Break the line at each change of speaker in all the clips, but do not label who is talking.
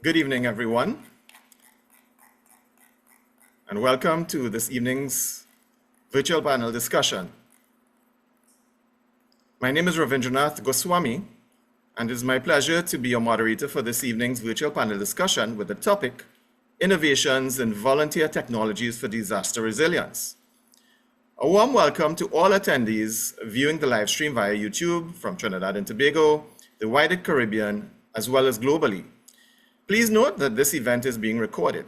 Good evening, everyone, and welcome to this evening's virtual panel discussion. My name is Ravindranath Goswami, and it is my pleasure to be your moderator for this evening's virtual panel discussion with the topic, Innovations in Volunteer Technologies for Disaster Resilience. A warm welcome to all attendees viewing the live stream via YouTube from Trinidad and Tobago, the wider Caribbean, as well as globally. Please note that this event is being recorded.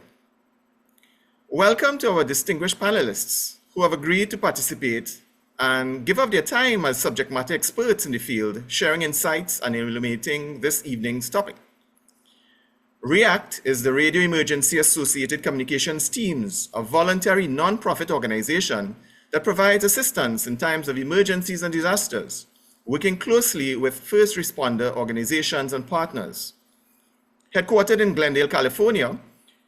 Welcome to our distinguished panelists who have agreed to participate and give up their time as subject matter experts in the field, sharing insights and illuminating this evening's topic. REACT is the Radio Emergency Associated Communications Teams, a voluntary non-profit organization that provides assistance in times of emergencies and disasters, working closely with first responder organizations and partners. Headquartered in Glendale, California,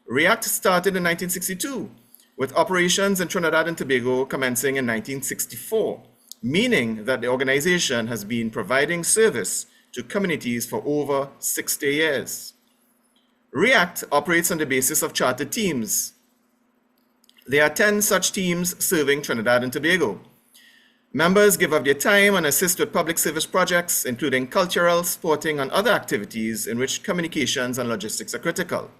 REACT started in 1962, with operations in Trinidad and Tobago commencing in 1964, meaning that the organization has been providing service to communities for over 60 years. REACT operates on the basis of chartered teams. There are 10 such teams serving Trinidad and Tobago. Members give up their time and assist with public service projects, including cultural, sporting, and other activities in which communications and logistics are critical.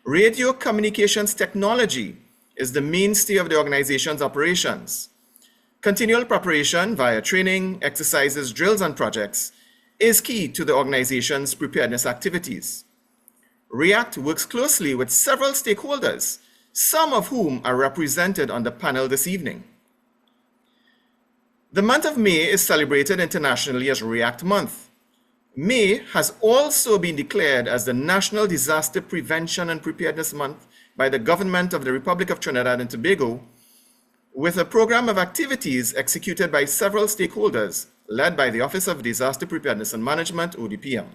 Radio communications technology is the mainstay of the organization's operations. Continual preparation via training, exercises, drills, and projects is key to the organization's preparedness activities. REACT works closely with several stakeholders, some of whom are represented on the panel this evening. The month of May is celebrated internationally as REACT Month. May has also been declared as the National Disaster Prevention and Preparedness Month by the Government of the Republic of Trinidad and Tobago, with a program of activities executed by several stakeholders led by the Office of Disaster Preparedness and Management, ODPM.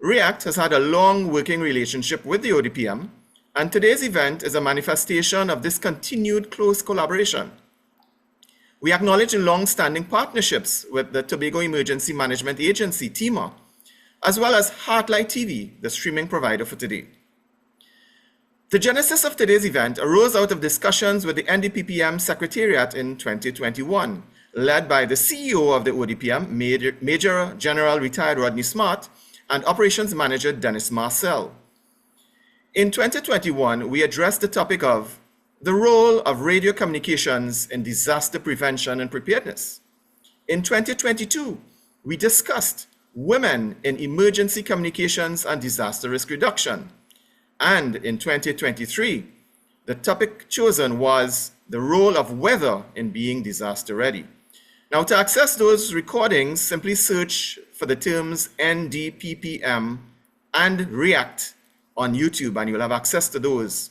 REACT has had a long working relationship with the ODPM, and today's event is a manifestation of this continued close collaboration. We acknowledge the long-standing partnerships with the Tobago Emergency Management Agency, TEMA, as well as Heartlight TV, the streaming provider for today. The genesis of today's event arose out of discussions with the NDPPM Secretariat in 2021, led by the CEO of the ODPM, Major General Retired Rodney Smart, and Operations Manager Dennis Marcel. In 2021, we addressed the topic of the role of radio communications in disaster prevention and preparedness. In 2022, we discussed women in emergency communications and disaster risk reduction. And in 2023, the topic chosen was the role of weather in being disaster ready. Now, to access those recordings, simply search for the terms NDPPM and REACT on YouTube, and you'll have access to those.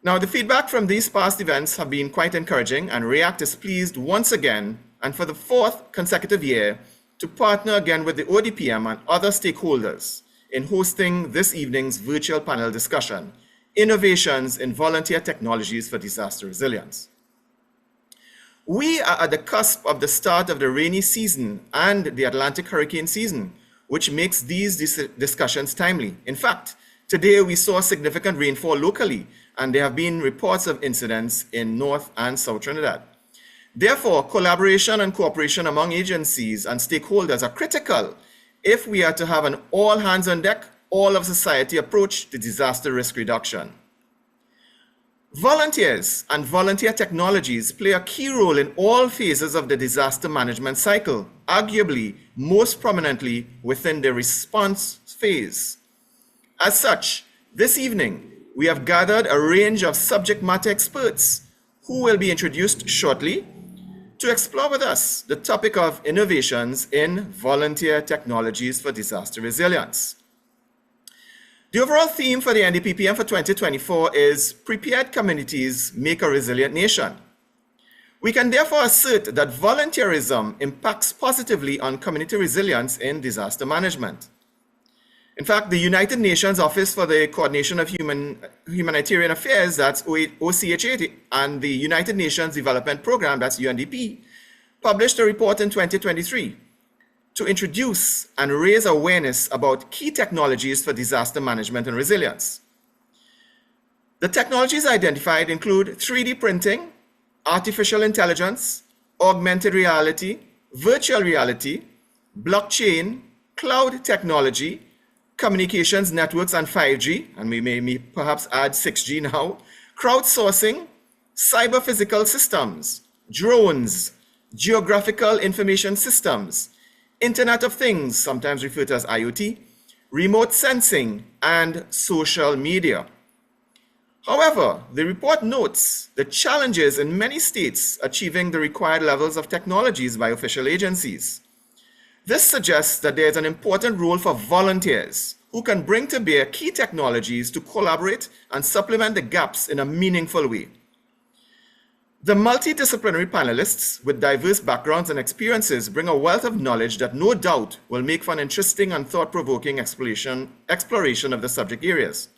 Now, the feedback from these past events have been quite encouraging, and REACT is pleased once again, and for the fourth consecutive year, to partner again with the ODPM and other stakeholders in hosting this evening's virtual panel discussion, Innovations in Volunteer Technologies for Disaster Resilience. We are at the cusp of the start of the rainy season and the Atlantic hurricane season, which makes these discussions timely. In fact, today we saw significant rainfall locally, and there have been reports of incidents in North and South Trinidad. Therefore, collaboration and cooperation among agencies and stakeholders are critical if we are to have an all hands on deck, all of society approach to disaster risk reduction. Volunteers and volunteer technologies play a key role in all phases of the disaster management cycle, arguably most prominently within the response phase. As such, this evening, we have gathered a range of subject matter experts who will be introduced shortly to explore with us the topic of innovations in volunteer technologies for disaster resilience. The overall theme for the NDPPM for 2024 is Prepared Communities Make a Resilient Nation. We can therefore assert that volunteerism impacts positively on community resilience in disaster management. In fact, the United Nations Office for the Coordination of Humanitarian Affairs, that's OCHA, and the United Nations Development Program, that's UNDP, published a report in 2023 to introduce and raise awareness about key technologies for disaster management and resilience. The technologies identified include 3D printing, artificial intelligence, augmented reality, virtual reality, blockchain, cloud technology, communications networks and 5G, and we may perhaps add 6G now, crowdsourcing, cyber physical systems, drones, geographical information systems, Internet of Things, sometimes referred to as IoT, remote sensing, and social media. However, the report notes the challenges in many states achieving the required levels of technologies by official agencies. This suggests that there is an important role for volunteers who can bring to bear key technologies to collaborate and supplement the gaps in a meaningful way. The multidisciplinary panelists with diverse backgrounds and experiences bring a wealth of knowledge that no doubt will make for an interesting and thought-provoking exploration of the subject areas.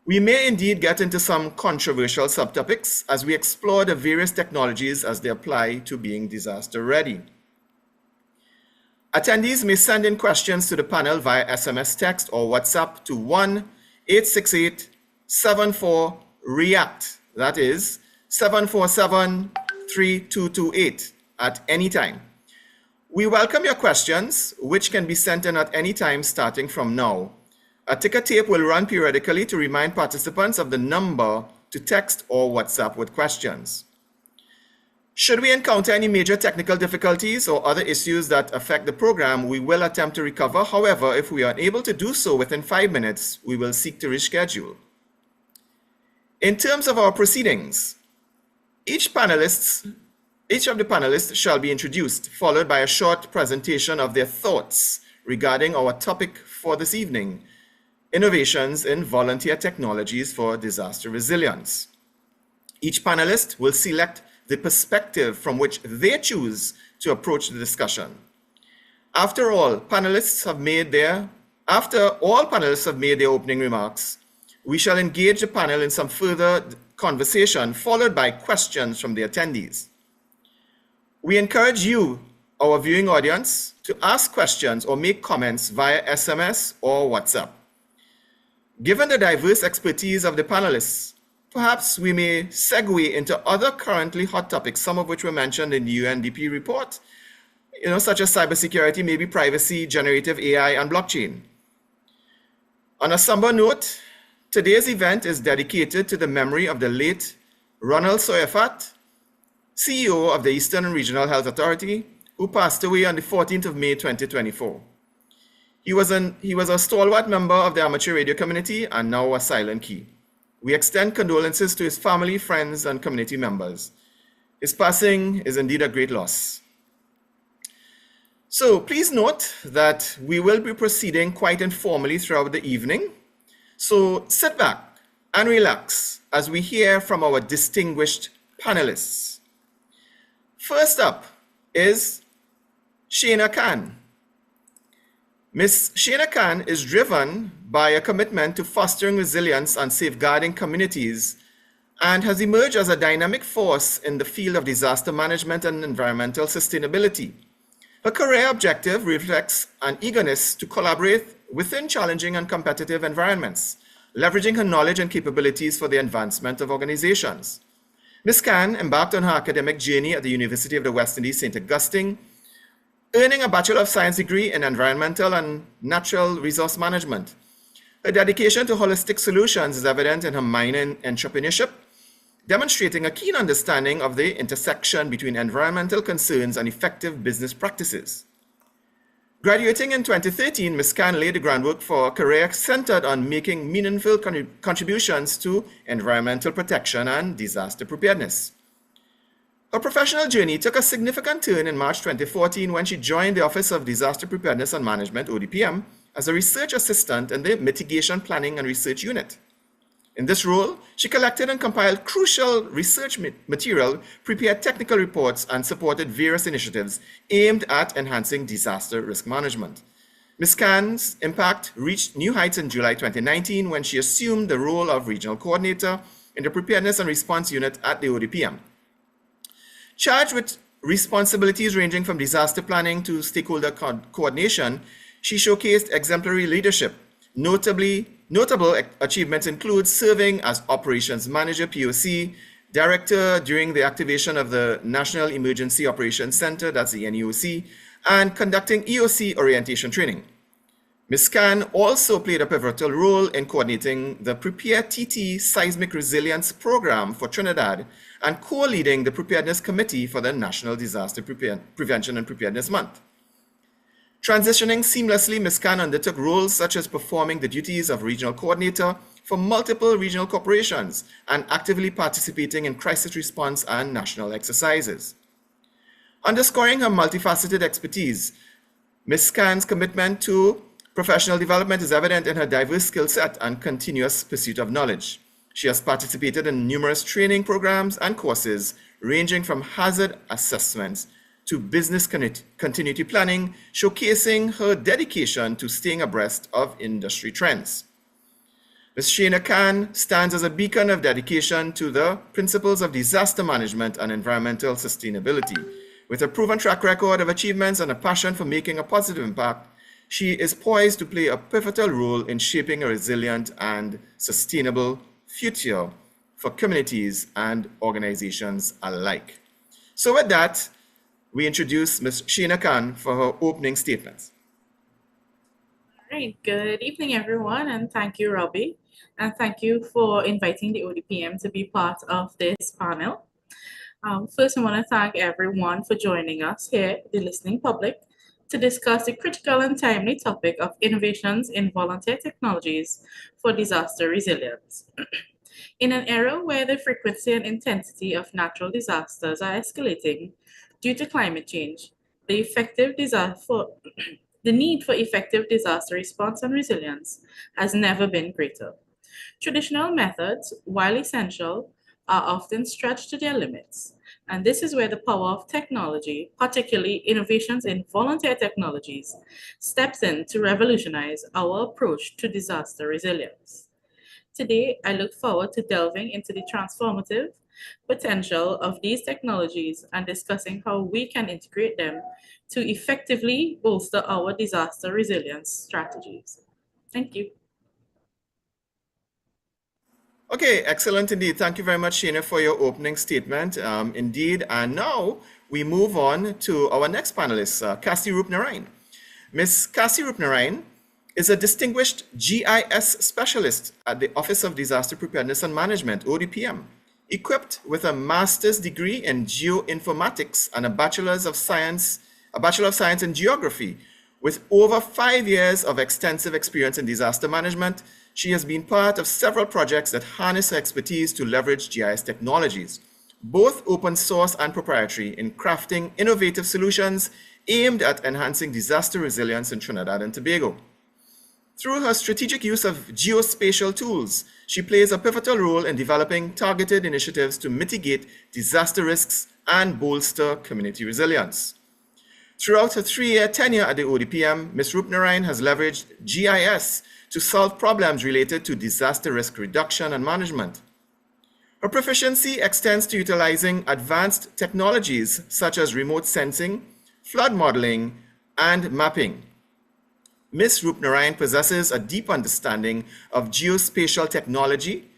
We may indeed get into some controversial subtopics as we explore the various technologies as they apply to being disaster ready. Attendees may send in questions to the panel via SMS text or WhatsApp to 1-868-74-REACT, that is 747-3228 at any time. We welcome your questions, which can be sent in at any time starting from now. A ticker tape will run periodically to remind participants of the number to text or WhatsApp with questions. Should we encounter any major technical difficulties or other issues that affect the program, we will attempt to recover. However, if we are unable to do so within 5 minutes, we will seek to reschedule. In terms of our proceedings, each of the panelists shall be introduced, followed by a short presentation of their thoughts regarding our topic for this evening, innovations in volunteer technologies for disaster resilience. Each panelist will select the perspective from which they choose to approach the discussion. After all panelists have made their opening remarks, we shall engage the panel in some further conversation, followed by questions from the attendees. We encourage you, our viewing audience, to ask questions or make comments via SMS or WhatsApp. Given the diverse expertise of the panelists, perhaps we may segue into other currently hot topics, some of which were mentioned in the UNDP report, such as cybersecurity, maybe privacy, generative AI, and blockchain. On a somber note, today's event is dedicated to the memory of the late Ronald Soyafat, CEO of the Eastern Regional Health Authority, who passed away on the 14th of May, 2024. He was a stalwart member of the amateur radio community and now a silent key. We extend condolences to his family, friends, and community members. His passing is indeed a great loss. So please note that we will be proceeding quite informally throughout the evening. So sit back and relax as we hear from our distinguished panelists. First up is Shana Khan. Ms. Shana Khan is driven by a commitment to fostering resilience and safeguarding communities and has emerged as a dynamic force in the field of disaster management and environmental sustainability. Her career objective reflects an eagerness to collaborate within challenging and competitive environments, leveraging her knowledge and capabilities for the advancement of organizations. Ms. Khan embarked on her academic journey at the University of the West Indies, St. Augustine, earning a Bachelor of Science degree in Environmental and Natural Resource Management. Her dedication to holistic solutions is evident in her minor in entrepreneurship, demonstrating a keen understanding of the intersection between environmental concerns and effective business practices. Graduating in 2013, Ms. Khan laid the groundwork for a career centered on making meaningful contributions to environmental protection and disaster preparedness. Her professional journey took a significant turn in March 2014 when she joined the Office of Disaster Preparedness and Management, ODPM, as a research assistant in the Mitigation Planning and Research Unit. In this role, she collected and compiled crucial research material, prepared technical reports, and supported various initiatives aimed at enhancing disaster risk management. Ms. Khan's impact reached new heights in July 2019 when she assumed the role of Regional Coordinator in the Preparedness and Response Unit at the ODPM. Charged with responsibilities ranging from disaster planning to stakeholder coordination, she showcased exemplary leadership. Notable achievements include serving as Operations Manager POC, Director during the activation of the National Emergency Operations Center, that's the NEOC, and conducting EOC orientation training. Ms. Khan also played a pivotal role in coordinating the Prepare TT Seismic Resilience Program for Trinidad and co-leading the Preparedness Committee for the National Disaster Prevention and Preparedness Month. Transitioning seamlessly, Ms. Khan undertook roles such as performing the duties of regional coordinator for multiple regional corporations and actively participating in crisis response and national exercises. Underscoring her multifaceted expertise, Ms. Khan's commitment to professional development is evident in her diverse skill set and continuous pursuit of knowledge. She has participated in numerous training programs and courses ranging from hazard assessments to business continuity planning, showcasing her dedication to staying abreast of industry trends. Ms. Shana Khan stands as a beacon of dedication to the principles of disaster management and environmental sustainability. With a proven track record of achievements and a passion for making a positive impact, she is poised to play a pivotal role in shaping a resilient and sustainable future for communities and organizations alike. So with that, we introduce Ms. Shana Khan for her opening statements.
All right, good evening, everyone, and thank you, Robbie. And thank you for inviting the ODPM to be part of this panel. First, I want to thank everyone for joining us here, the listening public, to discuss the critical and timely topic of innovations in volunteer technologies for disaster resilience. In an era where the frequency and intensity of natural disasters are escalating due to climate change, the need for effective disaster response and resilience has never been greater. Traditional methods, while essential, are often stretched to their limits. And this is where the power of technology, particularly innovations in volunteer technologies, steps in to revolutionize our approach to disaster resilience. Today, I look forward to delving into the transformative potential of these technologies and discussing how we can integrate them to effectively bolster our disaster resilience strategies. Thank you.
Okay, excellent indeed. Thank you very much, Shana, for your opening statement. Indeed, and now we move on to our next panelist, Cassie Roopnarayan. Ms. Cassie Roopnarayan is a distinguished GIS specialist at the Office of Disaster Preparedness and Management, ODPM, equipped with a master's degree in geoinformatics and a Bachelor of Science in Geography. With over 5 years of extensive experience in disaster management, she has been part of several projects that harness her expertise to leverage GIS technologies, both open source and proprietary, in crafting innovative solutions aimed at enhancing disaster resilience in Trinidad and Tobago. Through her strategic use of geospatial tools, she plays a pivotal role in developing targeted initiatives to mitigate disaster risks and bolster community resilience. Throughout her 3-year tenure at the ODPM, Ms. Roopnarayan has leveraged GIS to solve problems related to disaster risk reduction and management. Her proficiency extends to utilizing advanced technologies such as remote sensing, flood modeling, and mapping. Ms. Roopnarayan possesses a deep understanding of geospatial technology.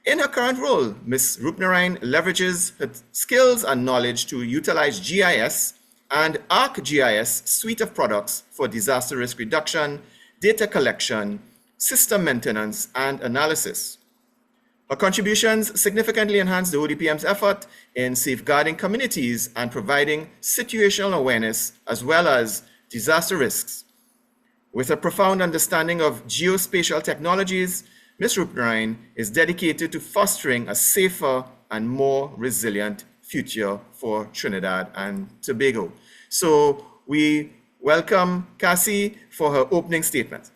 In her current role, Ms. Roopnarayan leverages her skills and knowledge to utilize GIS and ArcGIS suite of products for disaster risk reduction, data collection, system maintenance, and analysis. Her contributions significantly enhance the ODPM's effort in safeguarding communities and providing situational awareness as well as disaster risks. With a profound understanding of geospatial technologies, Ms. Roopnarayan is dedicated to fostering a safer and more resilient future for Trinidad and Tobago. So we welcome Cassie for her opening statement.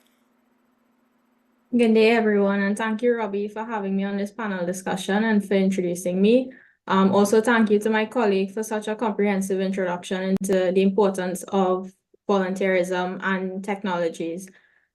Good day, everyone, and thank you, Robbie, for having me on this panel discussion and for introducing me. Also, thank you to my colleague for such a comprehensive introduction into the importance of volunteerism and technologies.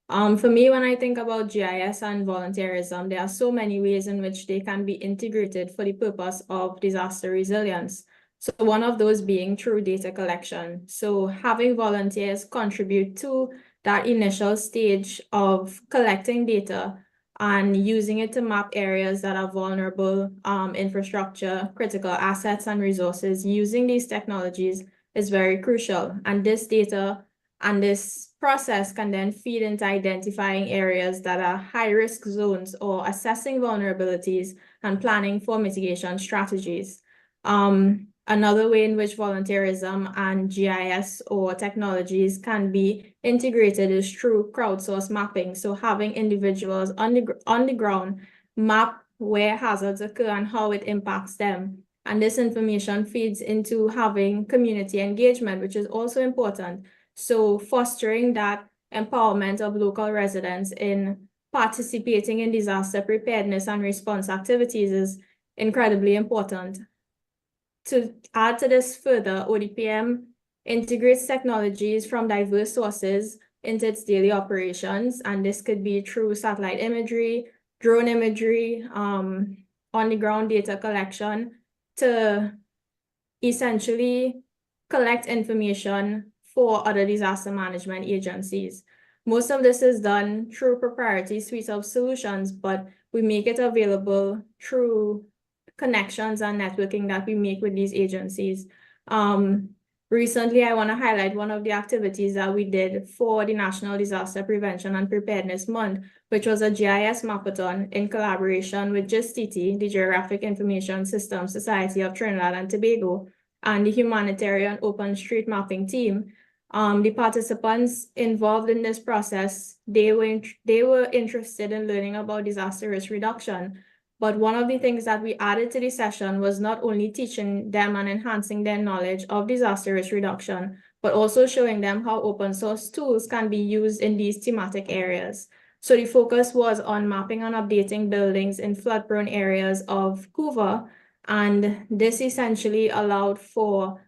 For me, when I think about GIS and volunteerism, there are so many ways in which they can be integrated for the purpose of disaster resilience. So one of those being through data collection. So having volunteers contribute to that initial stage of collecting data and using it to map areas that are vulnerable, infrastructure, critical assets and resources using these technologies is very crucial. And this data and this process can then feed into identifying areas that are high-risk zones or assessing vulnerabilities and planning for mitigation strategies. Another way in which volunteerism and GIS or technologies can be integrated is through crowdsourced mapping. So having individuals on the ground map where hazards occur and how it impacts them. And this information feeds into having community engagement, which is also important. So fostering that empowerment of local residents in participating in disaster preparedness and response activities is incredibly important. To add to this further, ODPM integrates technologies from diverse sources into its daily operations, and this could be through satellite imagery, drone imagery, on-the-ground data collection to essentially collect information for other disaster management agencies. Most of this is done through proprietary suite of solutions, but we make it available through connections and networking that we make with these agencies. Recently, I want to highlight one of the activities that we did for the National Disaster Prevention and Preparedness Month, which was a GIS mapathon in collaboration with GISTT, the Geographic Information Systems Society of Trinidad and Tobago, and the Humanitarian Open Street Mapping team. The participants involved in this process, they were interested in learning about disaster risk reduction. But one of the things that we added to the session was not only teaching them and enhancing their knowledge of disaster risk reduction, but also showing them how open source tools can be used in these thematic areas. So the focus was on mapping and updating buildings in flood-prone areas of Cuba, and this essentially allowed for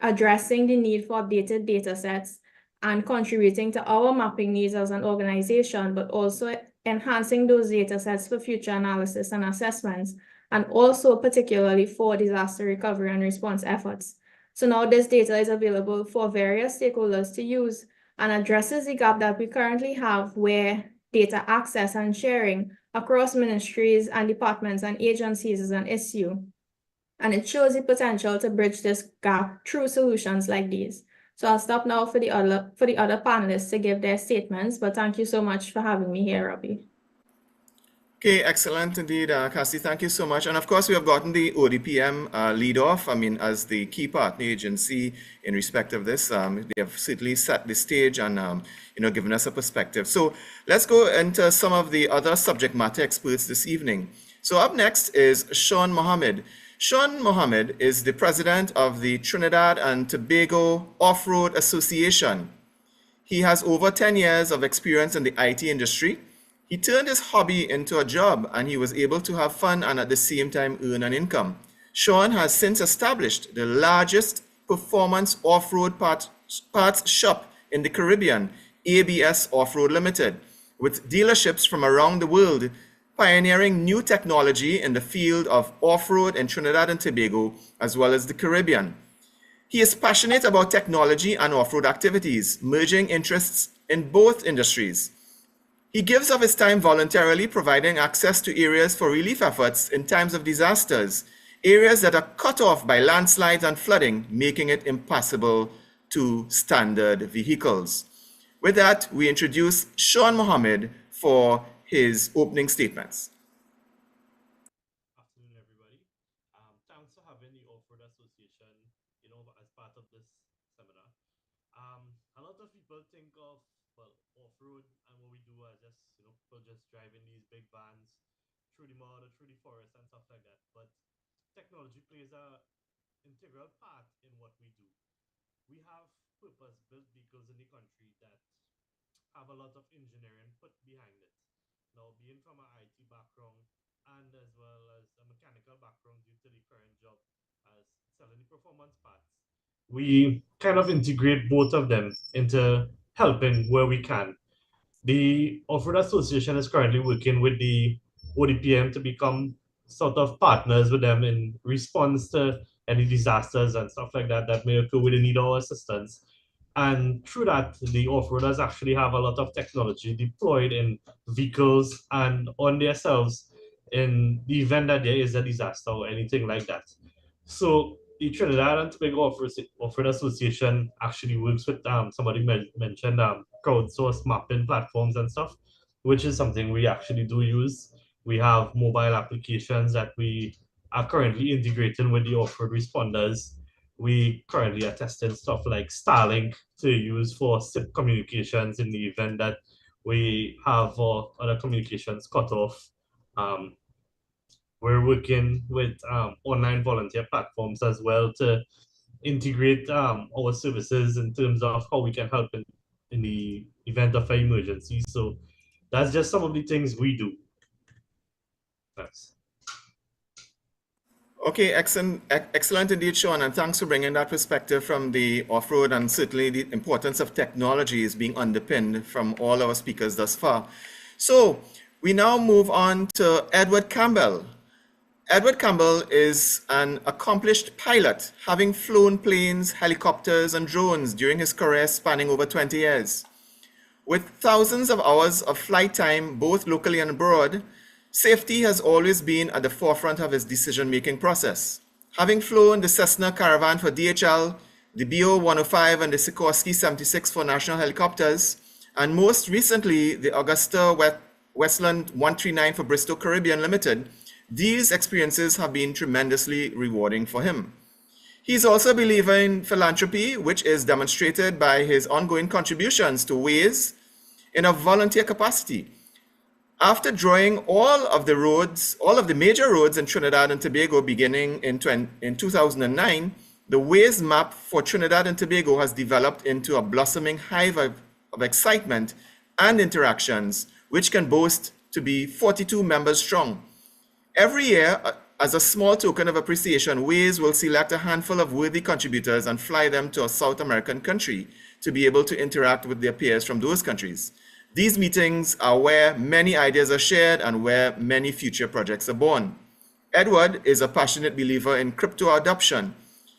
addressing the need for updated data sets and contributing to our mapping needs as an organization, but also enhancing those data sets for future analysis and assessments, and also particularly for disaster recovery and response efforts. So now this data is available for various stakeholders to use and addresses the gap that we currently have where data access and sharing across ministries and departments and agencies is an issue. And it shows the potential to bridge this gap through solutions like these. So I'll stop now for the other panelists to give their statements, but thank you so much for having me here, Robbie.
Okay, excellent indeed, Cassie. Thank you so much. And of course, we have gotten the ODPM lead off. I mean, as the key partner agency in respect of this, they have certainly set the stage and given us a perspective. So let's go into some of the other subject matter experts this evening. So up next is Sean Mohammed. Sean Mohammed is the president of the Trinidad and Tobago Off-Road Association. He has over 10 years of experience in the IT industry. He turned his hobby into a job and he was able to have fun and at the same time earn an income. Sean has since established the largest performance off-road parts shop in the Caribbean, ABS Off-Road Limited, with dealerships from around the world, pioneering new technology in the field of off-road in Trinidad and Tobago, as well as the Caribbean. He is passionate about technology and off-road activities, merging interests in both industries. He gives of his time voluntarily, providing access to areas for relief efforts in times of disasters, areas that are cut off by landslides and flooding, making it impassable to standard vehicles. With that, we introduce Sean Mohammed for his opening statements.
Afternoon, everybody. Thanks for having the Off-Road Association, as part of this seminar. A lot of people think of, off-road and what we do as just, people just driving these big vans through the mud or through the forest and stuff like that. But technology plays a integral part in what we do. We have purpose-built vehicles in the country that have a lot of engineering put behind it. Now, being from an IT background and as well as a mechanical background due to the current job as selling the performance parts, we kind of integrate both of them into helping where we can. The Off-Road Association is currently working with the ODPM to become sort of partners with them in response to any disasters and stuff like that that may occur where they need our assistance. And through that, the off-roaders actually have a lot of technology deployed in vehicles and on themselves in the event that there is a disaster or anything like that. So the Trinidad and Tobago Off-Road Association actually works with somebody mentioned crowdsourced mapping platforms and stuff, which is something we actually do use. We have mobile applications that we are currently integrating with the off-road responders. We currently are testing stuff like Starlink to use for SIP communications in the event that we have other communications cut off. Um, we're working with online volunteer platforms as well to integrate our services in terms of how we can help in the event of an emergency. So that's just some of the things we do. Thanks.
Okay, excellent indeed, Sean, and thanks for bringing that perspective from the off-road, and certainly the importance of technology is being underpinned from all our speakers thus far. So we now move on to Edward Campbell. Edward Campbell is an accomplished pilot, having flown planes, helicopters, and drones during his career spanning over 20 years. With thousands of hours of flight time, both locally and abroad, safety has always been at the forefront of his decision-making process. Having flown the Cessna Caravan for DHL, the BO-105 and the Sikorsky 76 for National Helicopters, and most recently the Augusta Westland 139 for Bristow Caribbean Limited, these experiences have been tremendously rewarding for him. He's also a believer in philanthropy, which is demonstrated by his ongoing contributions to Waze in a volunteer capacity. After drawing all of the major roads in Trinidad and Tobago beginning in 2009, the Waze map for Trinidad and Tobago has developed into a blossoming hive of excitement and interactions, which can boast to be 42 members strong. Every year, as a small token of appreciation, Waze will select a handful of worthy contributors and fly them to a South American country to be able to interact with their peers from those countries. These meetings are where many ideas are shared and where many future projects are born. Edward is a passionate believer in crypto adoption.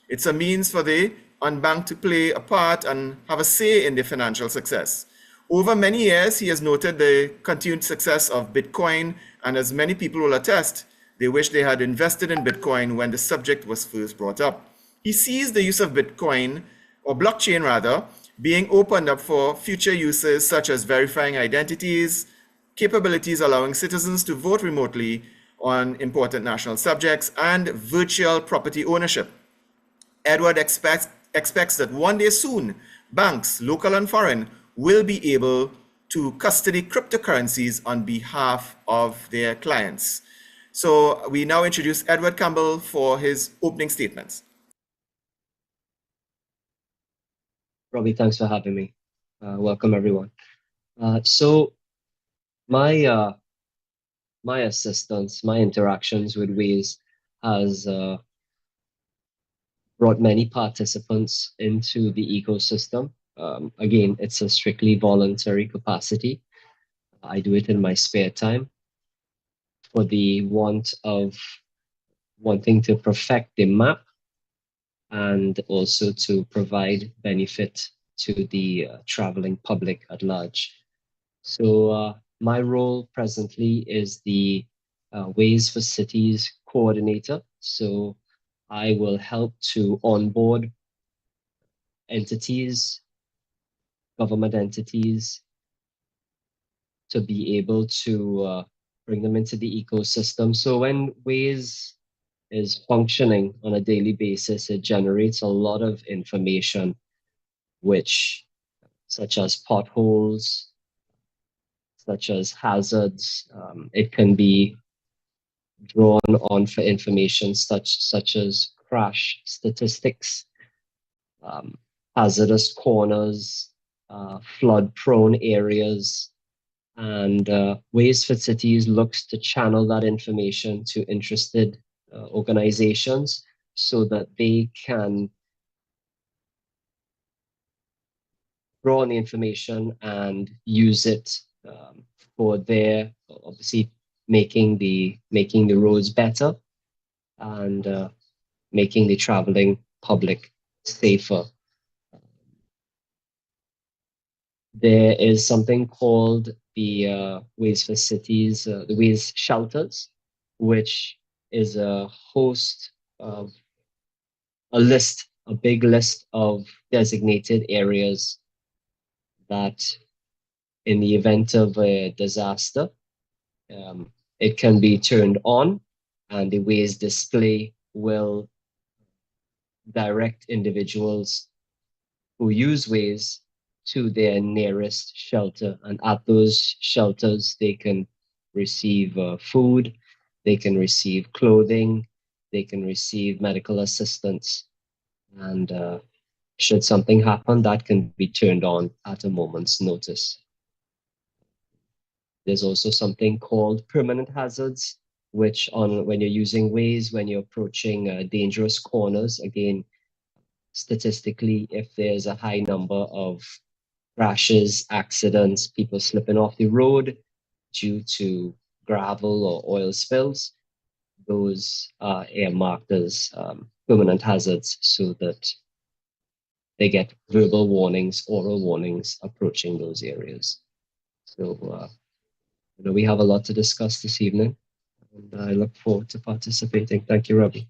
It's a means for the unbanked to play a part and have a say in their financial success. Over many years, he has noted the continued success of Bitcoin, and as many people will attest, they wish they had invested in Bitcoin when the subject was first brought up. He sees the use of Bitcoin, or blockchain rather, being opened up for future uses such as verifying identities, capabilities allowing citizens to vote remotely on important national subjects, and virtual property ownership. Edward expects that one day soon, banks, local and foreign, will be able to custody cryptocurrencies on behalf of their clients. So we now introduce Edward Campbell for his opening statements.
Robbie, thanks for having me. Welcome, everyone. So my assistance, my interactions with Waze has brought many participants into the ecosystem. Again, it's a strictly voluntary capacity. I do it in my spare time for the want of wanting to perfect the map and also to provide benefit to the traveling public at large. So my role presently is the Ways for Cities coordinator. So I will help to onboard entities, government entities, to be able to bring them into the ecosystem. So when Waze is functioning on a daily basis, it generates a lot of information, which such as potholes, such as hazards. It can be drawn on for information such as crash statistics, hazardous corners, flood-prone areas, and Ways for Cities looks to channel that information to interested organizations so that they can draw on the information and use it for their, obviously, making the roads better and making the traveling public safer. There is something called the Ways for Cities, the Ways Shelters, which is a host of a big list of designated areas that, in the event of a disaster, it can be turned on, and the Ways display will direct individuals who use Ways to their nearest shelter. And at those shelters, they can receive food, they can receive clothing, they can receive medical assistance. And should something happen, that can be turned on at a moment's notice. There's also something called permanent hazards, which when you're using Ways, when you're approaching dangerous corners, again, statistically, if there's a high number of crashes, accidents, people slipping off the road due to gravel or oil spills, those are earmarked as permanent hazards so that they get verbal warnings, oral warnings approaching those areas. So we have a lot to discuss this evening, and I look forward to participating. Thank you, Robbie.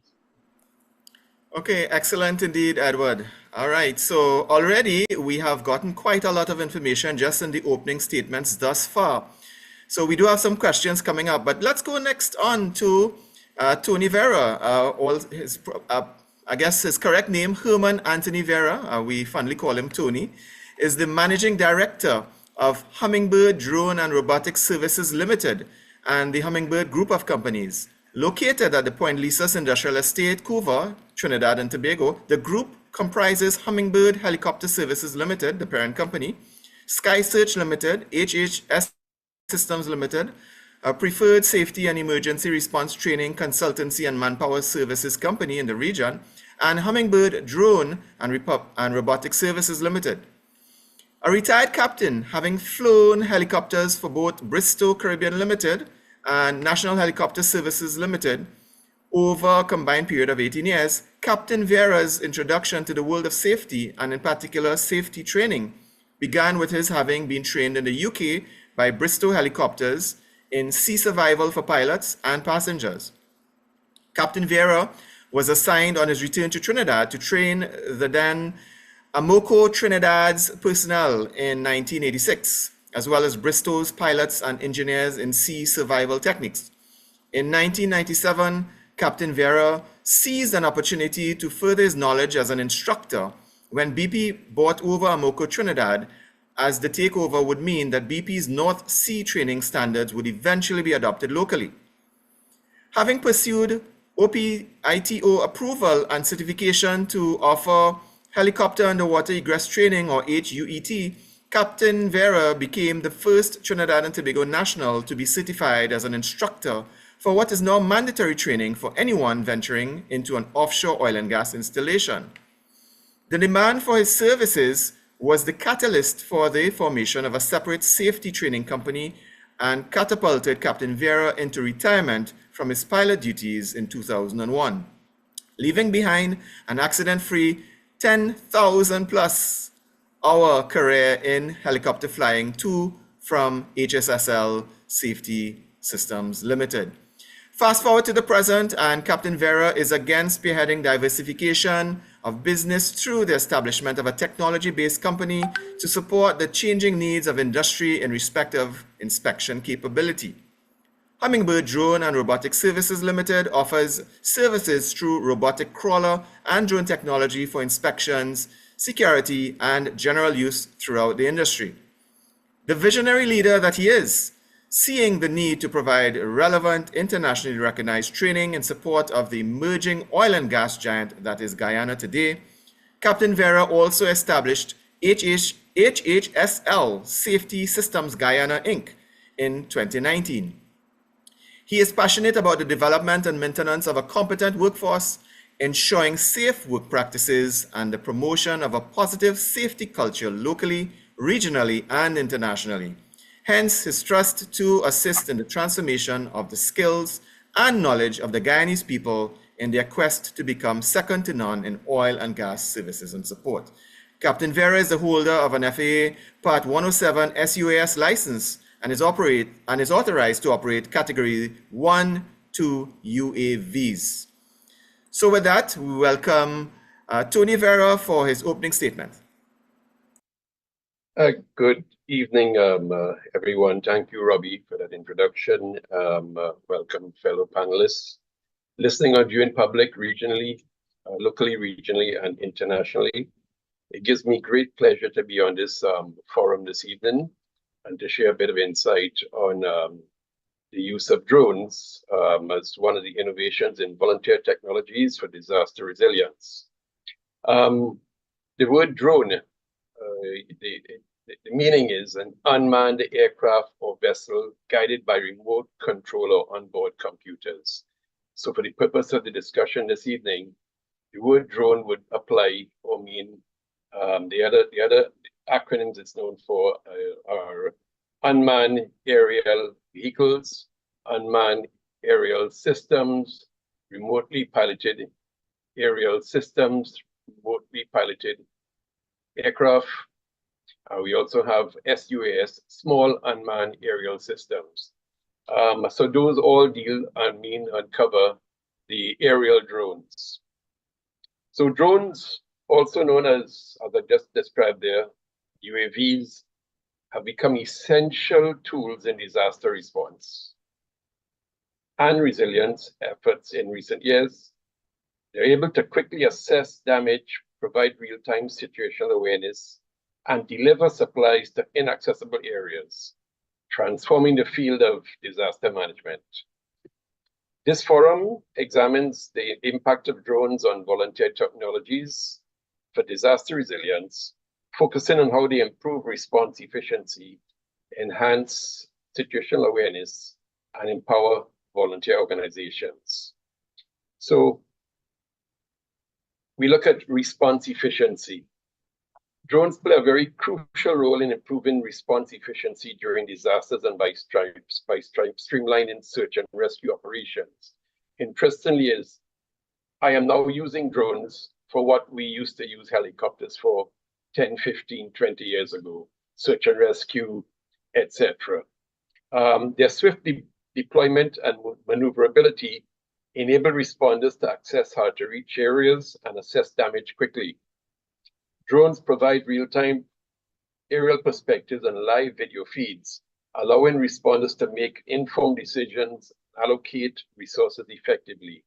Okay, excellent indeed, Edward. All right, so already we have gotten quite a lot of information just in the opening statements thus far. So we do have some questions coming up, but let's go next on to Tony Vera. I guess his correct name, Herman Anthony Vera, we fondly call him Tony, is the Managing Director of Hummingbird Drone and Robotics Services Limited and the Hummingbird Group of Companies. Located at the Point Lisas Industrial Estate, Couva, Trinidad and Tobago, the group comprises Hummingbird Helicopter Services Limited, the parent company, Sky Search Limited, HHS Systems Limited, a preferred safety and emergency response training consultancy and manpower services company in the region, and Hummingbird Drone and Robotic Services Limited. A retired captain, having flown helicopters for both Bristow Caribbean Limited and National Helicopter Services Limited over a combined period of 18 years, Captain Vera's introduction to the world of safety, and in particular safety training, began with his having been trained in the UK by Bristow Helicopters in sea survival for pilots and passengers. Captain Vera was assigned on his return to Trinidad to train the then Amoco Trinidad's personnel in 1986, as well as Bristow's pilots and engineers in sea survival techniques. In 1997, Captain Vera seized an opportunity to further his knowledge as an instructor when BP bought over Amoco Trinidad, as the takeover would mean that BP's North Sea training standards would eventually be adopted locally. Having pursued OPITO approval and certification to offer helicopter underwater egress training, or HUET, Captain Vera became the first Trinidad and Tobago national to be certified as an instructor for what is now mandatory training for anyone venturing into an offshore oil and gas installation. The demand for his services was the catalyst for the formation of a separate safety training company and catapulted Captain Vera into retirement from his pilot duties in 2001, leaving behind an accident-free 10,000 plus hour career in helicopter flying to from HSSL Safety Systems Limited. Fast forward to the present, and Captain Vera is again spearheading diversification of business through the establishment of a technology-based company to support the changing needs of industry in respect of inspection capability. Hummingbird Drone and Robotic Services Limited offers services through robotic crawler and drone technology for inspections, security, and general use throughout the industry. The visionary leader that he is, seeing the need to provide relevant, internationally recognized training in support of the emerging oil and gas giant that is Guyana today, Captain Vera also established HHSL Safety Systems Guyana Inc. in 2019. He is passionate about the development and maintenance of a competent workforce, ensuring safe work practices, and the promotion of a positive safety culture locally, regionally, and internationally. Hence, his trust to assist in the transformation of the skills and knowledge of the Guyanese people in their quest to become second to none in oil and gas services and support. Captain Vera is the holder of an FAA Part 107 SUAS license and is authorized to operate Category 1, 2 UAVs. So with that, we welcome Tony Vera for his opening statement.
Good evening, everyone. Thank you, Robbie, for that introduction. Welcome, fellow panelists. Listening or viewing public regionally, locally, regionally, and internationally. It gives me great pleasure to be on this forum this evening and to share a bit of insight on the use of drones as one of the innovations in volunteer technologies for disaster resilience. The word drone, the meaning is an unmanned aircraft or vessel guided by remote control or onboard computers. So for the purpose of the discussion this evening, the word drone would apply or mean the other acronyms it's known for are unmanned aerial vehicles, unmanned aerial systems, remotely piloted aerial systems, remotely piloted aircraft. We also have SUAS, small unmanned aerial systems. So those all deal and mean and cover the aerial drones. So drones, also known as I just described there, UAVs, have become essential tools in disaster response and resilience efforts in recent years. They're able to quickly assess damage, provide real-time situational awareness, and deliver supplies to inaccessible areas, transforming the field of disaster management. This forum examines the impact of drones on volunteer technologies for disaster resilience, focusing on how they improve response efficiency, enhance situational awareness, and empower volunteer organizations. So we look at response efficiency. Drones play a very crucial role in improving response efficiency during disasters and by streamlining search and rescue operations. Interestingly, I am now using drones for what we used to use helicopters for 10, 15, 20 years ago, search and rescue, etc. Their swift deployment and maneuverability enable responders to access hard-to-reach areas and assess damage quickly. Drones provide real-time aerial perspectives and live video feeds, allowing responders to make informed decisions, allocate resources effectively.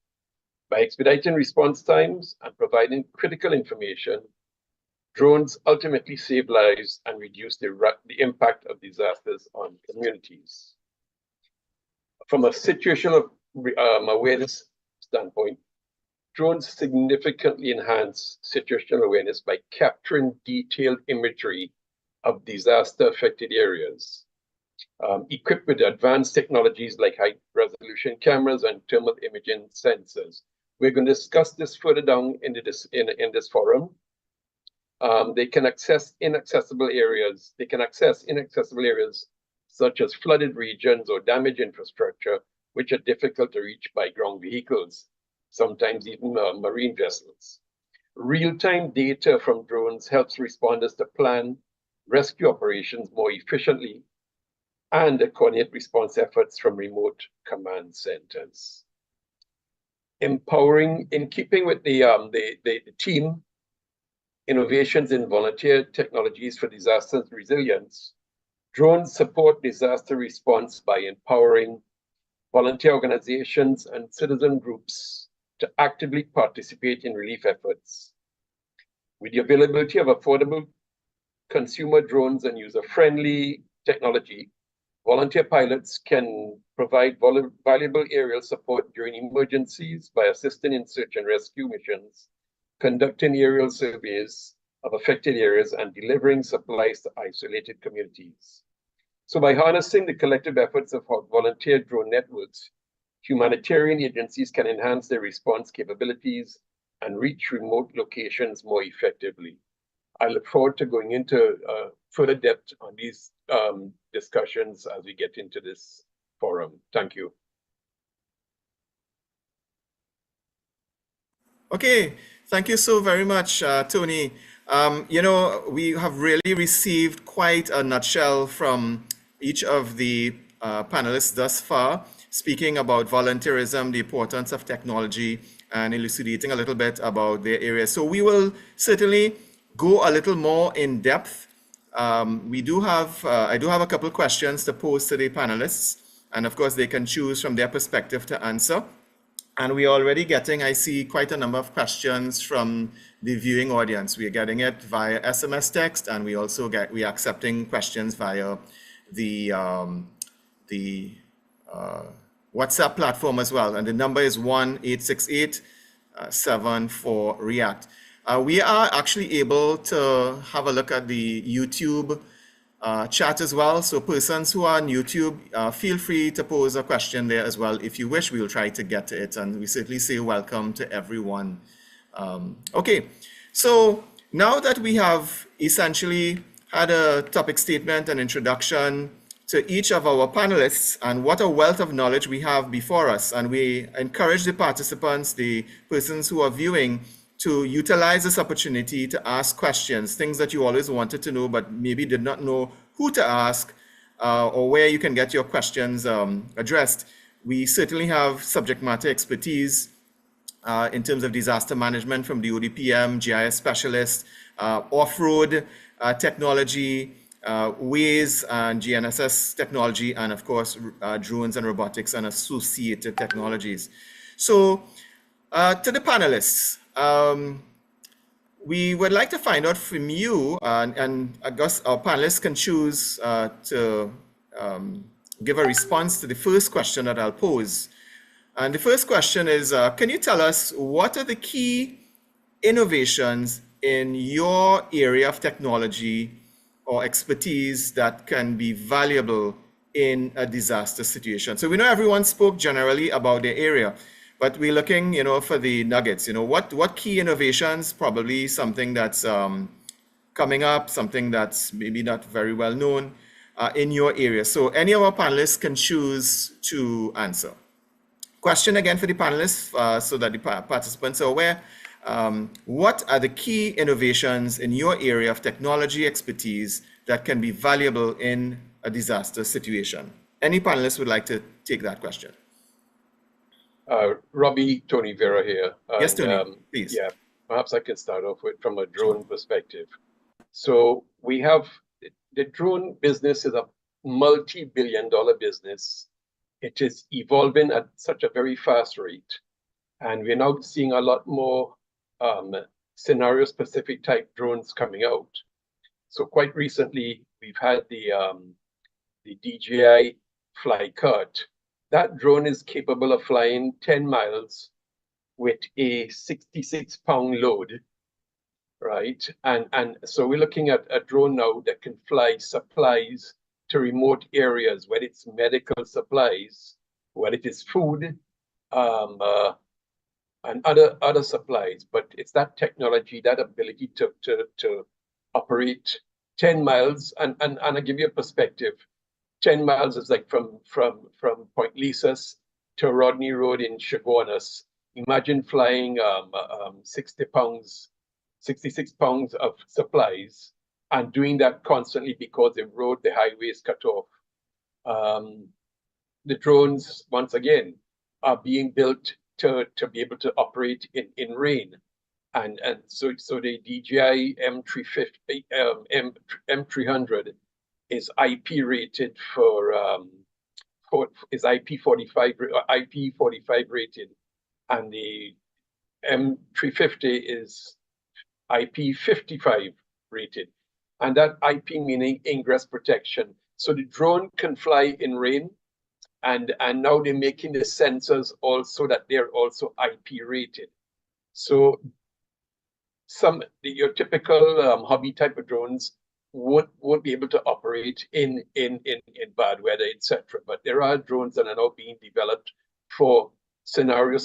By expediting response times and providing critical information, drones ultimately save lives and reduce the impact of disasters on communities. From a situational awareness standpoint, drones significantly enhance situational awareness by capturing detailed imagery of disaster-affected areas. Equipped with advanced technologies like high-resolution cameras and thermal imaging sensors. We're going to discuss this further down in this forum. They can access inaccessible areas. They can access inaccessible areas such as flooded regions or damaged infrastructure, which are difficult to reach by ground vehicles, sometimes even marine vessels. Real-time data from drones helps responders to plan rescue operations more efficiently and coordinate response efforts from remote command centers. Empowering, in keeping with the team, innovations in volunteer technologies for disaster resilience, drones support disaster response by empowering volunteer organizations and citizen groups to actively participate in relief efforts. With the availability of affordable consumer drones and user-friendly technology, volunteer pilots can provide valuable aerial support during emergencies by assisting in search and rescue missions, conducting aerial surveys of affected areas, and delivering supplies to isolated communities. So by harnessing the collective efforts of volunteer drone networks, humanitarian agencies can enhance their response capabilities and reach remote locations more effectively. I look forward to going into further depth on these discussions as we get into this forum. Thank you.
Okay, thank you so very much, Tony. We have really received quite a nutshell from each of the panelists thus far, speaking about volunteerism, the importance of technology, and elucidating a little bit about their area. So we will certainly go a little more in depth. I do have a couple of questions to pose to the panelists, and of course they can choose from their perspective to answer. And we're already getting, I see, quite a number of questions from the viewing audience. We are getting it via SMS text, and we also we are accepting questions via the WhatsApp platform as well. And the number is 1-868-74-REACT. We are actually able to have a look at the YouTube chat as well. So persons who are on YouTube, feel free to pose a question there as well. If you wish, we will try to get to it. And we certainly say welcome to everyone. Okay, so now that we have essentially had a topic statement and introduction to each of our panelists and what a wealth of knowledge we have before us, and we encourage the participants, the persons who are viewing, to utilize this opportunity to ask questions, things that you always wanted to know but maybe did not know who to ask or where you can get your questions addressed. We certainly have subject matter expertise in terms of disaster management from the NDPPM, GIS specialists, off-road technology, Waze and GNSS technology, and of course, drones and robotics and associated technologies. So to the panelists, we would like to find out from you, and I guess our panelists can choose to give a response to the first question that I'll pose. And the first question is, can you tell us what are the key innovations in your area of technology or expertise that can be valuable in a disaster situation? So we know everyone spoke generally about their area, but we're looking, for the nuggets. What key innovations, probably something that's coming up, something that's maybe not very well known in your area. So any of our panelists can choose to answer. Question again for the panelists so that the participants are aware. What are the key innovations in your area of technology expertise that can be valuable in a disaster situation? Any panelists would like to take that question?
Robbie, Tony Vera here.
Yes, Tony, please.
Yeah, perhaps I can start off with from a drone perspective. So we have the drone business is a multi-billion-dollar business. It is evolving at such a very fast rate, and we're now seeing a lot more scenario-specific type drones coming out. So quite recently, we've had the DJI Flycart. That drone is capable of flying 10 miles with a 66-pound load, right? And so we're looking at a drone now that can fly supplies to remote areas, whether it's medical supplies, whether it is food, and other supplies. But it's that technology, that ability to operate 10 miles. And I'll give you a perspective. 10 miles is like from Point Lisas to Rodney Road in Chaguanas. Imagine flying 66 pounds of supplies and doing that constantly because the road, the highway is cut off. The drones, once again, are being built to be able to operate in rain. And so the DJI M300 is IP rated for is IP45 rated, and the M350 is IP55 rated, and that IP meaning ingress protection. So the drone can fly in rain, and now they're making the sensors also that they're also IP rated. So your typical hobby type of drones won't be able to operate in bad weather, etc. But there are drones that are now being developed for scenario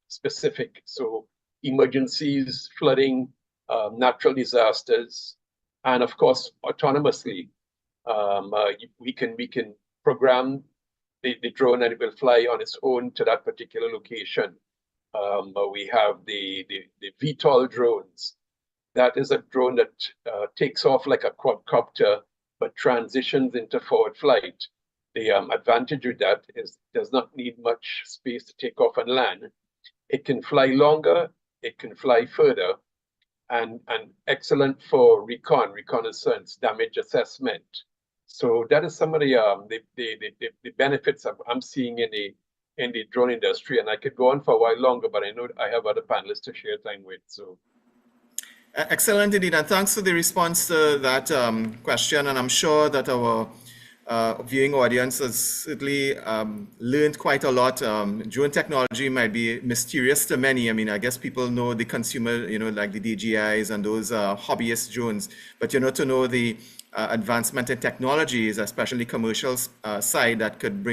specific. So emergencies, flooding, natural disasters, and of course autonomously. We can program the drone and it will fly on its own to that particular location. We have the VTOL drones. That is a drone that takes off like a quadcopter, but transitions into forward flight. The advantage with that is it does not need much space to take off and land. It can fly longer, it can fly further, and excellent for reconnaissance, damage assessment. So that is some of the benefits I'm seeing in the drone industry, and I could go on for a while longer, but I know I have other panelists to share time with. So.
Excellent indeed, and thanks for the response to that question. And I'm sure that our viewing audience has certainly learned quite a lot. Drone technology might be mysterious to many. I mean, I guess people know the consumer, like the DJIs and those hobbyist drones, but to know the advancement in technologies, especially commercial side, that could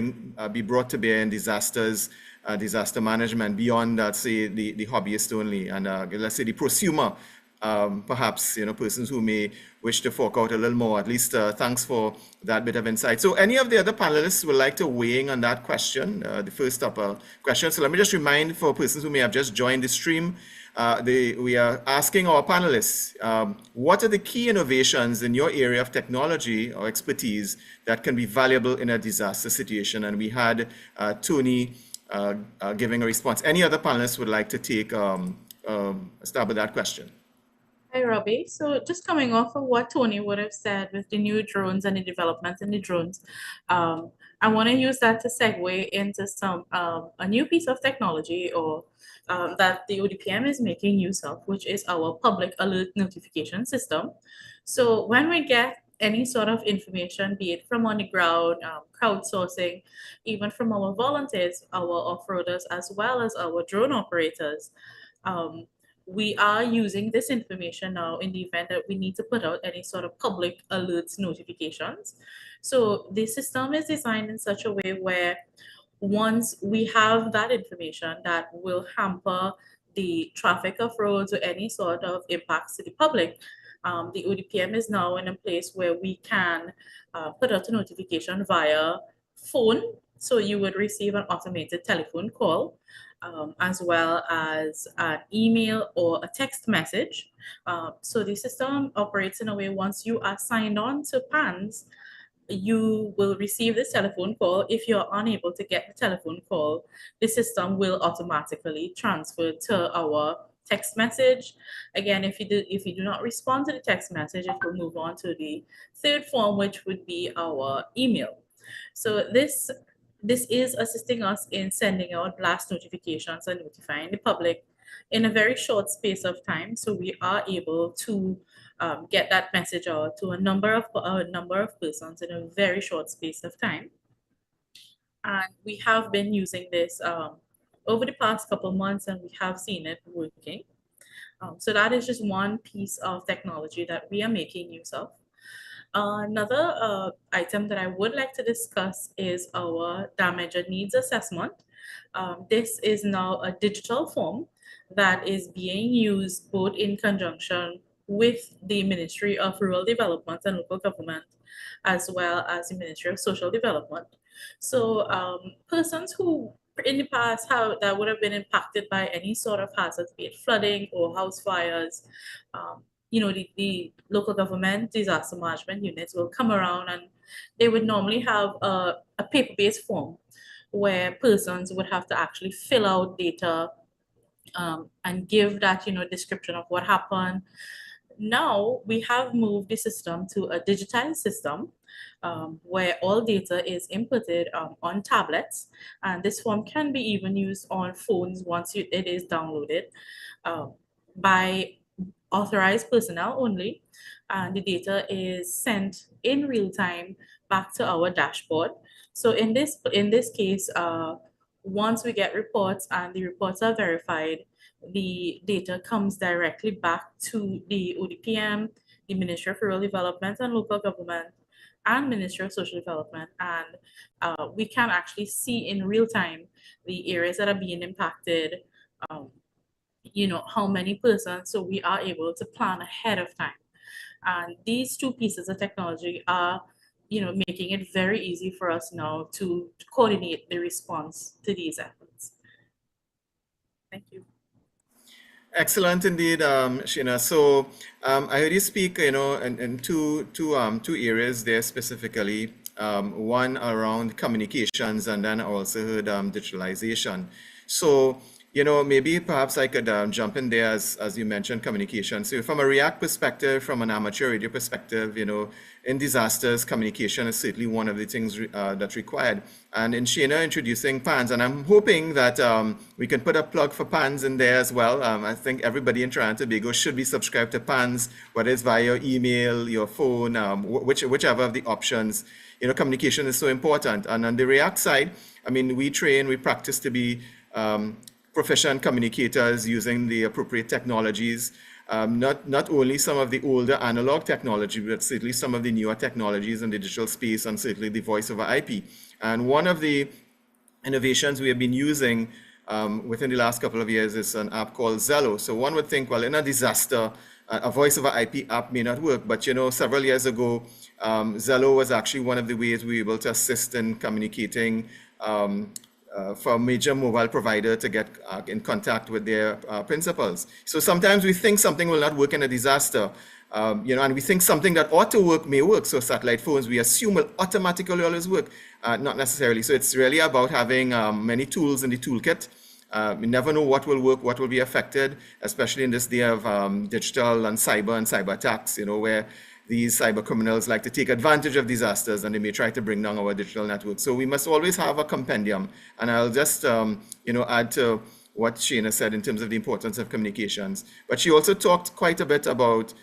be brought to bear in disasters, disaster management beyond that, say the hobbyist only, and let's say the prosumer. Perhaps persons who may wish to fork out a little more. At least thanks for that bit of insight. So any of the other panelists would like to weigh in on that question, the first up question. So let me just remind for persons who may have just joined the stream, we are asking our panelists, what are the key innovations in your area of technology or expertise that can be valuable in a disaster situation? And we had Tony giving a response. Any other panelists would like to take a stab at that question?
Hi, Robbie. So just coming off of what Tony would have said with the new drones and the developments in the drones, I want to use that to segue into a new piece of technology or that the ODPM is making use of, which is our public alert notification system. So when we get any sort of information, be it from on the ground, crowdsourcing, even from our volunteers, our off-roaders, as well as our drone operators, we are using this information now in the event that we need to put out any sort of public alerts notifications. So the system is designed in such a way where once we have that information that will hamper the traffic of roads or any sort of impacts to the public, the ODPM is now in a place where we can put out a notification via phone. So you would receive an automated telephone call, as well as an email or a text message. So the system operates in a way, once you are signed on to PANS, you will receive this telephone call. If you're unable to get the telephone call, the system will automatically transfer to our text message. Again, if you do not respond to the text message, it will move on to the third form, which would be our email. So this is assisting us in sending out blast notifications and notifying the public in a very short space of time. So we are able to get that message out to a number of persons in a very short space of time. And we have been using this over the past couple of months, and we have seen it working. So that is just one piece of technology that we are making use of. Another item that I would like to discuss is our damage and needs assessment. This is now a digital form that is being used both in conjunction with the Ministry of Rural Development and Local Government, as well as the Ministry of Social Development. So persons who in the past that would have been impacted by any sort of hazards, be it flooding or house fires, the local government disaster management units will come around, and they would normally have a paper-based form where persons would have to actually fill out data and give that description of what happened. Now we have moved the system to a digitized system where all data is inputted on tablets, and this form can be even used on phones once it is downloaded by authorized personnel only, and the data is sent in real time back to our dashboard. So in this case, once we get reports and the reports are verified, the data comes directly back to the ODPM, the Ministry of Rural Development and Local Government, and Ministry of Social Development, and we can actually see in real time the areas that are being impacted, how many persons, so we are able to plan ahead of time. And these two pieces of technology are making it very easy for us now to coordinate the response to these efforts. Thank you.
Excellent indeed, Sheena. So I heard you speak, in two areas there specifically. One around communications, and then I also heard digitalization. So, maybe perhaps I could jump in there as you mentioned communication. So from a React perspective, from an amateur radio perspective, in disasters, communication is certainly one of the things that's required. And in Shana introducing PANS, and I'm hoping that we can put a plug for PANS in there as well. I think everybody in Trinidad and Tobago should be subscribed to PANS, whether it's via your email, your phone, whichever of the options. Communication is so important. And on the React side, I mean, we practice to be proficient communicators using the appropriate technologies. Not only some of the older analog technology, but certainly some of the newer technologies in the digital space, and certainly the voice over IP. And one of the innovations we have been using within the last couple of years is an app called Zello. So one would think, well, in a disaster, a voice over IP app may not work, but several years ago, Zello was actually one of the ways we were able to assist in communicating for a major mobile provider to get in contact with their principals. So sometimes we think something will not work in a disaster, and we think something that ought to work may work. So satellite phones, we assume will automatically always work, not necessarily. So it's really about having many tools in the toolkit. We never know what will work, what will be affected, especially in this day of digital and cyber attacks, where these cyber criminals like to take advantage of disasters, and they may try to bring down our digital network. So we must always have a compendium. And I'll just, add to what Shana said in terms of the importance of communications. But she also talked quite a bit about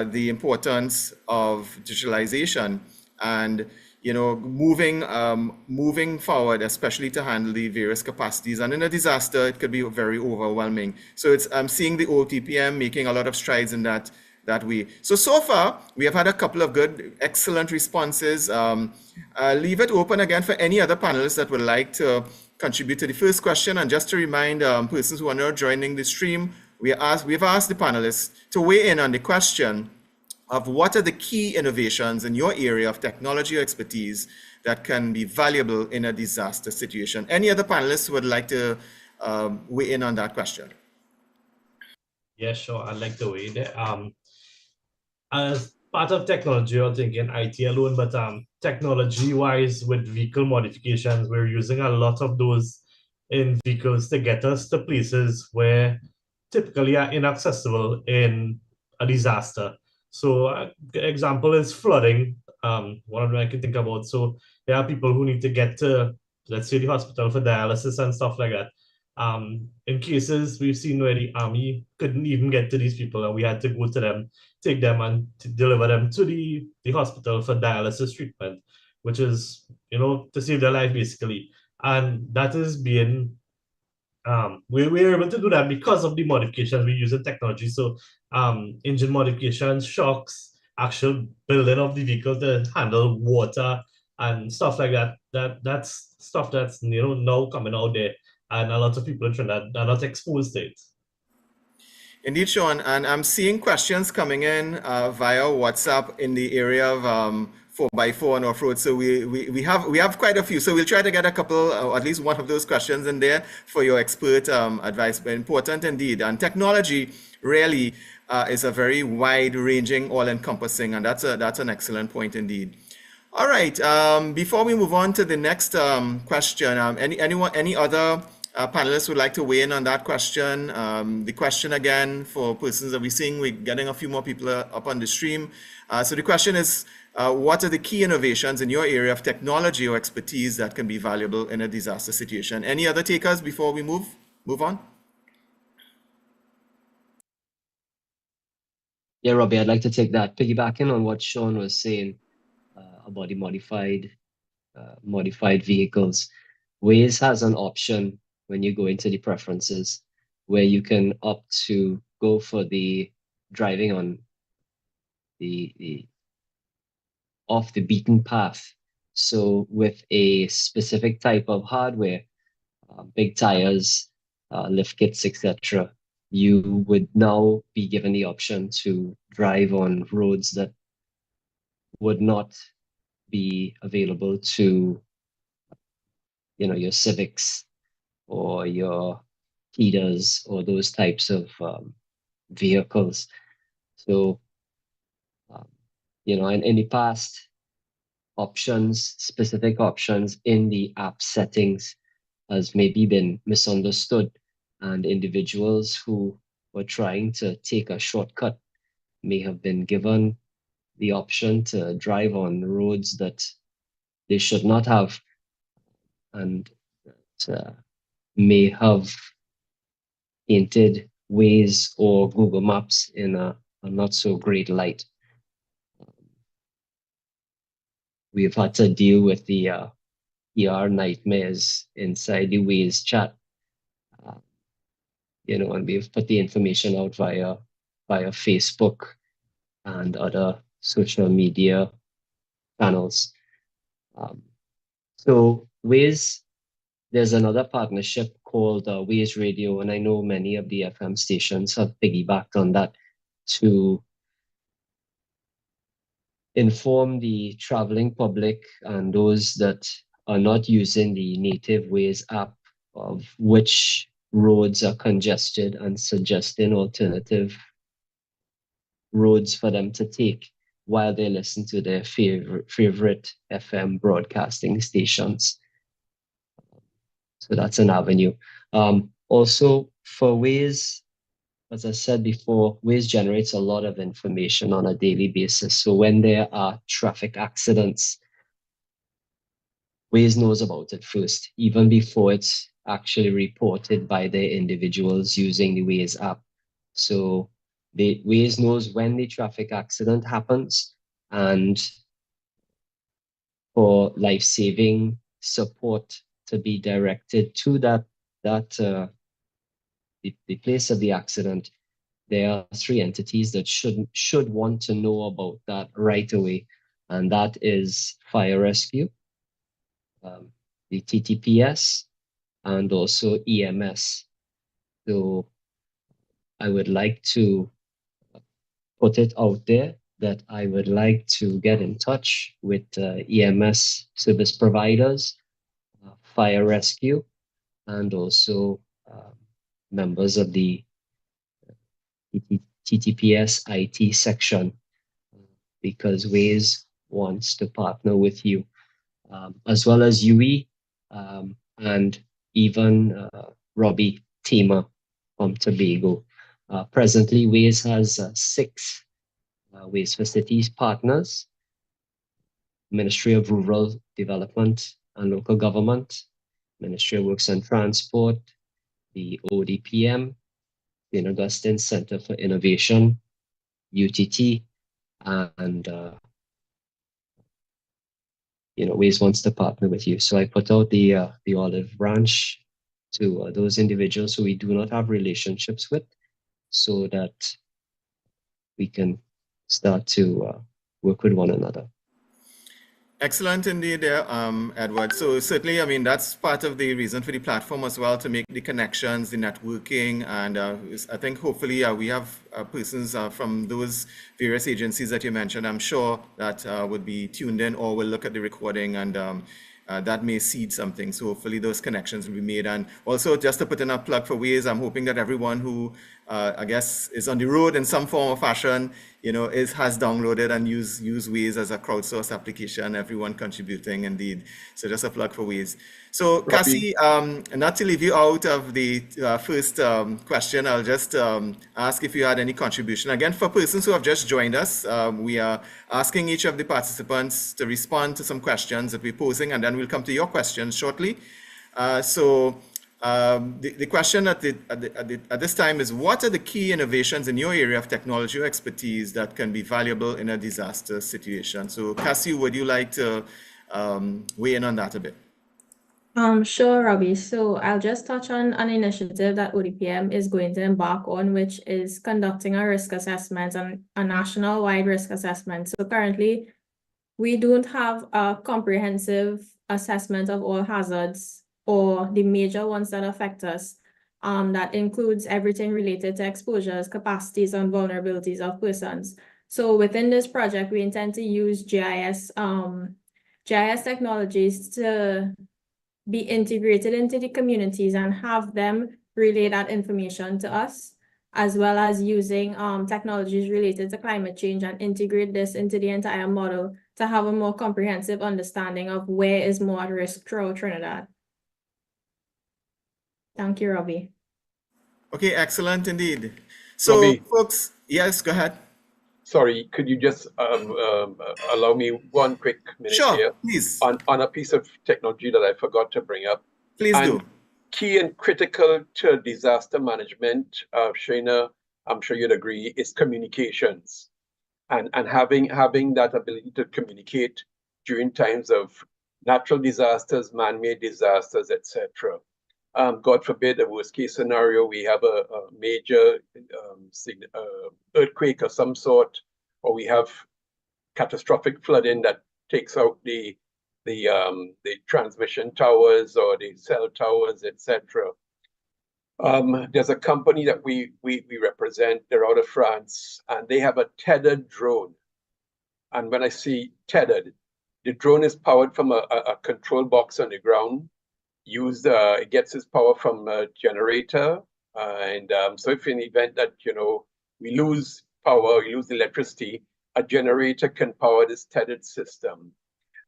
the importance of digitalization and moving forward, especially to handle the various capacities. And in a disaster, it could be very overwhelming. So I'm seeing the OTPM making a lot of strides in that way. So far, we have had a couple of good, excellent responses. Leave it open again for any other panelists that would like to contribute to the first question. And just to remind persons who are now joining the stream, we've asked the panelists to weigh in on the question of what are the key innovations in your area of technology or expertise that can be valuable in a disaster situation. Any other panelists who would like to weigh in on that question?
Yeah, sure. I'd like to weigh there. As part of technology, you're thinking IT alone, but technology-wise, with vehicle modifications, we're using a lot of those in vehicles to get us to places where typically are inaccessible in a disaster. So example is flooding. One of them I can think about. So there are people who need to get to, let's say, the hospital for dialysis and stuff like that. In cases we've seen where the army couldn't even get to these people, and we had to go to them, take them, and to deliver them to the hospital for dialysis treatment, which is, to save their life basically. And that is being we're able to do that because of the modifications we use in technology. So engine modifications, shocks, actual building of the vehicle to handle water and stuff like that. That's stuff that's now coming out there, and a lot of people in Trinidad are not exposed to it.
Indeed, Sean, and I'm seeing questions coming in via WhatsApp in the area of 4x4 and off-road. So we have quite a few. So we'll try to get a couple, or at least one of those questions in there for your expert advice. But important indeed. And technology really is a very wide-ranging, all-encompassing, and that's an excellent point indeed. All right. Before we move on to the next question, any other panelists would like to weigh in on that question? The question again for persons that we're seeing, we're getting a few more people up on the stream. So the question is, what are the key innovations in your area of technology or expertise that can be valuable in a disaster situation? Any other takers before we move on?
Yeah, Robbie, I'd like to take that, piggybacking on what Sean was saying about the modified vehicles. Waze has an option when you go into the preferences where you can opt to go for the driving on the off the beaten path. So with a specific type of hardware, big tires, lift kits, etc., you would now be given the option to drive on roads that would not be available to your Civics or your feeders or those types of vehicles. So, in the past, specific options in the app settings has maybe been misunderstood, and individuals who were trying to take a shortcut may have been given the option to drive on roads that they should not have, and may have painted Waze or Google Maps in a not so great light. We've had to deal with the ER nightmares inside the Waze chat, and we've put the information out via Facebook and other social media channels. So Waze, there's another partnership called Waze Radio, and I know many of the FM stations have piggybacked on that to inform the traveling public and those that are not using the native Waze app of which roads are congested and suggesting alternative roads for them to take while they listen to their favorite FM broadcasting stations. So that's an avenue. Also for Waze, as I said before, Waze generates a lot of information on a daily basis. So when there are traffic accidents, Waze knows about it first, even before it's actually reported by the individuals using the Waze app. So Waze knows when the traffic accident happens, and for life-saving support to be directed to the place of the accident, there are 3 entities that should want to know about that right away, and that is fire rescue, the TTPS, and also EMS. So I would like to put it out there that I would like to get in touch with EMS service providers, fire rescue, and also members of the TTPS IT section, because Waze wants to partner with you, as well as UE, and even Robbie Tima from Tobago. Presently, Waze has 6 Waze for Cities partners: Ministry of Rural Development and Local Government, Ministry of Works and Transport, the ODPM, St. Augustine Center for Innovation, UTT, and Waze wants to partner with you. So I put out the olive branch to those individuals who we do not have relationships with, so that we can start to work with one another.
Excellent indeed there, Edward. So certainly, I mean, that's part of the reason for the platform as well, to make the connections, the networking, and I think hopefully we have persons from those various agencies that you mentioned, I'm sure, that would be tuned in or will look at the recording, and that may seed something. So hopefully those connections will be made. And also, just to put in a plug for Waze, I'm hoping that everyone who I guess is on the road in some form or fashion, has downloaded and use Waze as a crowdsourced application, everyone contributing indeed. So just a plug for Waze. So Cassie, not to leave you out of the first question, I'll just ask if you had any contribution. Again, for persons who have just joined us, we are asking each of the participants to respond to some questions that we're posing, and then we'll come to your questions shortly. The question at this time is, what are the key innovations in your area of technology or expertise that can be valuable in a disaster situation? So Cassie, would you like to weigh in on that a bit?
Sure, Robbie. So I'll just touch on an initiative that ODPM is going to embark on, which is conducting a risk assessment, and a national-wide risk assessment. So currently, we don't have a comprehensive assessment of all hazards or the major ones that affect us. That includes everything related to exposures, capacities, and vulnerabilities of persons. So within this project, we intend to use GIS technologies to be integrated into the communities and have them relay that information to us, as well as using technologies related to climate change and integrate this into the entire model to have a more comprehensive understanding of where is more at risk throughout Trinidad. Thank you, Robbie.
Okay, excellent indeed. So,
Robbie.
folks, yes, go ahead.
Sorry, could you just allow me one quick minute
Sure,
here
please.
on a piece of technology that I forgot to bring up?
Please do.
Key and critical to disaster management, Shana, I'm sure you'd agree, is communications, and having that ability to communicate during times of natural disasters, man-made disasters, etc. God forbid, a worst case scenario, we have a major earthquake of some sort, or we have catastrophic flooding that takes out the transmission towers or the cell towers, etc. There's a company that we represent, they're out of France, and they have a tethered drone. And when I see tethered, the drone is powered from a control box on the ground. It gets its power from a generator, and so if in the event that we lose power, we lose electricity, a generator can power this tethered system,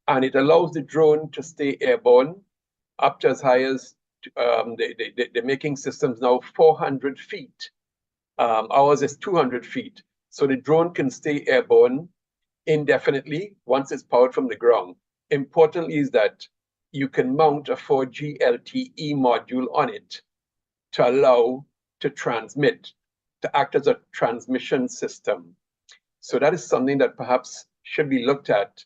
and it allows the drone to stay airborne up to as high as they're making systems now 400 feet. Ours is 200 feet, so the drone can stay airborne indefinitely once it's powered from the ground. Importantly is that you can mount a 4G LTE module on it to allow to transmit, to act as a transmission system. So that is something that perhaps should be looked at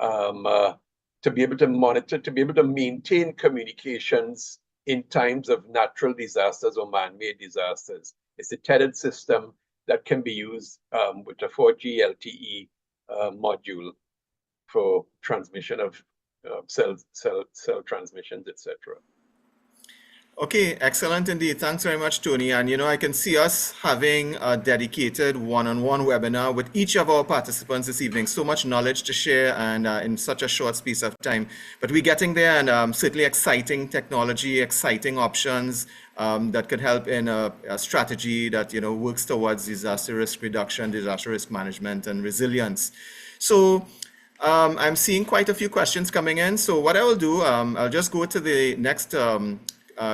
to be able to monitor, to be able to maintain communications in times of natural disasters or man-made disasters. It's a tethered system that can be used with a 4G LTE module for transmission of cell transmissions, etc.
Okay, excellent indeed. Thanks very much, Tony. And I can see us having a dedicated one-on-one webinar with each of our participants this evening. So much knowledge to share, and in such a short space of time. But we're getting there, and certainly exciting technology, exciting options that could help in a strategy that works towards disaster risk reduction, disaster risk management, and resilience. So I'm seeing quite a few questions coming in. So what I will do, I'll just go to the next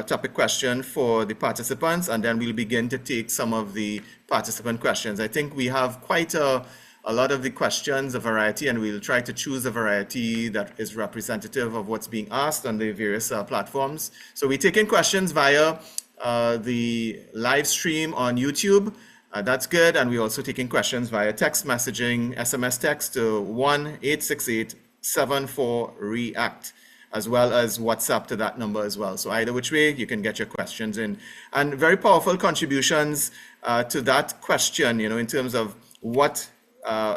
topic question for the participants, and then we'll begin to take some of the participant questions. I think we have quite a lot of the questions, a variety, and we'll try to choose a variety that is representative of what's being asked on the various platforms. So we're taking questions via the live stream on YouTube. That's good. And we're also taking questions via text messaging, SMS text to 1-868-74-REACT, as well as WhatsApp to that number as well. So either which way, you can get your questions in. And very powerful contributions to that question, in terms of what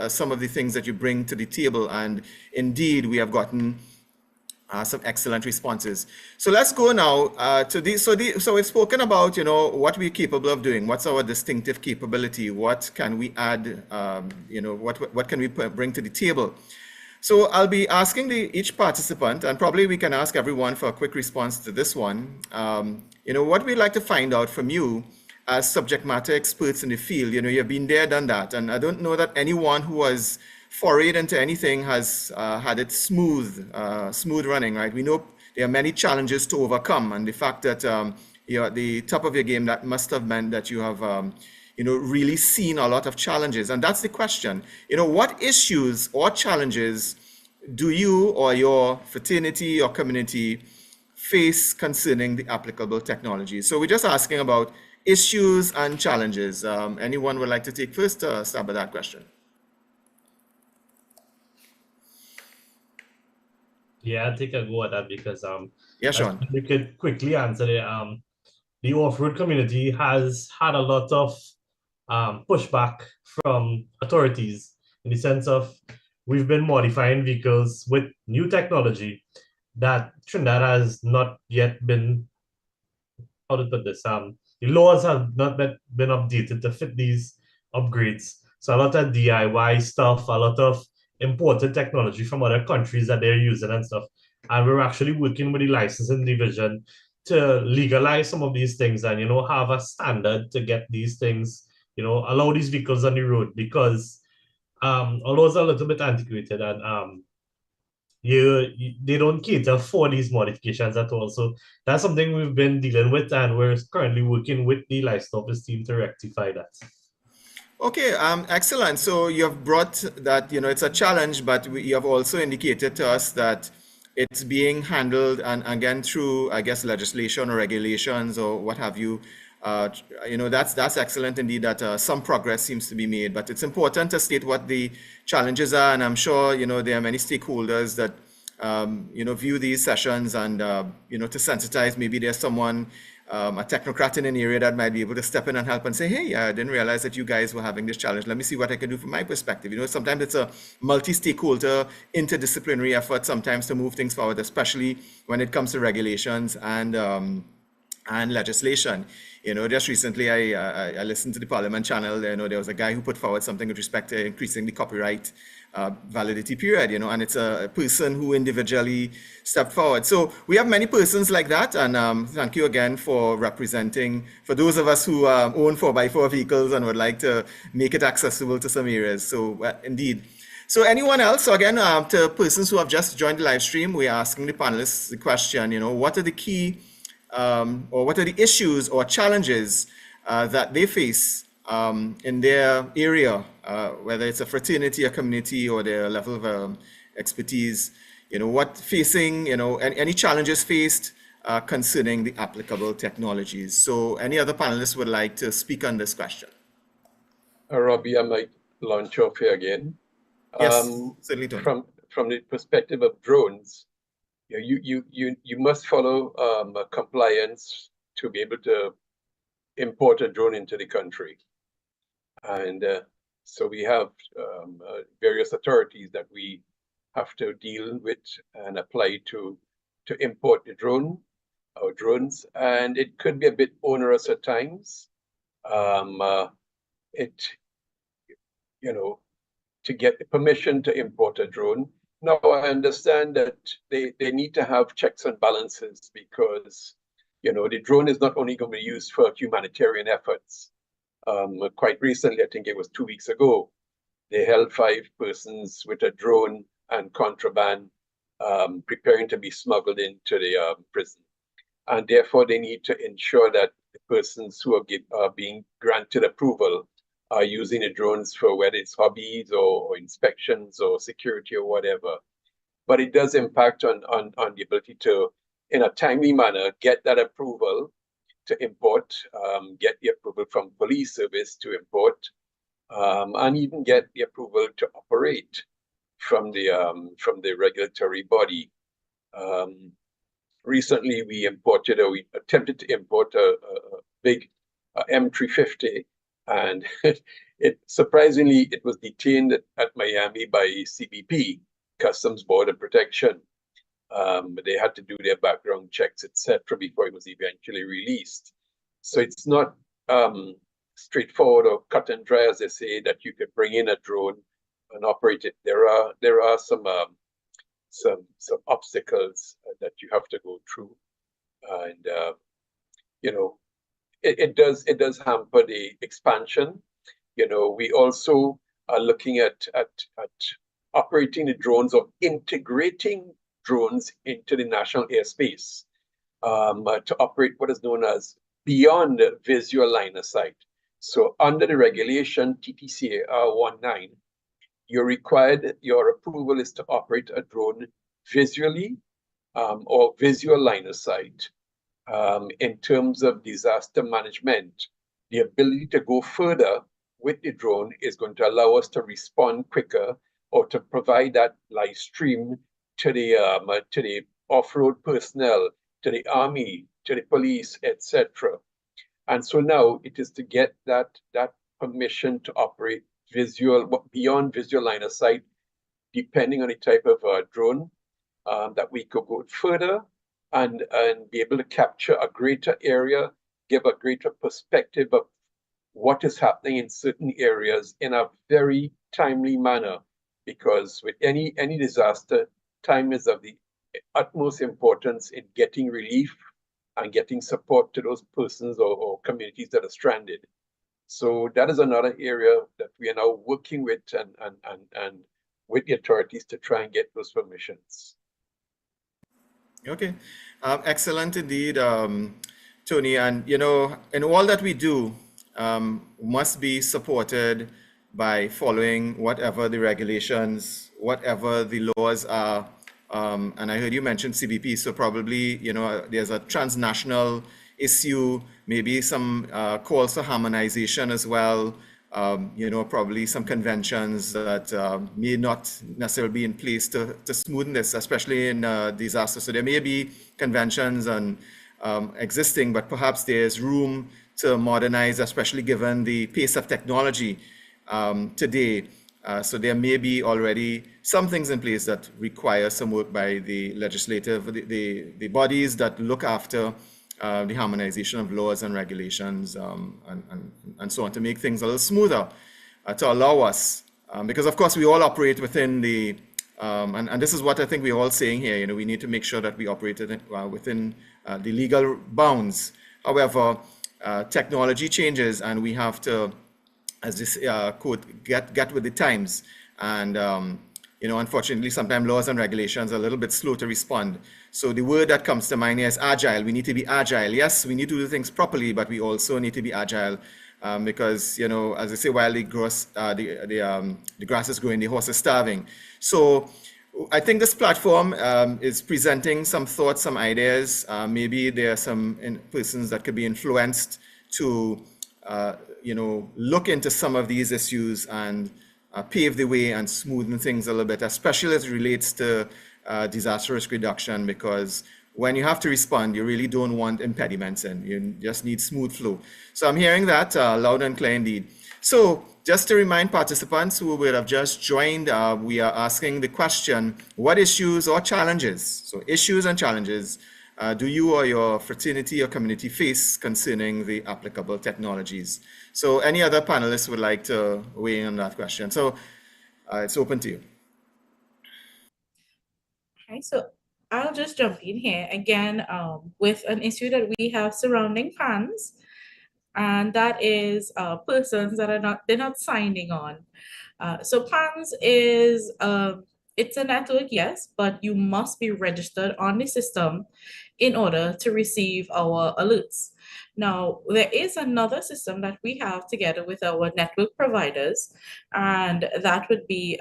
some of the things that you bring to the table. And indeed, we have gotten some excellent responses. So let's go now to these. So we've spoken about, what we're capable of doing. What's our distinctive capability? What can we add? What can we bring to the table? So I'll be asking each participant, and probably we can ask everyone for a quick response to this one. What we'd like to find out from you as subject matter experts in the field. You've been there, done that, and I don't know that anyone who has forayed into anything has had it smooth running, right? We know there are many challenges to overcome, and the fact that you're at the top of your game, that must have meant that you have really seen a lot of challenges. And that's the question. What issues or challenges do you or your fraternity or community face concerning the applicable technology? So we're just asking about issues and challenges. Anyone would like to take first stab at that question?
Yeah, I'll take a go at that because
yeah, Sean.
we could quickly answer it. The off-road community has had a lot of pushback from authorities in the sense of we've been modifying vehicles with new technology that Trinidad has not yet been, how to put this, the laws have not been updated to fit these upgrades. So a lot of DIY stuff, a lot of imported technology from other countries that they're using and stuff. And we're actually working with the licensing division to legalize some of these things and, have a standard to get these things, allow these vehicles on the road, because although it's a little bit antiquated and they don't cater for these modifications at all. So that's something we've been dealing with, and we're currently working with the livestock team to rectify that.
Okay, excellent. So you have brought that, it's a challenge, but you have also indicated to us that it's being handled, and again, through, I guess, legislation or regulations or what have you. That's excellent indeed that some progress seems to be made, but it's important to state what the challenges are, and I'm sure, there are many stakeholders that, view these sessions and, to sensitize. Maybe there's someone, a technocrat in an area that might be able to step in and help and say, hey, I didn't realize that you guys were having this challenge. Let me see what I can do from my perspective. Sometimes it's a multi-stakeholder, interdisciplinary effort sometimes to move things forward, especially when it comes to regulations and legislation. Just recently I listened to the Parliament channel. There was a guy who put forward something with respect to increasing the copyright validity period, and it's a person who individually stepped forward. So we have many persons like that, and thank you again for representing, for those of us who own 4x4 vehicles and would like to make it accessible to some areas. So indeed. So anyone else? So again, to persons who have just joined the live stream, we're asking the panelists the question, what are the key or what are the issues or challenges that they face in their area, whether it's a fraternity, a community, or their level of expertise, what facing, any challenges faced concerning the applicable technologies. So any other panelists would like to speak on this question?
Robbie, I might launch off here again.
Yes, certainly, Tony.
From the perspective of drones, you must follow compliance to be able to import a drone into the country. And so we have various authorities that we have to deal with and apply to import the drone or drones. And it could be a bit onerous at times. To get the permission to import a drone. Now, I understand that they need to have checks and balances because, the drone is not only going to be used for humanitarian efforts. Quite recently, I think it was 2 weeks ago, they held 5 persons with a drone and contraband preparing to be smuggled into the prison. And therefore, they need to ensure that the persons who are being granted approval are using the drones for whether it's hobbies or inspections or security or whatever. But it does impact on the ability to, in a timely manner, get that approval to import, get the approval from police service to import, and even get the approval to operate from the regulatory body. Recently, we attempted to import a big M350, and surprisingly, it was detained at Miami by CBP, Customs Border Protection. They had to do their background checks, etc., before it was eventually released. So it's not straightforward or cut and dry, as they say, that you could bring in a drone and operate it. There are some obstacles that you have to go through, and it does hamper the expansion. We also are looking at operating the drones or integrating drones into the national airspace to operate what is known as beyond visual line of sight. So under the regulation TTCAR 19, your approval is to operate a drone visually or visual line of sight. In terms of disaster management, the ability to go further with the drone is going to allow us to respond quicker or to provide that live stream to the off-road personnel, to the army, to the police, etc. And so now it is to get that permission to operate beyond visual line of sight, depending on the type of drone, that we could go further and be able to capture a greater area, give a greater perspective of what is happening in certain areas in a very timely manner. Because with any disaster, time is of the utmost importance in getting relief and getting support to those persons or communities that are stranded. So that is another area that we are now working with and with the authorities to try and get those permissions.
Okay, excellent indeed, Tony. And you know, in all that we do, must be supported by following whatever the regulations, whatever the laws are. And I heard you mention CBP, so probably you know there's a transnational issue, maybe some calls for harmonization as well. You know, probably some conventions that may not necessarily be in place to smoothen this, especially in disaster. So there may be conventions and existing, but perhaps there's room to modernize, especially given the pace of technology today. So there may be already some things in place that require some work by the legislative, the bodies that look after the harmonization of laws and regulations and so on to make things a little smoother, to allow us, because of course we all operate within the, and this is what I think we're all saying here, you know, we need to make sure that we operate within the legal bounds. However, technology changes and we have to, as this quote, get with the times. And you know, unfortunately, sometimes laws and regulations are a little bit slow to respond. So the word that comes to mind here is agile. We need to be agile. Yes, we need to do things properly, but we also need to be agile because, you know, as I say, while the grass is growing, the horse is starving. So I think this platform is presenting some thoughts, some ideas. Maybe there are some persons that could be influenced to, you know, look into some of these issues and pave the way and smoothen things a little bit, especially as it relates to disaster risk reduction, because when you have to respond, you really don't want impediments and you just need smooth flow. So I'm hearing that loud and clear indeed. So just to remind participants who would have just joined, we are asking the question, what issues or challenges, so issues and challenges, do you or your fraternity or community face concerning the applicable technologies? So any other panelists would like to weigh in on that question? So it's open to you.
Okay, so I'll just jump in here again with an issue that we have surrounding PANs, and that is persons that they're not signing on. So PANs is, it's a network, yes, but you must be registered on the system in order to receive our alerts. Now, there is another system that we have together with our network providers, and that would be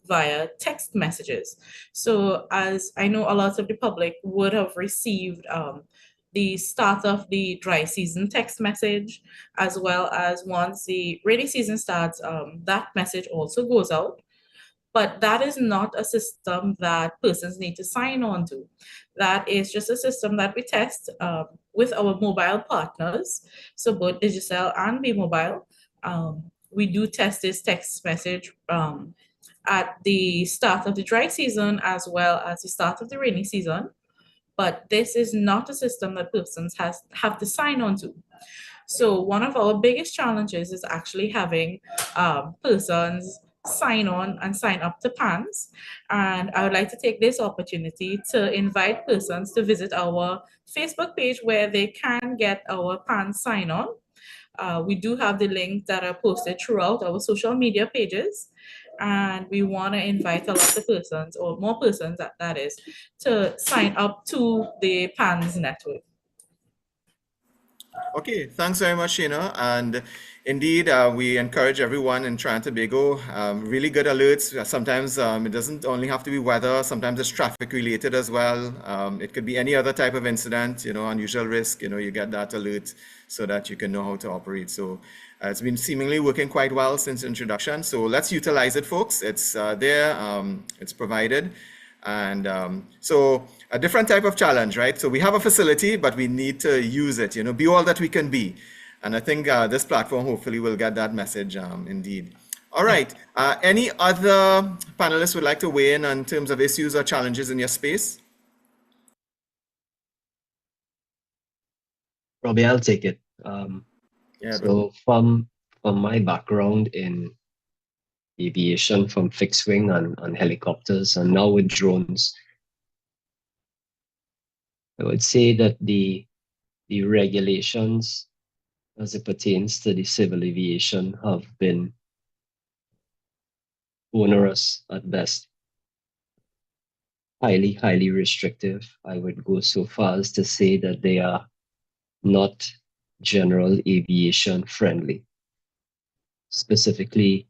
via text messages. So as I know, a lot of the public would have received the start of the dry season text message, as well as once the rainy season starts, that message also goes out. But that is not a system that persons need to sign on to. That is just a system that we test with our mobile partners, so both Digicel and B-Mobile. We do test this text message at the start of the dry season as well as the start of the rainy season. But this is not a system that persons have to sign on to. So one of our biggest challenges is actually having persons sign on and sign up to PANs. And I would like to take this opportunity to invite persons to visit our Facebook page where they can get our PAN sign on. We do have the links that are posted throughout our social media pages. And we want to invite a lot of persons, or more persons that is, to sign up to the PANs network.
Okay, thanks very much, Shana. And indeed, we encourage everyone in Trinidad and Tobago, really good alerts. Sometimes it doesn't only have to be weather, sometimes it's traffic related as well. It could be any other type of incident, you know, unusual risk, you know, you get that alert so that you can know how to operate. So it's been seemingly working quite well since introduction. So let's utilize it, folks. It's there, it's provided. And so a different type of challenge, right? So we have a facility, but we need to use it, you know, be all that we can be. And I think this platform hopefully will get that message indeed. All right. Any other panelists would like to weigh in terms of issues or challenges in your space?
Robbie, I'll take it.
Yeah,
so from my background in aviation, from fixed wing and helicopters, and now with drones, I would say that the the regulations as it pertains to the civil aviation have been onerous at best, highly restrictive. I would go so far as to say that they are not general aviation friendly, specifically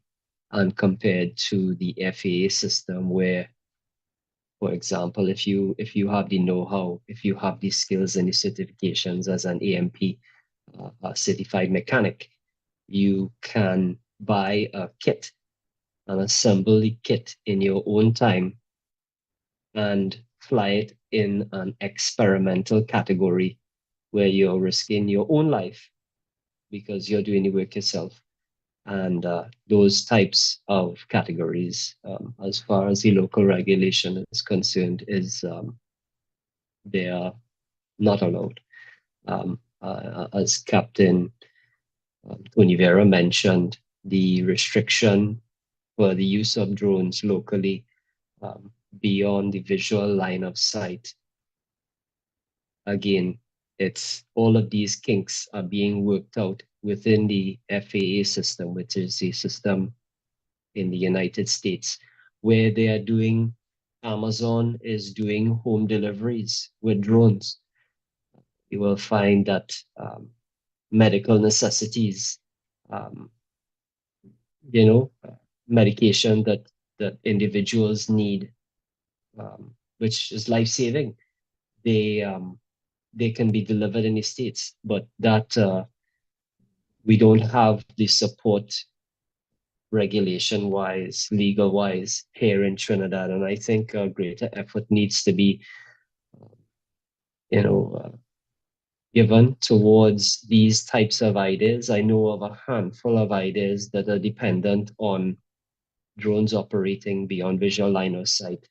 and compared to the FAA system where, for example, if you have the know-how, if you have the skills and the certifications as an AMP, a certified mechanic, you can buy a kit and assemble the kit in your own time and fly it in an experimental category where you're risking your own life because you're doing the work yourself. And those types of categories, as far as the local regulation is concerned, is they are not allowed. As Captain Tony Vera mentioned, the restriction for the use of drones locally beyond the visual line of sight. Again, it's all of these kinks are being worked out within the FAA system, which is the system in the United States, where they are doing, Amazon is doing home deliveries with drones. You will find that medical necessities, medication that individuals need, which is life-saving, they can be delivered in the States, but that we don't have the support regulation-wise, legal-wise here in Trinidad, and I think a greater effort needs to be, given towards these types of ideas. I know of a handful of ideas that are dependent on drones operating beyond visual line of sight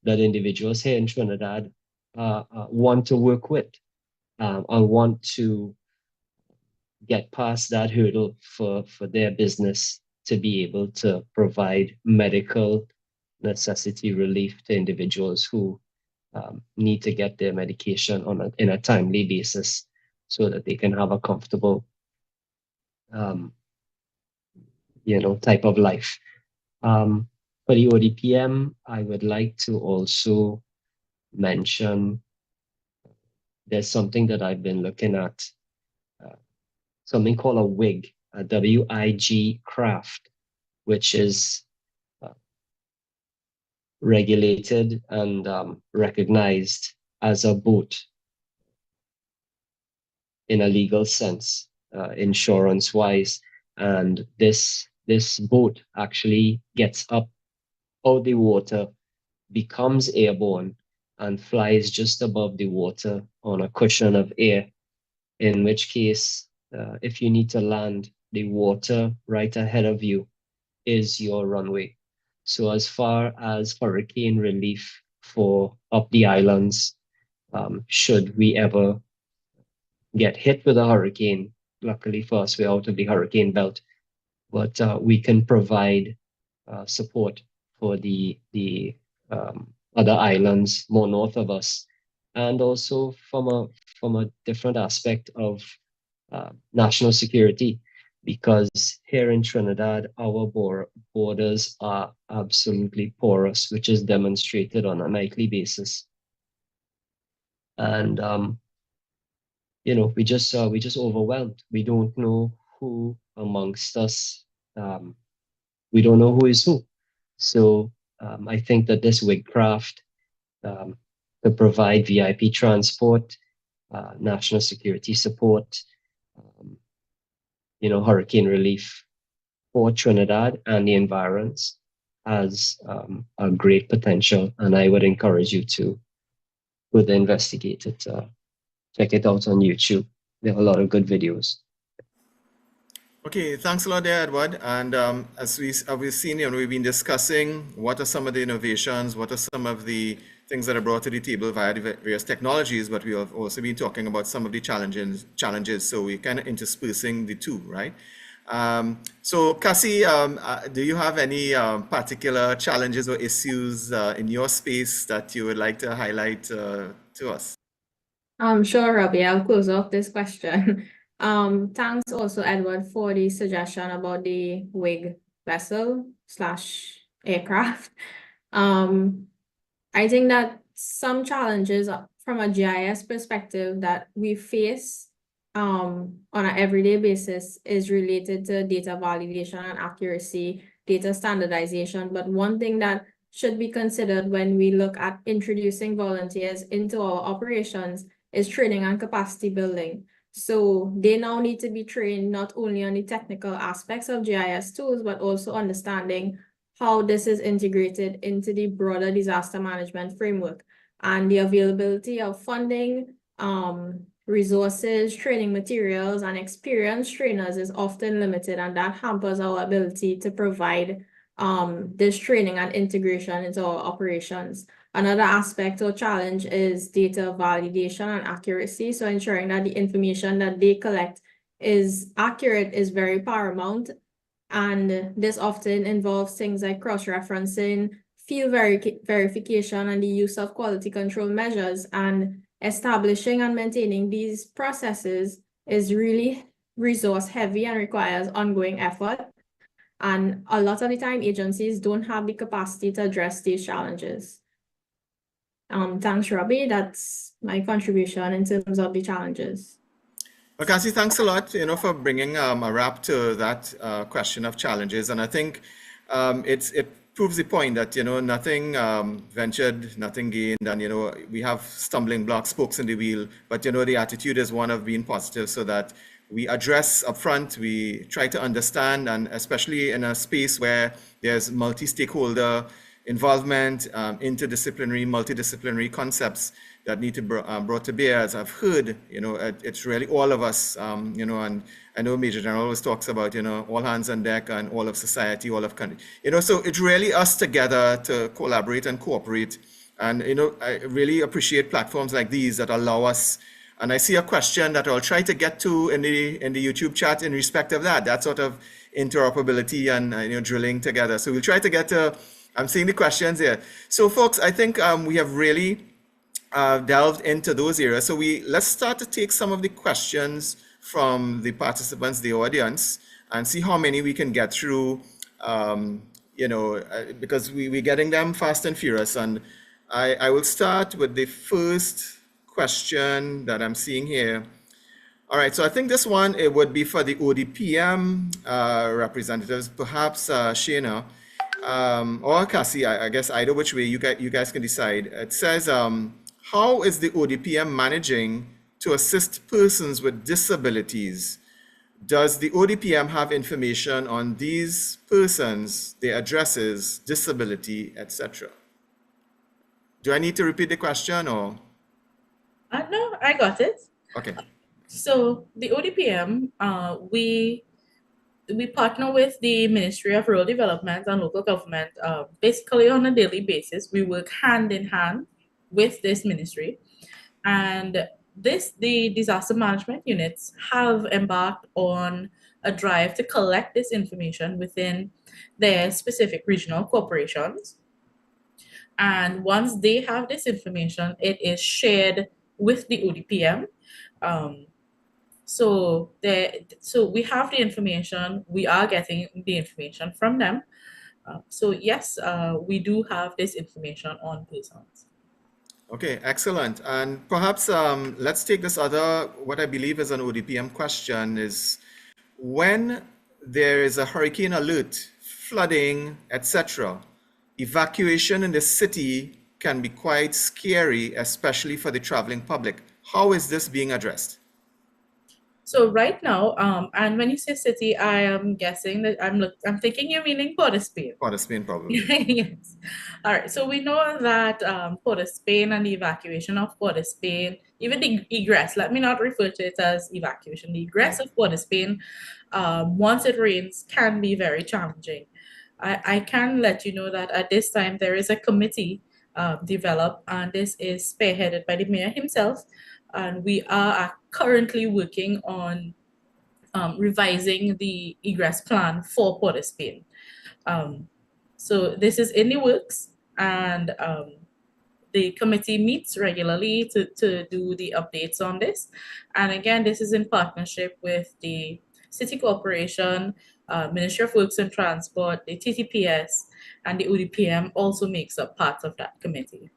that individuals here in Trinidad want to work with and want to get past that hurdle for their business to be able to provide medical necessity relief to individuals who need to get their medication in a timely basis so that they can have a comfortable type of life. For the ODPM, I would like to also mention there's something that I've been looking at, something called a WIG, a WIG craft, which is regulated and recognized as a boat in a legal sense, insurance-wise. And this boat actually gets up out the water, becomes airborne, and flies just above the water on a cushion of air, in which case, if you need to land, the water right ahead of you is your runway. So as far as hurricane relief for up the islands, should we ever get hit with a hurricane, luckily for us, we're out of the hurricane belt, but we can provide support for the other islands more north of us, and also from a different aspect of national security, because here in Trinidad, our borders are absolutely porous, which is demonstrated on a nightly basis. And we just overwhelmed. We don't know who amongst us. We don't know who is who. So I think that this WIG craft to provide VIP transport, national security support, hurricane relief for Trinidad and the environs has a great potential, and I would encourage you to further investigate it. Check it out on YouTube. There are a lot of good videos.
Okay, thanks a lot there, Edward. And as we've seen, we've been discussing what are some of the innovations, what are some of the things that are brought to the table via the various technologies, but we have also been talking about some of the challenges. So we're kind of interspersing the two, right? So Cassie, do you have any particular challenges or issues in your space that you would like to highlight to us?
Sure, Robbie, I'll close off this question. Thanks also, Edward, for the suggestion about the WIG vessel slash aircraft. I think that some challenges from a GIS perspective that we face on an everyday basis is related to data validation and accuracy, data standardization. But one thing that should be considered when we look at introducing volunteers into our operations is training and capacity building. So they now need to be trained not only on the technical aspects of GIS tools, but also understanding how this is integrated into the broader disaster management framework and the availability of funding, resources, training materials, and experienced trainers is often limited, and that hampers our ability to provide this training and integration into our operations. Another aspect or challenge is data validation and accuracy. So ensuring that the information that they collect is accurate is very paramount. And this often involves things like cross-referencing, field verification, and the use of quality control measures. And establishing and maintaining these processes is really resource heavy and requires ongoing effort. And a lot of the time, agencies don't have the capacity to address these challenges. Thanks, Robbie. That's my contribution in terms of the challenges.
Well, Cassie, thanks a lot, for bringing a wrap to that question of challenges. And I think it proves the point that, nothing ventured, nothing gained. And, we have stumbling blocks, spokes in the wheel. But, the attitude is one of being positive so that we address upfront, we try to understand, and especially in a space where there's multi-stakeholder involvement, interdisciplinary, multidisciplinary concepts that need to be brought to bear. As I've heard, it's really all of us, and I know Major General always talks about, all hands on deck and all of society, all of country, so it's really us together to collaborate and cooperate. And, I really appreciate platforms like these that allow us. And I see a question that I'll try to get to in the YouTube chat in respect of that sort of interoperability and, drilling together. So we'll try to get to, I'm seeing the questions here. So folks, I think we have really delved into those areas. So let's start to take some of the questions from the participants, the audience, and see how many we can get through, because we're getting them fast and furious. And I will start with the first question that I'm seeing here. All right, so I think this one, it would be for the ODPM representatives, perhaps Shana or Cassie, I guess either which way you guys can decide. It says, how is the ODPM managing to assist persons with disabilities? Does the ODPM have information on these persons, their addresses, disability, etc.? Do I need to repeat the question or?
No, I got it.
Okay.
So the ODPM, we partner with the Ministry of Rural Development and Local Government basically on a daily basis. We work hand in hand with this ministry, and the disaster management units have embarked on a drive to collect this information within their specific regional corporations. And once they have this information, it is shared with the ODPM. So we have the information, we are getting the information from them. So yes, we do have this information on persons.
Okay, excellent. And perhaps let's take this other, what I believe is an ODPM question is, when there is a hurricane alert, flooding, etc., evacuation in the city can be quite scary, especially for the traveling public. How is this being addressed?
So right now, and when you say city, I am guessing that I'm thinking you're meaning Port of Spain.
Port of Spain, probably.
Yes. All right. So we know that Port of Spain and the evacuation of Port of Spain, even the egress, let me not refer to it as evacuation, the egress of Port of Spain, once it rains, can be very challenging. I can let you know that at this time there is a committee developed, and this is spearheaded by the mayor himself. And we are currently working on revising the egress plan for Port of Spain. So this is in the works, and The committee meets regularly to do the updates on this. And again, this is in partnership with the City Corporation, Ministry of Works and Transport, the TTPS, and the NDPPM also makes up part of that committee.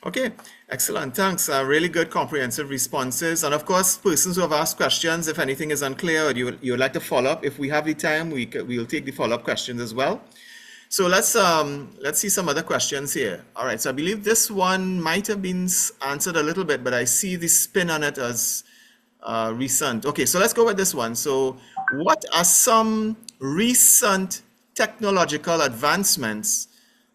Okay, excellent. Thanks. Really good comprehensive responses. And of course, persons who have asked questions, if anything is unclear or you would like to follow up, if we have the time, we'll take the follow-up questions as well. So let's see some other questions here. All right, so I believe this one might have been answered a little bit, but I see the spin on it as recent. Okay, so let's go with this one. So what are some recent technological advancements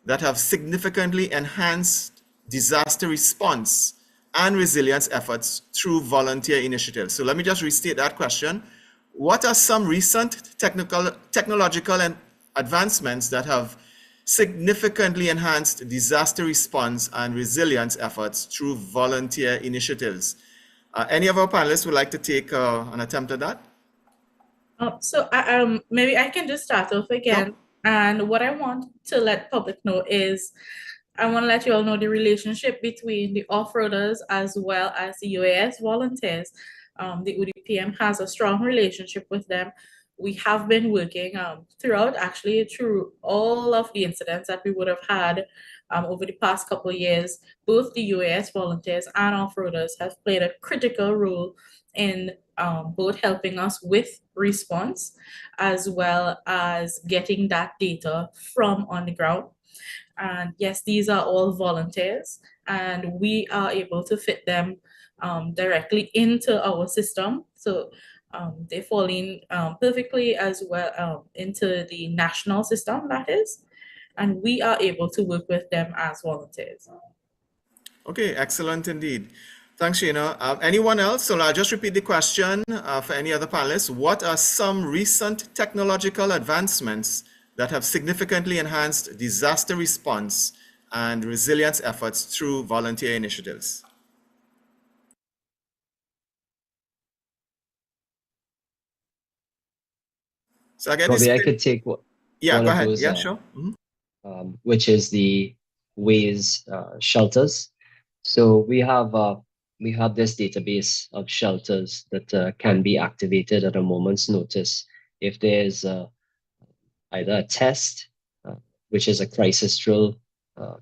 that have significantly enhanced disaster response and resilience efforts through volunteer initiatives? So let me just restate that question. What are some recent technological and advancements that have significantly enhanced disaster response and resilience efforts through volunteer initiatives? Any of our panelists would like to take an attempt at that?
So maybe I can just start off again.
Sure.
And what I want to let public know is I want to let you all know the relationship between the off-roaders as well as the UAS volunteers. The NDPPM has a strong relationship with them. We have been working through all of the incidents that we would have had over the past couple of years. Both the UAS volunteers and off-roaders have played a critical role in both helping us with response as well as getting that data from on the ground. And yes, these are all volunteers, and we are able to fit them directly into our system. So they fall in perfectly as well into the national system, that is, and we are able to work with them as volunteers.
Okay, excellent indeed. Thanks, Shana. Anyone else? So I'll just repeat the question for any other panelists. What are some recent technological advancements that have significantly enhanced disaster response and resilience efforts through volunteer initiatives? So again,
Robbie, I could take one
go
of
ahead.
those,
Yeah, sure.
which is the Waze shelters. So we have this database of shelters that can be activated at a moment's notice if there's either a test, which is a crisis drill,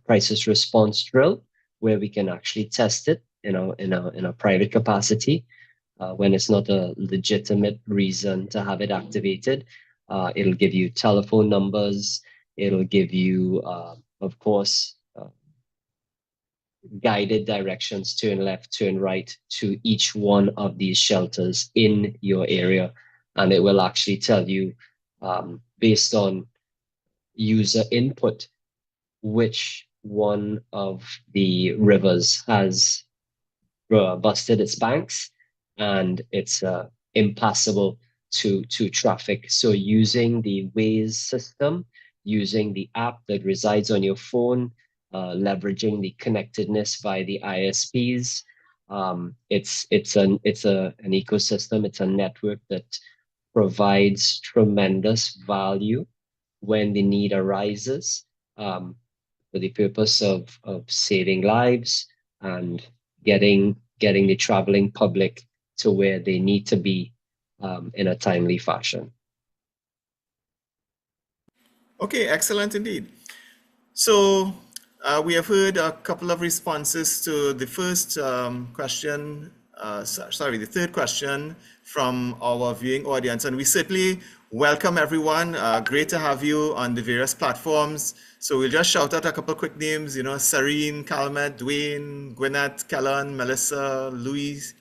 crisis response drill, where we can actually test it in a private capacity when it's not a legitimate reason to have it activated. It'll give you telephone numbers. It'll give you, of course, guided directions, turn left, turn right to each one of these shelters in your area. And it will actually tell you, based on user input, which one of the rivers has busted its banks and it's impassable to traffic. So using the Waze system, using the app that resides on your phone, leveraging the connectedness by the ISPs, it's an ecosystem, it's a network that provides tremendous value when the need arises, for the purpose of saving lives and getting the traveling public to where they need to be in a timely fashion.
Okay, excellent indeed. So we have heard a couple of responses to the first question, the third question from our viewing audience, and we certainly welcome everyone. Great to have you on the various platforms. So we'll just shout out a couple of quick names, Serene, Calmet, Dwayne, Gwyneth, Kellen, Melissa, Louise,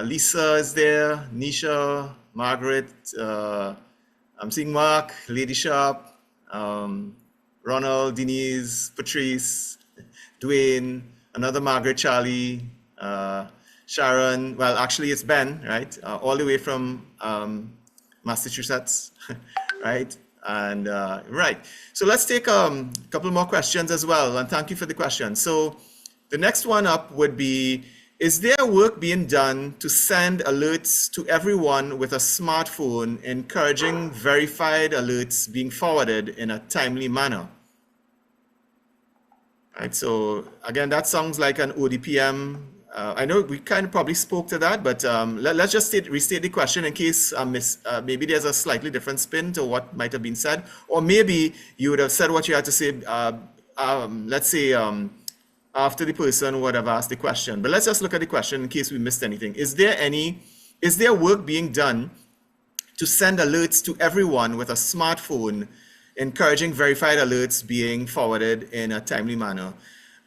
Lisa is there, Nisha, Margaret, I'm seeing Mark, Lady Sharp, Ronald, Denise, Patrice, Dwayne, another Margaret, Charlie, Sharon. Well, actually it's Ben, right? All the way from Massachusetts, right? And right. So let's take a couple more questions as well. And thank you for the question. So the next one up would be, is there work being done to send alerts to everyone with a smartphone, encouraging verified alerts being forwarded in a timely manner? Right, so again, that sounds like an ODPM. I know we kind of probably spoke to that, but let's just restate the question in case maybe there's a slightly different spin to what might have been said, or maybe you would have said what you had to say, let's say after the person would have asked the question. But let's just look at the question in case we missed anything. Is there work being done to send alerts to everyone with a smartphone, encouraging verified alerts being forwarded in a timely manner?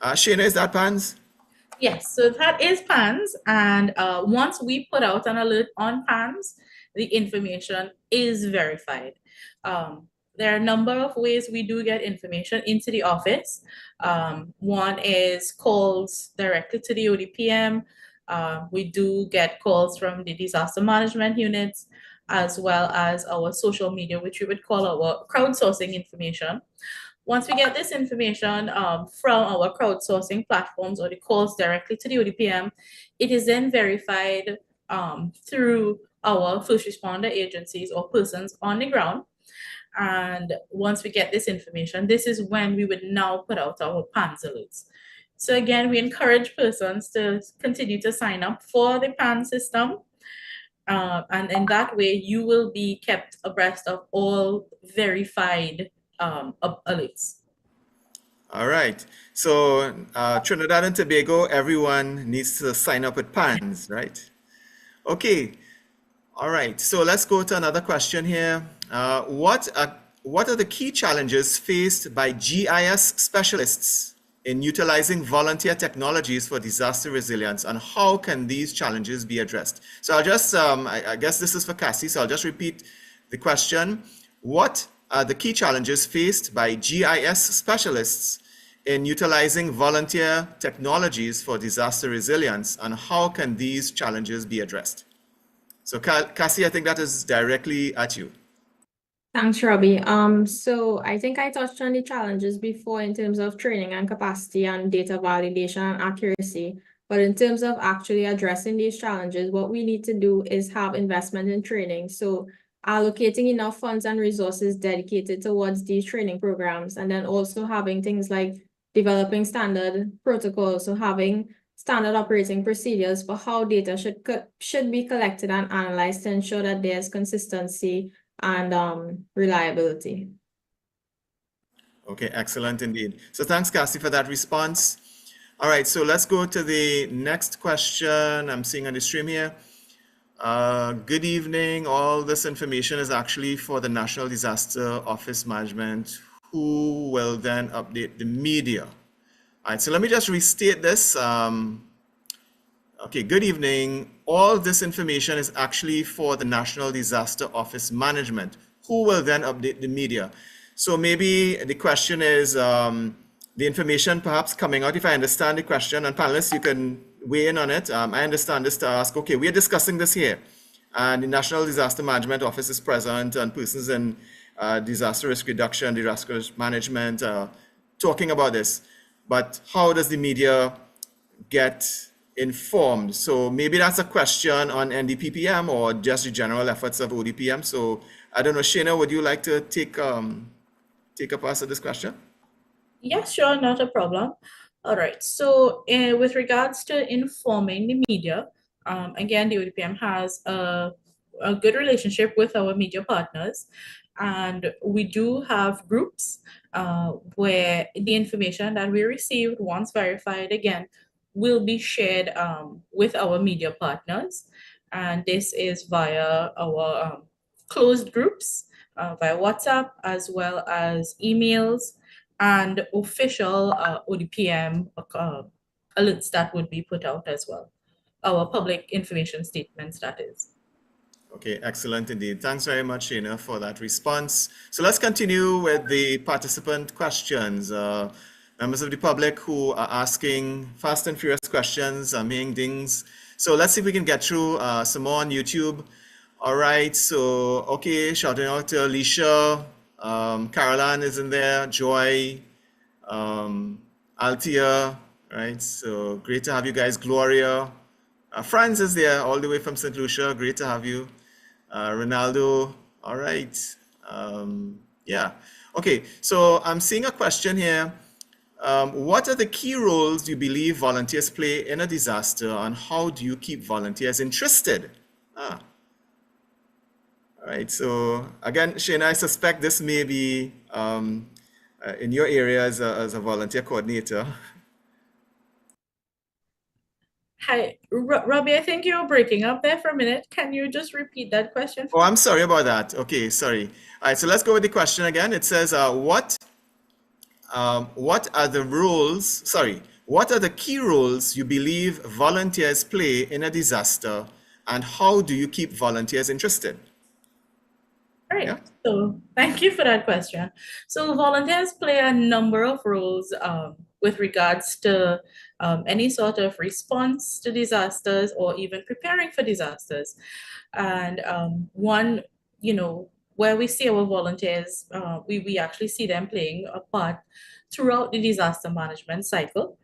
Shayna, is that PANS?
Yes, so that is PANS, and once we put out an alert on PANS, the information is verified. There are a number of ways we do get information into the office. One is calls directly to the ODPM. We do get calls from the disaster management units, as well as our social media, which we would call our crowdsourcing information. Once we get this information from our crowdsourcing platforms or the calls directly to the ODPM, it is then verified through our first responder agencies or persons on the ground. And once we get this information, this is when we would now put out our PANS alerts. So again, we encourage persons to continue to sign up for the PAN system. And in that way, you will be kept abreast of all verified alerts.
All right. So Trinidad and Tobago, everyone needs to sign up with PANS, right? Okay. All right. So let's go to another question here. What are the key challenges faced by GIS specialists in utilizing volunteer technologies for disaster resilience, and how can these challenges be addressed? So I'll just, I guess this is for Cassie, so I'll just repeat the question. What are the key challenges faced by GIS specialists in utilizing volunteer technologies for disaster resilience, and how can these challenges be addressed? So Cassie, I think that is directly at you.
Thanks, Robbie. So I think I touched on the challenges before in terms of training and capacity and data validation and accuracy. But in terms of actually addressing these challenges, what we need to do is have investment in training. So allocating enough funds and resources dedicated towards these training programs, and then also having things like developing standard protocols, so having standard operating procedures for how data should be collected and analyzed to ensure that there's consistency and reliability.
Okay, excellent indeed. So thanks, Cassie, for that response. All right, so let's go to the next question I'm seeing on the stream here. Good evening. All this information is actually for the National Disaster Office Management, who will then update the media. All right, so let me just restate this. Okay, good evening. All this information is actually for the National Disaster Office Management, who will then update the media. So maybe the question is the information perhaps coming out, if I understand the question, and panelists, you can weigh in on it. I understand this to ask, okay, we are discussing this here, and the National Disaster Management Office is present, and persons in disaster risk reduction, disaster risk management, talking about this. But how does the media get informed? So maybe that's a question on NDPPM or just the general efforts of ODPM. So I don't know, Shayna, would you like to take a pass at this question?
Yes, sure, not a problem. All right, so with regards to informing the media, again, the ODPM has a good relationship with our media partners, and we do have groups where the information that we received, once verified again, will be shared with our media partners. And this is via our closed groups, via WhatsApp, as well as emails and official ODPM alerts that would be put out as well. Our public information statements, that is.
Okay, excellent indeed. Thanks very much, Shayna, for that response. So let's continue with the participant questions. Members of the public who are asking fast and furious questions, making things. So let's see if we can get through some more on YouTube. All right, so, okay, shouting out to Alicia, Caroline is in there, Joy, Altia, right? So great to have you guys. Gloria, Franz is there all the way from St. Lucia. Great to have you. Ronaldo, all right. Yeah, okay, so I'm seeing a question here. What are the key roles you believe volunteers play in a disaster, and how do you keep volunteers interested? All right, so again, Shana, I suspect this may be in your area as a volunteer coordinator.
Hi, Robbie, I think you were breaking up there for a minute. Can you just repeat that question?
Oh, I'm sorry about that. Okay, sorry. All right, so let's go with the question again. It says, what are the roles, what are the key roles you believe volunteers play in a disaster, and how do you keep volunteers interested?
All right,
Yeah.
so thank you for that question. So volunteers play a number of roles with regards to any sort of response to disasters or even preparing for disasters. And one, where we see our volunteers, we actually see them playing a part throughout the disaster management cycle.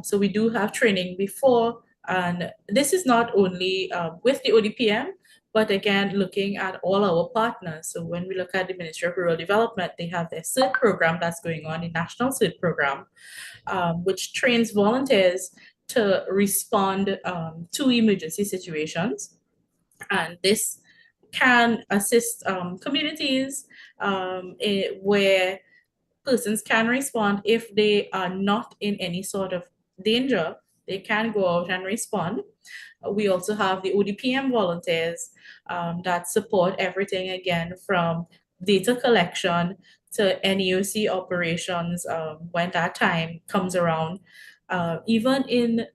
So we do have training before, and this is not only with the ODPM, but again, looking at all our partners. So when we look at the Ministry of Rural Development, they have their CERT program that's going on, the National CERT program, which trains volunteers to respond to emergency situations. And this can assist communities where persons can respond if they are not in any sort of danger. They can go out and respond. We also have the ODPM volunteers that support everything, again, from data collection to NEOC operations when that time comes around, even in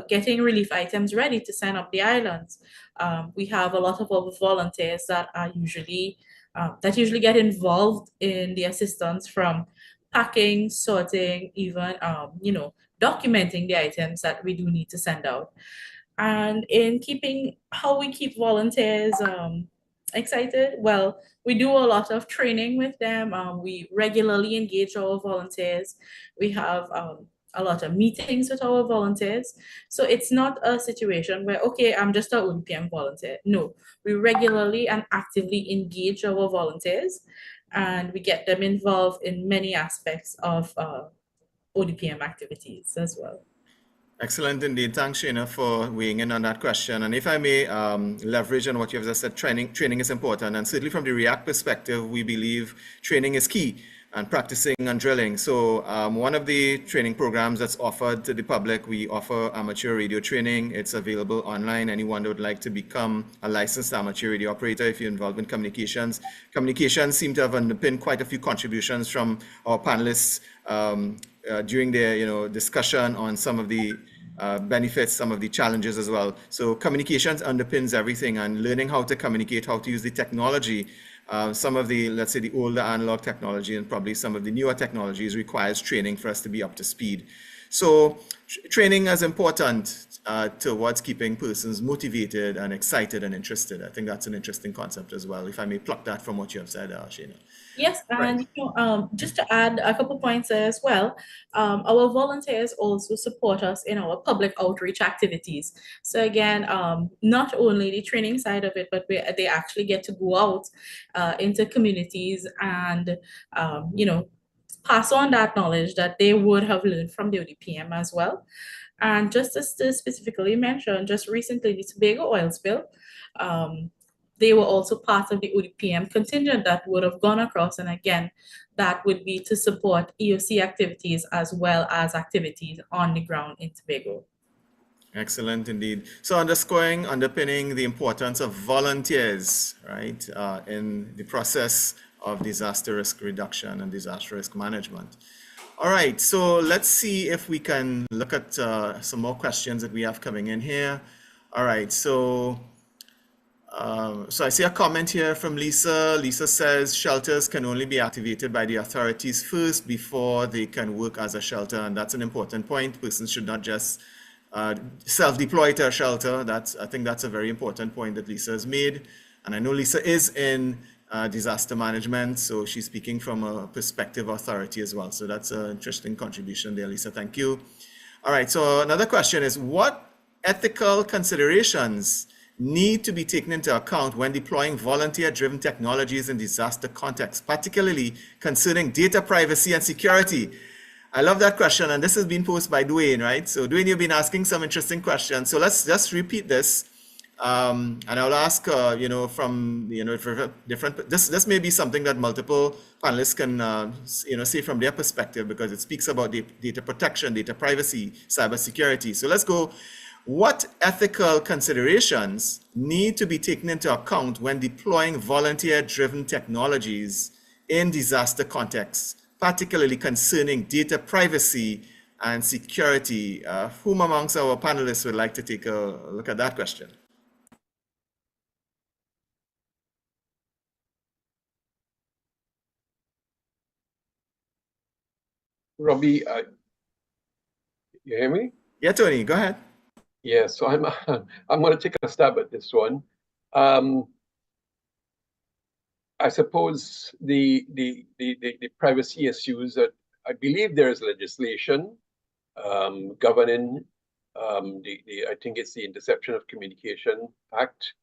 getting relief items ready to send up the islands. We have a lot of our volunteers that are usually get involved in the assistance from packing, sorting, even documenting the items that we do need to send out. And in keeping how we keep volunteers excited, well, we do a lot of training with them. We regularly engage our volunteers. We have a lot of meetings with our volunteers. So it's not a situation where, okay, I'm just a ODPM volunteer. No, we regularly and actively engage our volunteers, and we get them involved in many aspects of ODPM activities as well.
Excellent indeed. Thanks, Shana, for weighing in on that question. And if I may leverage on what you have just said, training is important. And certainly from the REACT perspective, we believe training is key, and practicing and drilling. So one of the training programs that's offered to the public, we offer amateur radio training. It's available online. Anyone that would like to become a licensed amateur radio operator, if you're involved in communications. Communications seem to have underpinned quite a few contributions from our panelists during their discussion on some of the benefits, some of the challenges as well. So communications underpins everything, and learning how to communicate, how to use the technology. Some of the, let's say, the older analog technology and probably some of the newer technologies requires training for us to be up to speed. So training is important towards keeping persons motivated and excited and interested. I think that's an interesting concept as well, if I may pluck that from what you have said, Shana.
Yes, and just to add a couple points there as well, our volunteers also support us in our public outreach activities. So again, not only the training side of it, but they actually get to go out into communities and pass on that knowledge that they would have learned from the ODPM as well. And just as to specifically mention, just recently the Tobago oil spill, they were also part of the ODPM contingent that would have gone across. And again, that would be to support EOC activities as well as activities on the ground in Tobago.
Excellent indeed. So underpinning the importance of volunteers, right, in the process of disaster risk reduction and disaster risk management. All right, so let's see if we can look at some more questions that we have coming in here. All right, so I see a comment here from Lisa. Lisa says shelters can only be activated by the authorities first before they can work as a shelter, and that's an important point. Persons should not just self-deploy to a shelter. I think that's a very important point that Lisa has made. And I know Lisa is in disaster management, so she's speaking from a perspective of authority as well. So that's an interesting contribution there, Lisa. Thank you. All right, so another question is, what ethical considerations need to be taken into account when deploying volunteer-driven technologies in disaster contexts, particularly concerning data privacy and security? I love that question, and this has been posed by Dwayne, right? So Dwayne, you've been asking some interesting questions. So let's just repeat this, and I'll ask, from different. This may be something that multiple panelists can, see from their perspective because it speaks about data protection, data privacy, cybersecurity. So let's go. What ethical considerations need to be taken into account when deploying volunteer-driven technologies in disaster contexts, particularly concerning data privacy and security? Whom amongst our panelists would like to take a look at that question?
Robbie, you hear me?
Yeah, Tony, go ahead.
Yeah, so I'm going to take a stab at this one. I suppose the privacy issues that I believe there is legislation governing I think it's the Interception of Communication Act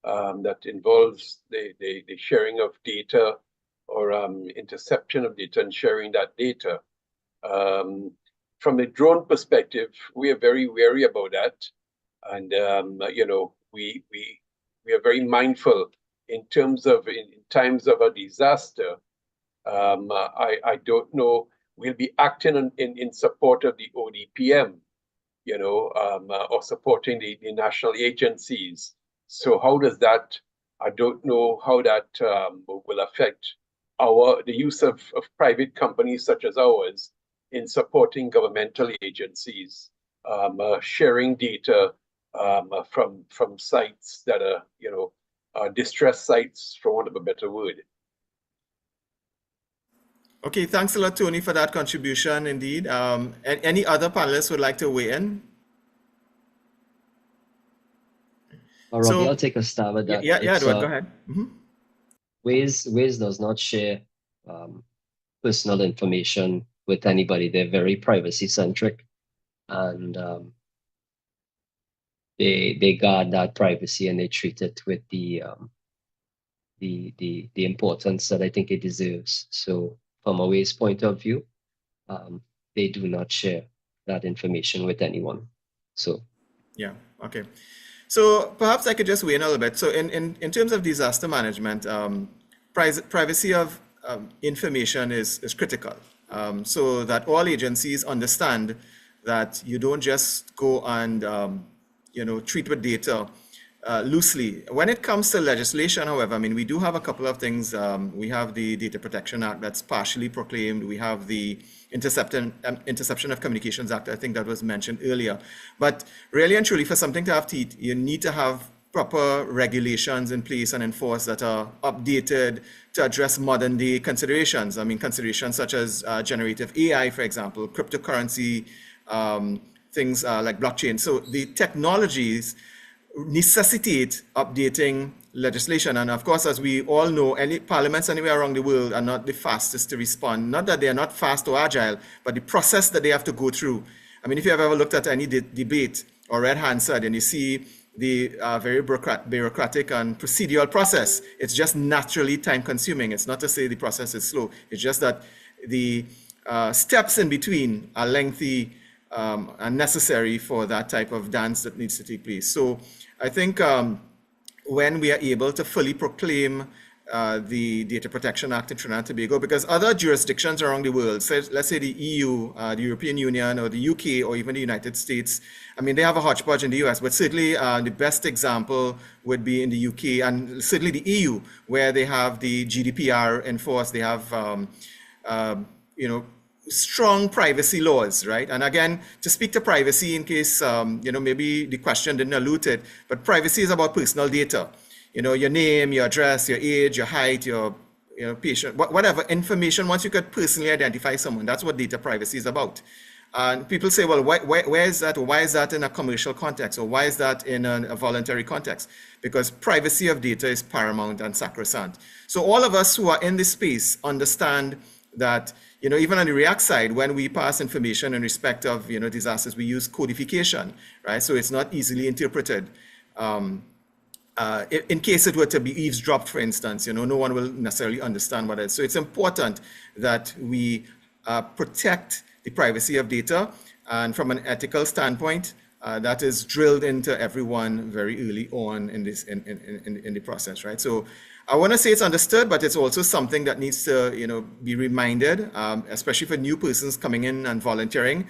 that involves the sharing of data or interception of data and sharing that data. From a drone perspective, we are very wary about that, and we are very mindful in terms of in times of a disaster. I don't know. We'll be acting in support of the ODPM, or supporting the national agencies. So how does that? I don't know how that will affect the use of private companies such as ours in supporting governmental agencies, sharing data from sites that are distress sites, for want of a better word.
Okay, thanks a lot, Tony, for that contribution. Indeed, any other panelists would like to weigh in?
Robbie, I'll take a stab at that.
Yeah, Edward, go ahead.
Waze does not share personal information with anybody. They're very privacy centric, and they guard that privacy and they treat it with the importance that I think it deserves. So from a Waze point of view, they do not share that information with anyone. So
yeah, okay. So perhaps I could just weigh in a little bit. So in terms of disaster management, privacy of information is critical, so that all agencies understand that you don't just go and treat with data loosely. When it comes to legislation, however, I mean, we do have a couple of things. We have the Data Protection Act that's partially proclaimed. We have the Interception of Communications Act, I think that was mentioned earlier. But really and truly, for something to have teeth, you need to have proper regulations in place and enforced that are updated to address modern day considerations. I mean, considerations such as generative AI, for example, cryptocurrency, things like blockchain. So the technologies necessitate updating legislation. And of course, as we all know, any parliaments anywhere around the world are not the fastest to respond. Not that they are not fast or agile, but the process that they have to go through. I mean, if you have ever looked at any debate or read Hansard and you see the very bureaucratic and procedural process, it's just naturally time consuming. It's not to say the process is slow. It's just that the steps in between are lengthy and necessary for that type of dance that needs to take place. So I think when we are able to fully proclaim the Data Protection Act in Trinidad and Tobago, because other jurisdictions around the world, so let's say the EU, the European Union, or the UK, or even the United States, I mean, they have a hodgepodge in the US, but certainly the best example would be in the UK and certainly the EU, where they have the GDPR enforced. They have, strong privacy laws, right? And again, to speak to privacy in case, maybe the question didn't allude to it, but privacy is about personal data. Your name, your address, your age, your height, your patient, whatever information, once you could personally identify someone, that's what data privacy is about. And people say, well, where is that? Or why is that in a commercial context? Or why is that in a voluntary context? Because privacy of data is paramount and sacrosanct. So all of us who are in this space understand that, even on the React side, when we pass information in respect of, disasters, we use codification, right? So it's not easily interpreted. In case it were to be eavesdropped, for instance, no one will necessarily understand what it is. So it's important that we protect the privacy of data. And from an ethical standpoint, that is drilled into everyone very early on in this in the process, right? So I want to say it's understood, but it's also something that needs to be reminded, especially for new persons coming in and volunteering.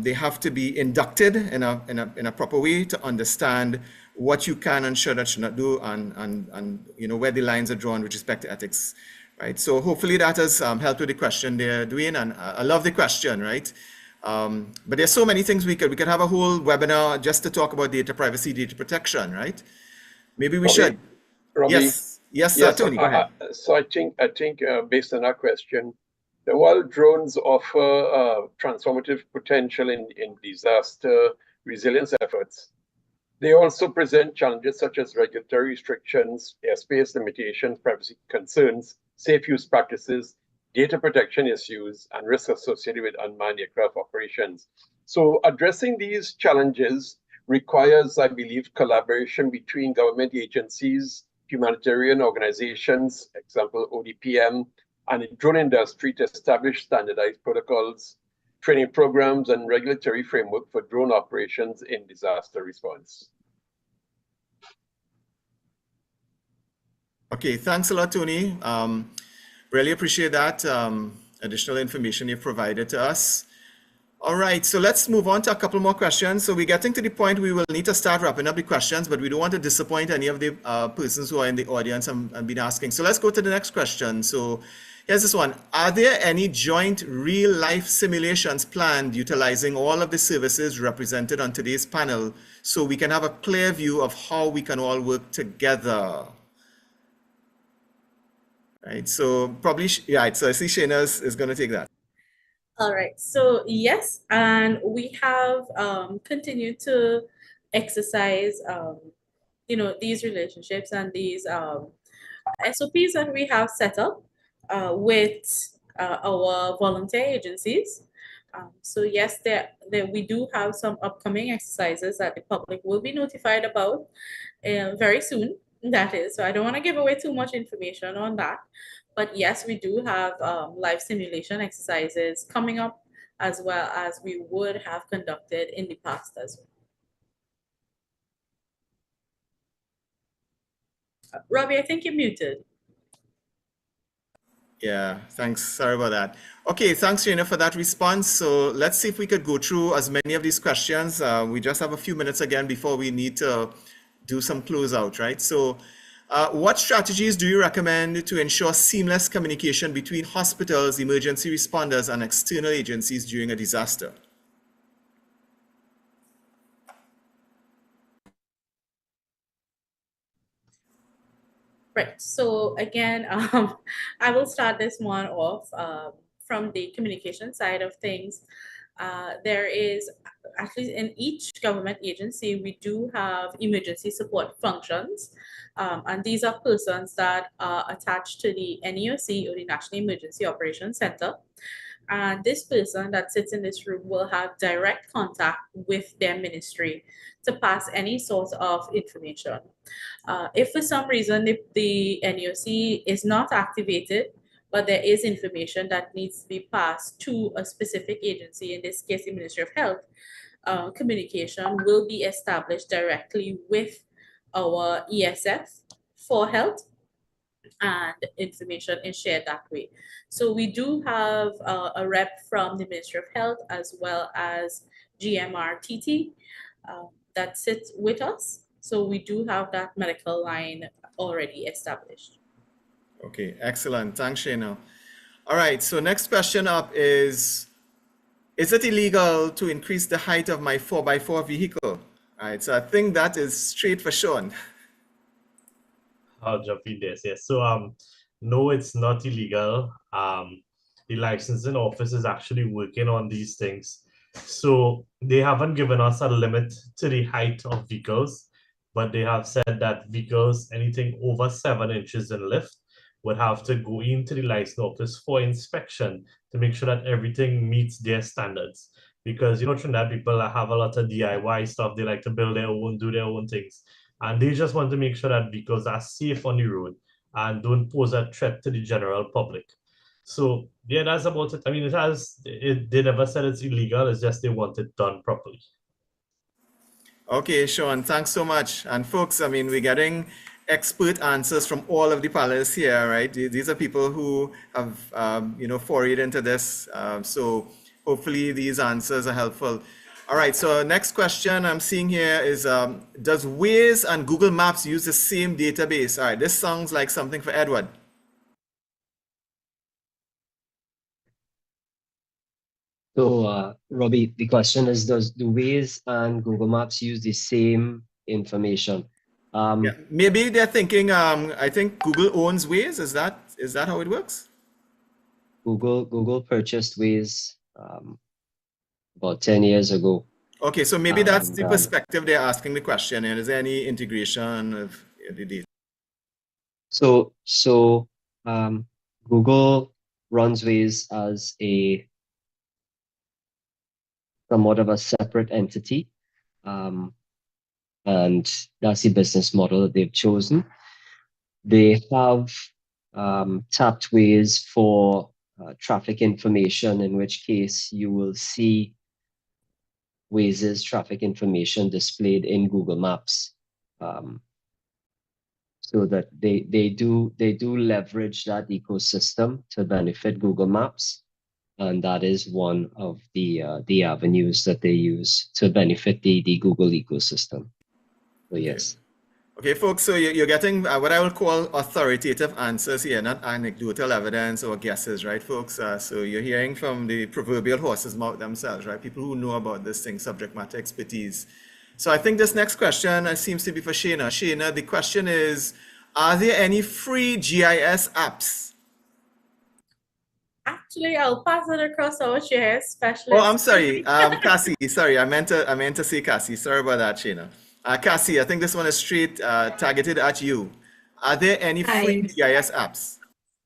They have to be inducted in a proper way to understand what you can and should not do, and where the lines are drawn with respect to ethics, right? So hopefully that has helped with the question there, Dwayne, and I love the question, right? But there's so many things we could have a whole webinar just to talk about data privacy, data protection, right? Maybe we should.
Robbie,
Yes,
yes,
Tony, go ahead.
so I think based on our question, while drones offer transformative potential in disaster resilience efforts, they also present challenges such as regulatory restrictions, airspace limitations, privacy concerns, safe use practices, data protection issues, and risks associated with unmanned aircraft operations. So addressing these challenges requires, I believe, collaboration between government agencies, humanitarian organizations, example ODPM, and the drone industry to establish standardized protocols, training programs, and regulatory framework for drone operations in disaster response.
Okay, thanks a lot, Tony. Really appreciate that additional information you've provided to us. All right, so let's move on to a couple more questions. So we're getting to the point we will need to start wrapping up the questions, but we don't want to disappoint any of the persons who are in the audience and been asking. So let's go to the next question. So here's this one. Are there any joint real-life simulations planned utilizing all of the services represented on today's panel so we can have a clear view of how we can all work together? Right, so probably, yeah, so I see Shayna is going to take that.
All right, so yes, and we have continued to exercise, these relationships and these SOPs that we have set up with our volunteer agencies. So yes, there we do have some upcoming exercises that the public will be notified about very soon. That is, so I don't want to give away too much information on that. But yes, we do have live simulation exercises coming up, as well as we would have conducted in the past as well. Robbie, I think you're muted.
Yeah, thanks. Sorry about that. Okay, thanks, Shayna, for that response. So let's see if we could go through as many of these questions. We just have a few minutes again before we need to do some closeout, right? So what strategies do you recommend to ensure seamless communication between hospitals, emergency responders, and external agencies during a disaster?
Right, so again, I will start this one off from the communication side of things. There is, at least in each government agency, we do have emergency support functions. And these are persons that are attached to the NEOC, or the National Emergency Operations Center. And this person that sits in this room will have direct contact with their ministry to pass any sort of information. If for some reason the NEOC is not activated, but there is information that needs to be passed to a specific agency, in this case, the Ministry of Health, communication will be established directly with our ESF for health, and information is shared that way. So we do have a rep from the Ministry of Health as well as GMRTT that sits with us. So we do have that medical line already established.
Okay, excellent. Thanks, Shayna. All right, so next question up is it illegal to increase the height of my 4x4 vehicle? All right, so I think that is straight for Sean.
I'll jump in this. Yes. So no, it's not illegal. The licensing office is actually working on these things. So they haven't given us a limit to the height of vehicles, but they have said that vehicles anything over 7 inches in lift would have to go into the license office for inspection to make sure that everything meets their standards. Because Trinidad people have a lot of DIY stuff. They like to build their own, do their own things. And they just want to make sure that vehicles are safe on the road and don't pose a threat to the general public. So yeah, that's about it. I mean, they never said it's illegal. It's just they want it done properly.
Okay, Sean, thanks so much. And folks, I mean, we're getting expert answers from all of the panelists here, right? These are people who have, forayed into this. So hopefully these answers are helpful. All right, so next question I'm seeing here is, does Waze and Google Maps use the same database? All right, this sounds like something for Edward.
So, Robbie, the question is, do Waze and Google Maps use the same information?
Yeah, maybe they're thinking, I think Google owns Waze. Is that how it works?
Google purchased Waze about 10 years ago.
Okay, so maybe that's
And
the perspective they're asking the question. And is there any integration of the data?
so Google runs Waze as a somewhat of a separate entity. And that's the business model that they've chosen. They have tapped Waze for traffic information, in which case you will see Waze's traffic information displayed in Google Maps. So that they do leverage that ecosystem to benefit Google Maps, and that is one of the avenues that they use to benefit the Google ecosystem. So yes.
Okay, folks, so you're getting what I would call authoritative answers here, not anecdotal evidence or guesses, right, folks? So you're hearing from the proverbial horse's mouth themselves, right? People who know about this thing, subject matter expertise. So I think this next question seems to be for Shana. Shana, the question is, are there any free GIS apps?
Actually, I'll pass it across our GIS specialist.
Oh, I'm sorry, Cassie. Sorry, I meant to say Cassie. Sorry about that, Shana. Cassie, I think this one is straight targeted at you. Are there any free GIS apps?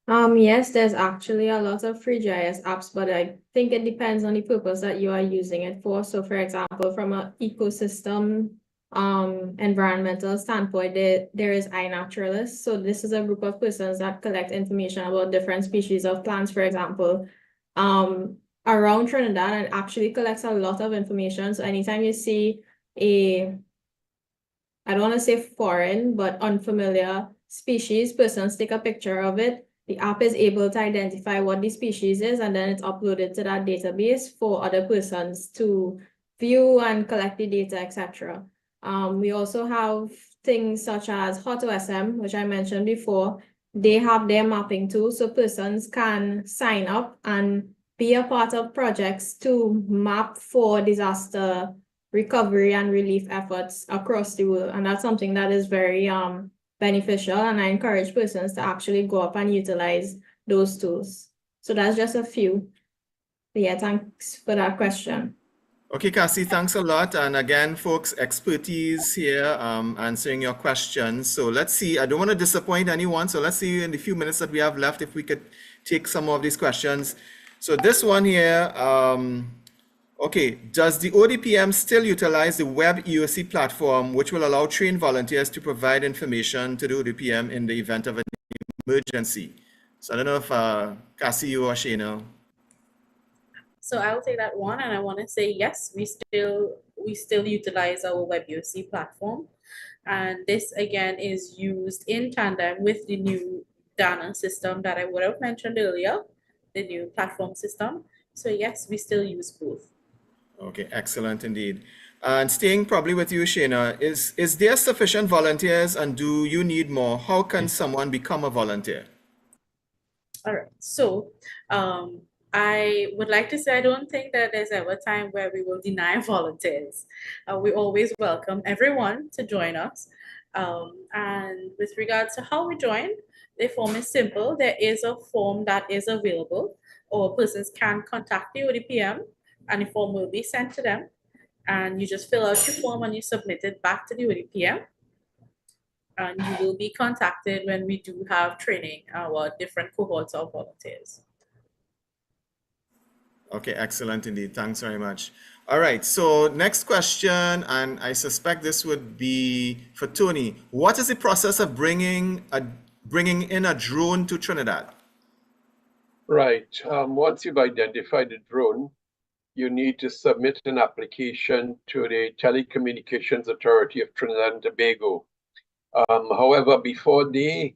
Yes, there's actually a lot of free GIS apps, but I think it depends on the purpose that you are using it for. So for example, from an ecosystem environmental standpoint, there is iNaturalist. So this is a group of persons that collect information about different species of plants, for example, around Trinidad, and actually collects a lot of information. So anytime you see I don't want to say foreign, but unfamiliar species, persons take a picture of it. The app is able to identify what the species is, and then it's uploaded to that database for other persons to view and collect the data, etc. We also have things such as HotOSM, which I mentioned before. They have their mapping tool, so persons can sign up and be a part of projects to map for disaster recovery and relief efforts across the world. And that's something that is very beneficial. And I encourage persons to actually go up and utilize those tools. So that's just a few. But yeah, thanks for that question.
Okay, Cassie, thanks a lot. And again, folks, expertise here answering your questions. So let's see. I don't want to disappoint anyone. So let's see in the few minutes that we have left if we could take some of these questions. So this one here, okay, does the ODPM still utilize the web EOC platform, which will allow trained volunteers to provide information to the ODPM in the event of an emergency? So I don't know if Cassie, you or Shana.
So I'll take that one, and I want to say yes, we still utilize our web EOC platform, and this again is used in tandem with the new Dana system that I would have mentioned earlier, the new platform system. So yes, we still use both.
Okay, excellent indeed. And staying probably with you, Shana, is there sufficient volunteers and do you need more? How can someone become a volunteer?
All right, so I would like to say I don't think that there's ever a time where we will deny volunteers. We always welcome everyone to join us. And with regards to how we join, the form is simple. There is a form that is available, or persons can contact the ODPM, and the form will be sent to them. And you just fill out your form and you submit it back to the ODPM. And you will be contacted when we do have training our different cohorts of volunteers.
Okay, excellent indeed. Thanks very much. All right, so next question, and I suspect this would be for Tony. What is the process of bringing in a drone to Trinidad?
Right. Once you've identified the drone, you need to submit an application to the Telecommunications Authority of Trinidad and Tobago. However, before they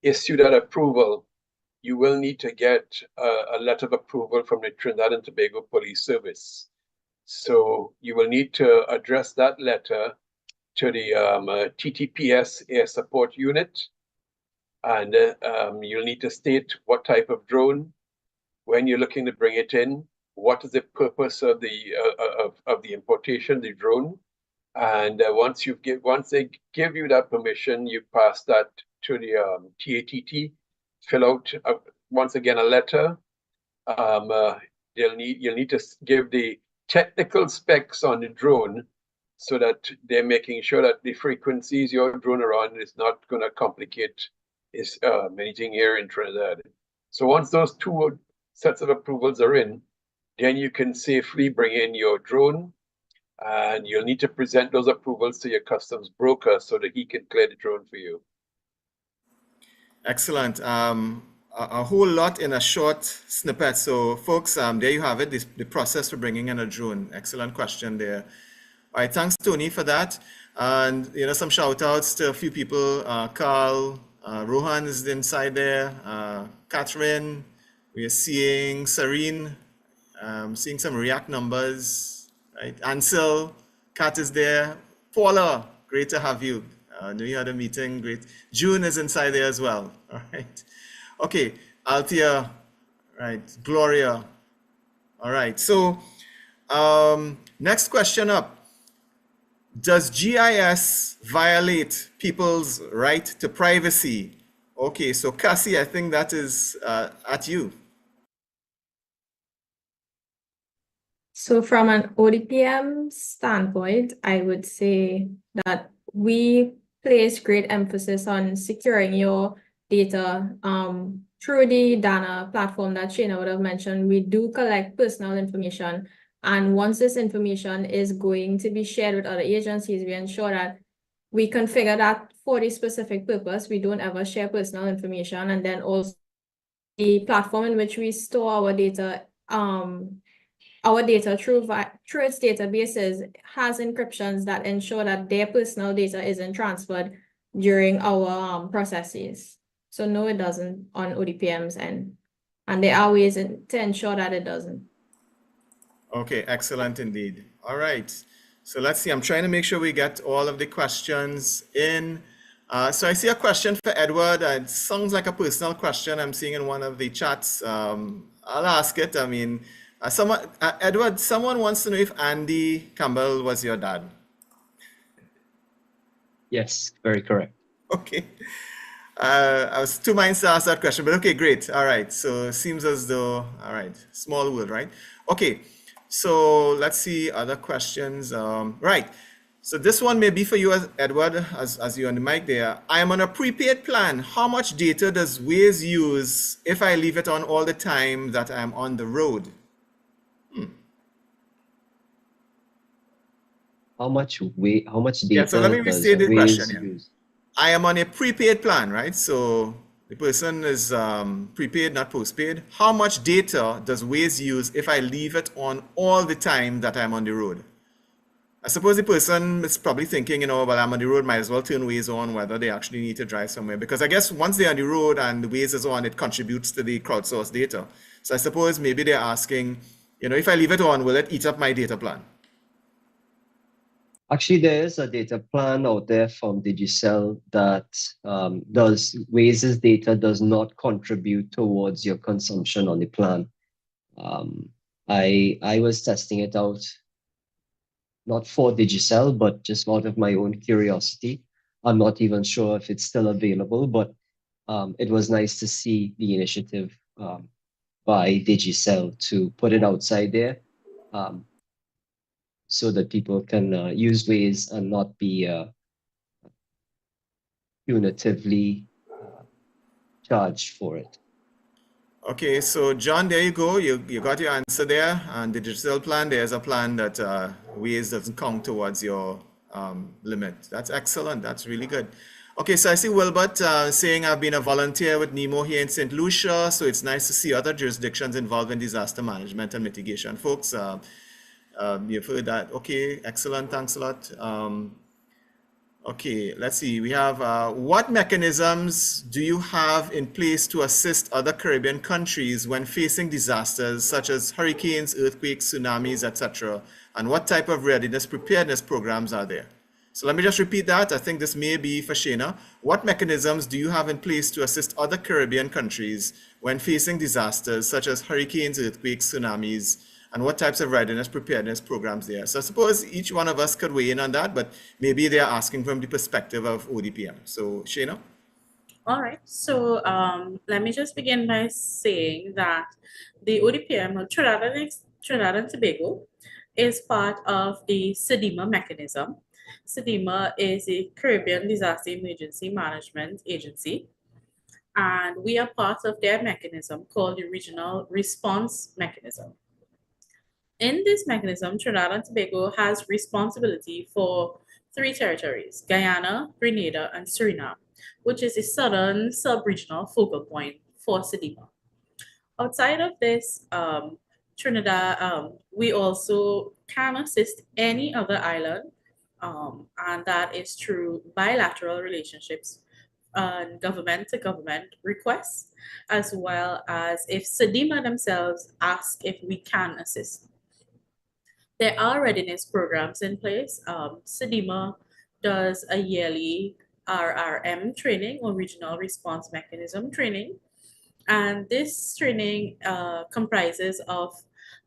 issue that approval, you will need to get a letter of approval from the Trinidad and Tobago Police Service. So you will need to address that letter to the TTPS Air Support Unit, and you'll need to state what type of drone, when you're looking to bring it in, what is the purpose of the importation, the drone, and once they give you that permission, you pass that to the TATT, fill out once again a letter. You'll need to give the technical specs on the drone, so that they're making sure that the frequencies your drone are on is not going to complicate anything here in Trinidad. So once those two sets of approvals are in, then you can safely bring in your drone, and you'll need to present those approvals to your customs broker so that he can clear the drone for you.
Excellent. A whole lot in a short snippet. So folks, there you have it, the process for bringing in a drone. Excellent question there. All right, thanks Tony for that. And some shout outs to a few people. Carl, Rohan is inside there. Catherine, we are seeing Serene, seeing some React numbers, right? Ansel, Kat is there. Paula, great to have you. Knew you had a meeting, great. June is inside there as well, all right. Okay, Althea, right, Gloria, all right. So next question up. Does GIS violate people's right to privacy? Okay, so Cassie, I think that is at you.
So from an ODPM standpoint, I would say that we place great emphasis on securing your data through the Dana platform that Shana would have mentioned. We do collect personal information, and once this information is going to be shared with other agencies, we ensure that we configure that for the specific purpose. We don't ever share personal information. And then also the platform in which we store our data through its databases has encryptions that ensure that their personal data isn't transferred during our processes. So no, it doesn't on ODPM's end. And there are ways to ensure that it doesn't.
Okay, excellent indeed. All right. So let's see. I'm trying to make sure we get all of the questions in. So I see a question for Edward. It sounds like a personal question I'm seeing in one of the chats. I'll ask it. I mean, Edward, someone wants to know if Andy Campbell was your dad.
Yes, very correct.
Okay. I was two minds to ask that question, but okay, great. All right. So it seems as though, all right, small world, right? Okay. So let's see other questions. Right. So this one may be for you, Edward, as you're on the mic there. I am on a prepaid plan. How much data does Waze use if I leave it on all the time that I'm on the road?
How much data
Yeah, so let me
does
restate the question
Waze
here.
use?
I am on a prepaid plan, right? So the person is prepaid, not postpaid. How much data does Waze use if I leave it on all the time that I'm on the road? I suppose the person is probably thinking, well, I'm on the road, might as well turn Waze on, whether they actually need to drive somewhere. Because I guess once they're on the road and the Waze is on, it contributes to the crowdsourced data. So I suppose maybe they're asking, if I leave it on, will it eat up my data plan?
Actually, there is a data plan out there from Digicel that Waze's data does not contribute towards your consumption on the plan. I was testing it out, not for Digicel, but just out of my own curiosity. I'm not even sure if it's still available, but it was nice to see the initiative by Digicel to put it outside there. So that people can use Waze and not be punitively charged for it.
Okay, so John, there you go. You got your answer there. And the digital plan, there's a plan that Waze doesn't count towards your limit. That's excellent. That's really good. Okay, so I see Wilbert saying I've been a volunteer with NEMO here in St. Lucia, so it's nice to see other jurisdictions involved in disaster management and mitigation. Folks, you've heard that. Okay, excellent, thanks a lot. Okay, let's see. We have what mechanisms do you have in place to assist other Caribbean countries when facing disasters such as hurricanes, earthquakes, tsunamis, etc.? And what type of readiness preparedness programs are there? So let me just repeat that. I think this may be for Shana. What mechanisms do you have in place to assist other Caribbean countries when facing disasters such as hurricanes, earthquakes, tsunamis, and what types of readiness preparedness programs there? So I suppose each one of us could weigh in on that, but maybe they're asking from the perspective of ODPM. So Shana?
All right, so let me just begin by saying that the ODPM, or Trinidad and Tobago, is part of the SEDIMA mechanism. SEDIMA is a Caribbean Disaster Emergency Management Agency, and we are part of their mechanism called the Regional Response Mechanism. In this mechanism, Trinidad and Tobago has responsibility for 3 territories: Guyana, Grenada, and Suriname, which is a southern sub-regional focal point for SEDIMA. Outside of this, Trinidad, we also can assist any other island, and that is through bilateral relationships and government-to-government requests, as well as if SEDIMA themselves ask if we can assist. There are readiness programs in place. SEDIMA does a yearly RRM training, or Regional Response Mechanism training. And this training comprises of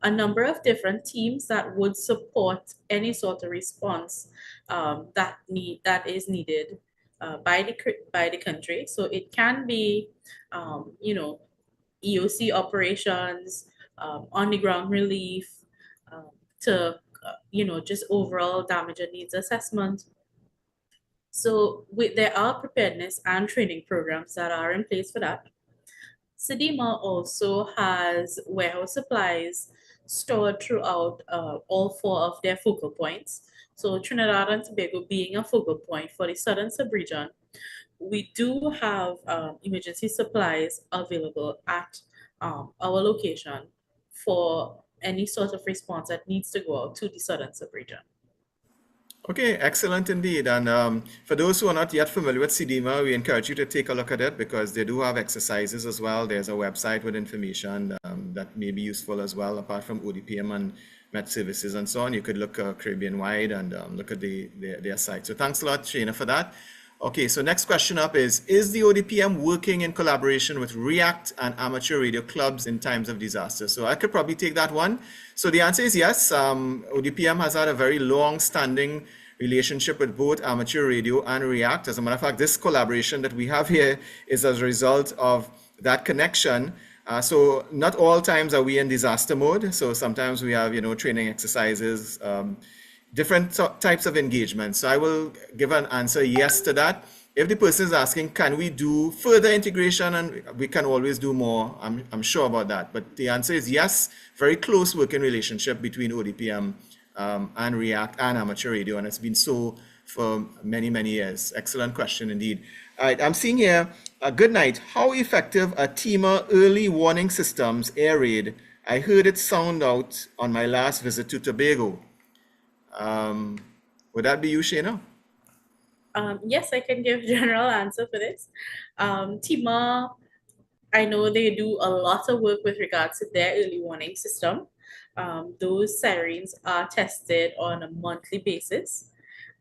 a number of different teams that would support any sort of response that is needed by the country. So it can be, EOC operations, on the ground relief, to just overall damage and needs assessment. So there are preparedness and training programs that are in place for that. SEDIMA also has warehouse supplies stored throughout all 4 of their focal points. So Trinidad and Tobago being a focal point for the southern subregion, we do have emergency supplies available at our location for any sort of response that needs to go out to the southern subregion.
Okay, excellent indeed. And for those who are not yet familiar with SEDIMA, we encourage you to take a look at it because they do have exercises as well. There's a website with information that may be useful as well, apart from ODPM and Met Services and so on. You could look Caribbean-wide and look at their site. So thanks a lot, Shana, for that. Okay, so next question up is the ODPM working in collaboration with REACT and amateur radio clubs in times of disaster? So I could probably take that one. So the answer is yes. ODPM has had a very long-standing relationship with both amateur radio and REACT. As a matter of fact, this collaboration that we have here is as a result of that connection. So not all times are we in disaster mode. So sometimes we have, training exercises, different types of engagement. So I will give an answer yes to that. If the person is asking, can we do further integration, and we can always do more, I'm sure about that. But the answer is yes, very close working relationship between ODPM and REACT and amateur radio, and it's been so for many, many years. Excellent question indeed. All right, I'm seeing here, good night. How effective are TEMA early warning systems, air raid? I heard it sound out on my last visit to Tobago. Would that be you, Shana?
Yes, I can give a general answer for this. TEMA, I know they do a lot of work with regards to their early warning system. Those sirens are tested on a monthly basis.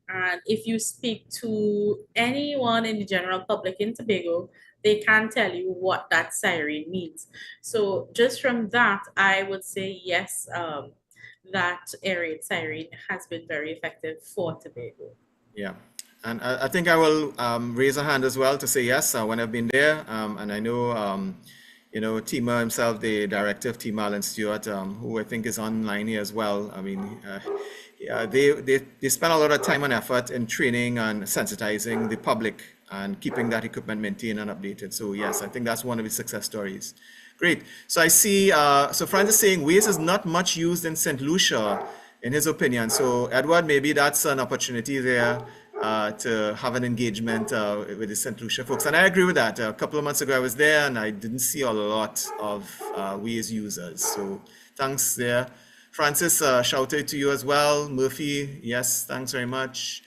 And if you speak to anyone in the general public in Tobago, they can tell you what that siren means. So just from that, I would say yes, that air raid siren has been very effective for Tobago.
Yeah, and I think I will raise a hand as well to say yes when I've been there, and I know TEMA himself, the director of TEMA, Alan Stewart, who I think is online here as well. I mean, yeah, they spend a lot of time and effort in training and sensitizing the public and keeping that equipment maintained and updated. So yes, I think that's one of the success stories. Great. So I see, so Francis saying waste is not much used in St. Lucia, in his opinion. So Edward, maybe that's an opportunity there to have an engagement with the St. Lucia folks. And I agree with that. A couple of months ago I was there and I didn't see a lot of Waze users. So thanks there. Francis, shout out to you as well. Murphy, yes, thanks very much.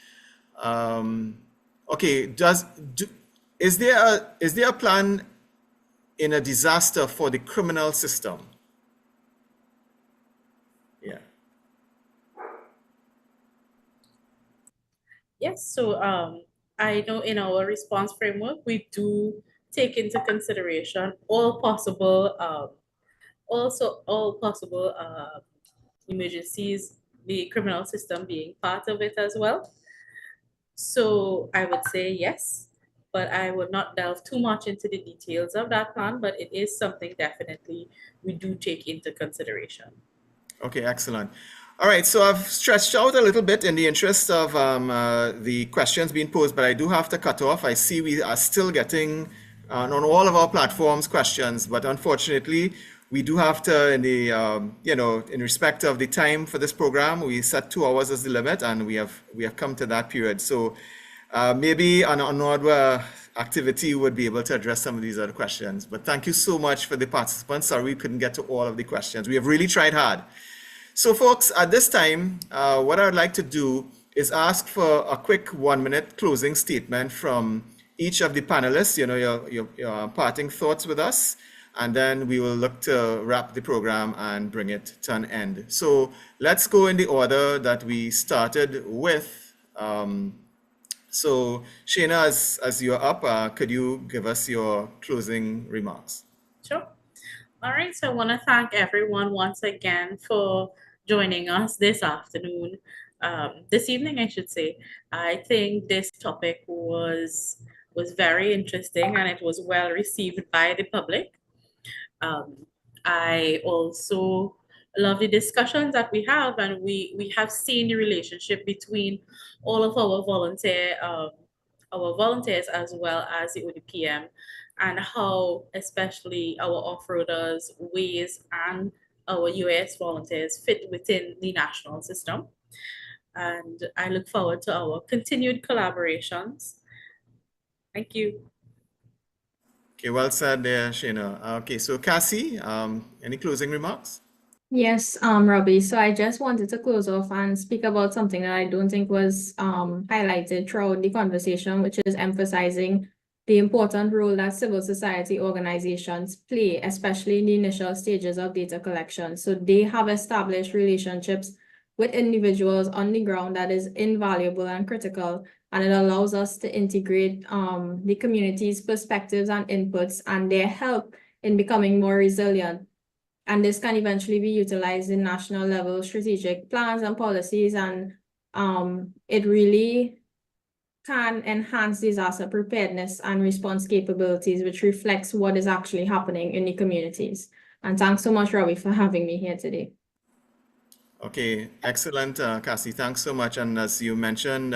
Okay, is there a plan in a disaster for the criminal system? Yeah.
Yes, so I know in our response framework, we do take into consideration all possible, emergencies, the criminal system being part of it as well. So I would say yes, but I would not delve too much into the details of that plan, but it is something definitely we do take into consideration.
Okay, excellent. All right, so I've stretched out a little bit in the interest of the questions being posed, but I do have to cut off. I see we are still getting on all of our platforms questions, but unfortunately, we do have to, in the in respect of the time for this program, we set 2 hours as the limit, and we have come to that period. So maybe an onward activity would be able to address some of these other questions. But thank you so much for the participants. Sorry we couldn't get to all of the questions. We have really tried hard. So folks, at this time, what I would like to do is ask for a quick 1-minute closing statement from each of the panelists, your parting thoughts with us, and then we will look to wrap the program and bring it to an end. So let's go in the order that we started with. So Shana, as you're up, could you give us your closing remarks?
Sure. All right, so I want to thank everyone once again for joining us this afternoon, this evening, I should say. I think this topic was very interesting and it was well received by the public. I also love the discussions that we have, and we have seen the relationship between all of our volunteers as well as the ODPM, and how especially our off-roaders, Ways, and our US volunteers fit within the national system. And I look forward to our continued collaborations. Thank you.
Okay, well said there, Shana. Okay, so Cassie, any closing remarks?
Yes, Robbie. So I just wanted to close off and speak about something that I don't think was highlighted throughout the conversation, which is emphasizing the important role that civil society organizations play, especially in the initial stages of data collection. So they have established relationships with individuals on the ground that is invaluable and critical, and it allows us to integrate the community's perspectives and inputs and their help in becoming more resilient. And this can eventually be utilized in national level strategic plans and policies, and it really can enhance disaster preparedness and response capabilities, which reflects what is actually happening in the communities. And thanks so much, Robbie, for having me here today.
Okay, excellent, Cassie. Thanks so much. And as you mentioned,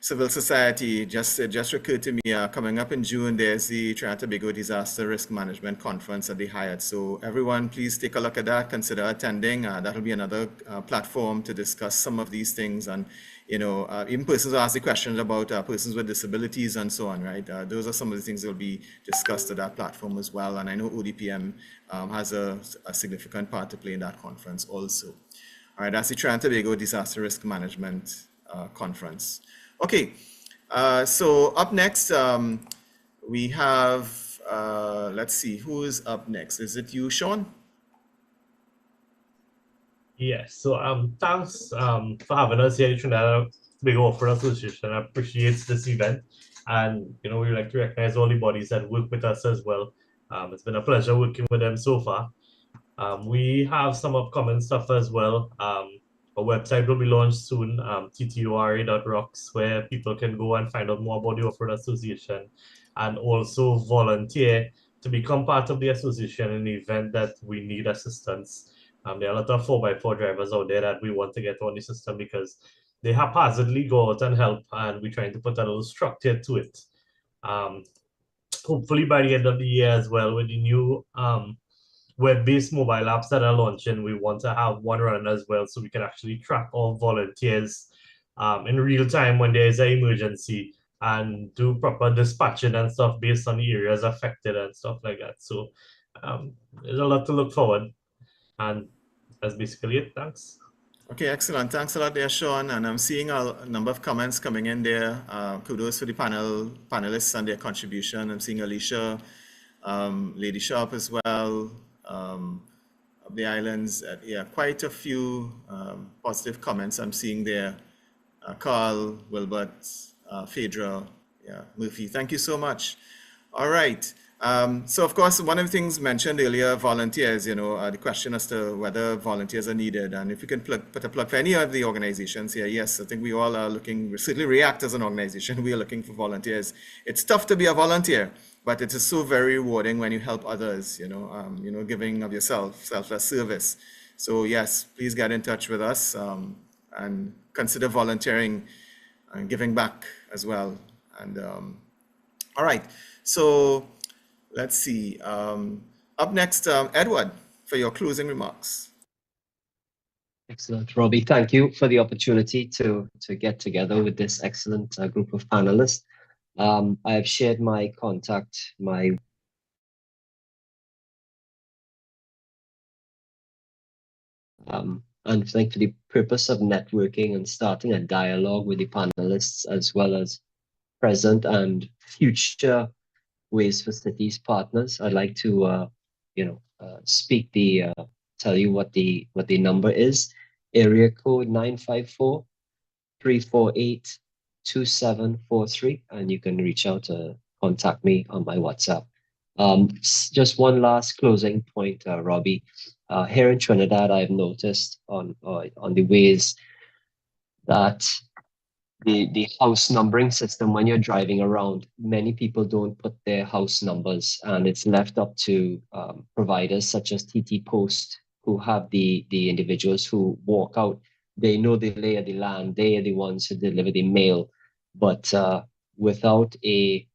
civil society, it just occurred to me, coming up in June, there's the Trinidad and Tobago Disaster Risk Management Conference at the Hyatt. So everyone, please take a look at that, consider attending. That'll be another platform to discuss some of these things. And, even persons who ask the questions about persons with disabilities and so on, right? Those are some of the things that will be discussed at that platform as well. And I know ODPM has a significant part to play in that conference also. All right, that's the Trinidad and Tobago Disaster Risk Management Conference. Okay, so up next, we have, let's see, who is up next? Is it you, Sean?
Yes, so thanks for having us here at Trinidad Tobago Off-Road Association. I appreciate this event, and we would like to recognize all the bodies that work with us as well. It's been a pleasure working with them so far. We have some upcoming stuff as well. Our website will be launched soon, ttora.rocks, where people can go and find out more about the Off-Road Association and also volunteer to become part of the association in the event that we need assistance. There are a lot of 4x4 drivers out there that we want to get on the system because they haphazardly go out and help, and we're trying to put a little structure to it. Hopefully by the end of the year as well, with the new web-based mobile apps that are launching, we want to have one running as well, so we can actually track all volunteers in real time when there is an emergency and do proper dispatching and stuff based on the areas affected and stuff like that. So there's a lot to look forward, and that's basically it. Thanks.
Okay, excellent. Thanks a lot there, Sean. And I'm seeing a number of comments coming in there. Kudos to the panelists and their contribution. I'm seeing Alicia, Lady Sharp as well, of the islands. Yeah, quite a few positive comments I'm seeing there. Carl, Wilbert, Phaedra, yeah, Murphy. Thank you so much. All right. So of course, one of the things mentioned earlier, volunteers, the question as to whether volunteers are needed. And if you can put a plug for any of the organizations here, yes, I think we all are looking, certainly REACT as an organization, we are looking for volunteers. It's tough to be a volunteer, but it is so very rewarding when you help others, giving of yourself, selfless service. So yes, please get in touch with us and consider volunteering and giving back as well. And all right, so let's see. Up next, Edward, for your closing remarks.
Excellent, Robbie. Thank you for the opportunity to get together with this excellent group of panelists. I have shared my contact, and I think for the purpose of networking and starting a dialogue with the panelists, as well as present and future ways for cities partners, I'd like to tell you what the number is. Area code 954-348-2743, and you can reach out to contact me on my WhatsApp. Just one last closing point, Robbie. Here in Trinidad, I've noticed on the ways that the house numbering system, when you're driving around, many people don't put their house numbers, and it's left up to providers such as TT Post, who have the individuals who walk out. They know the lay of the land. They are the ones who deliver the mail, but without a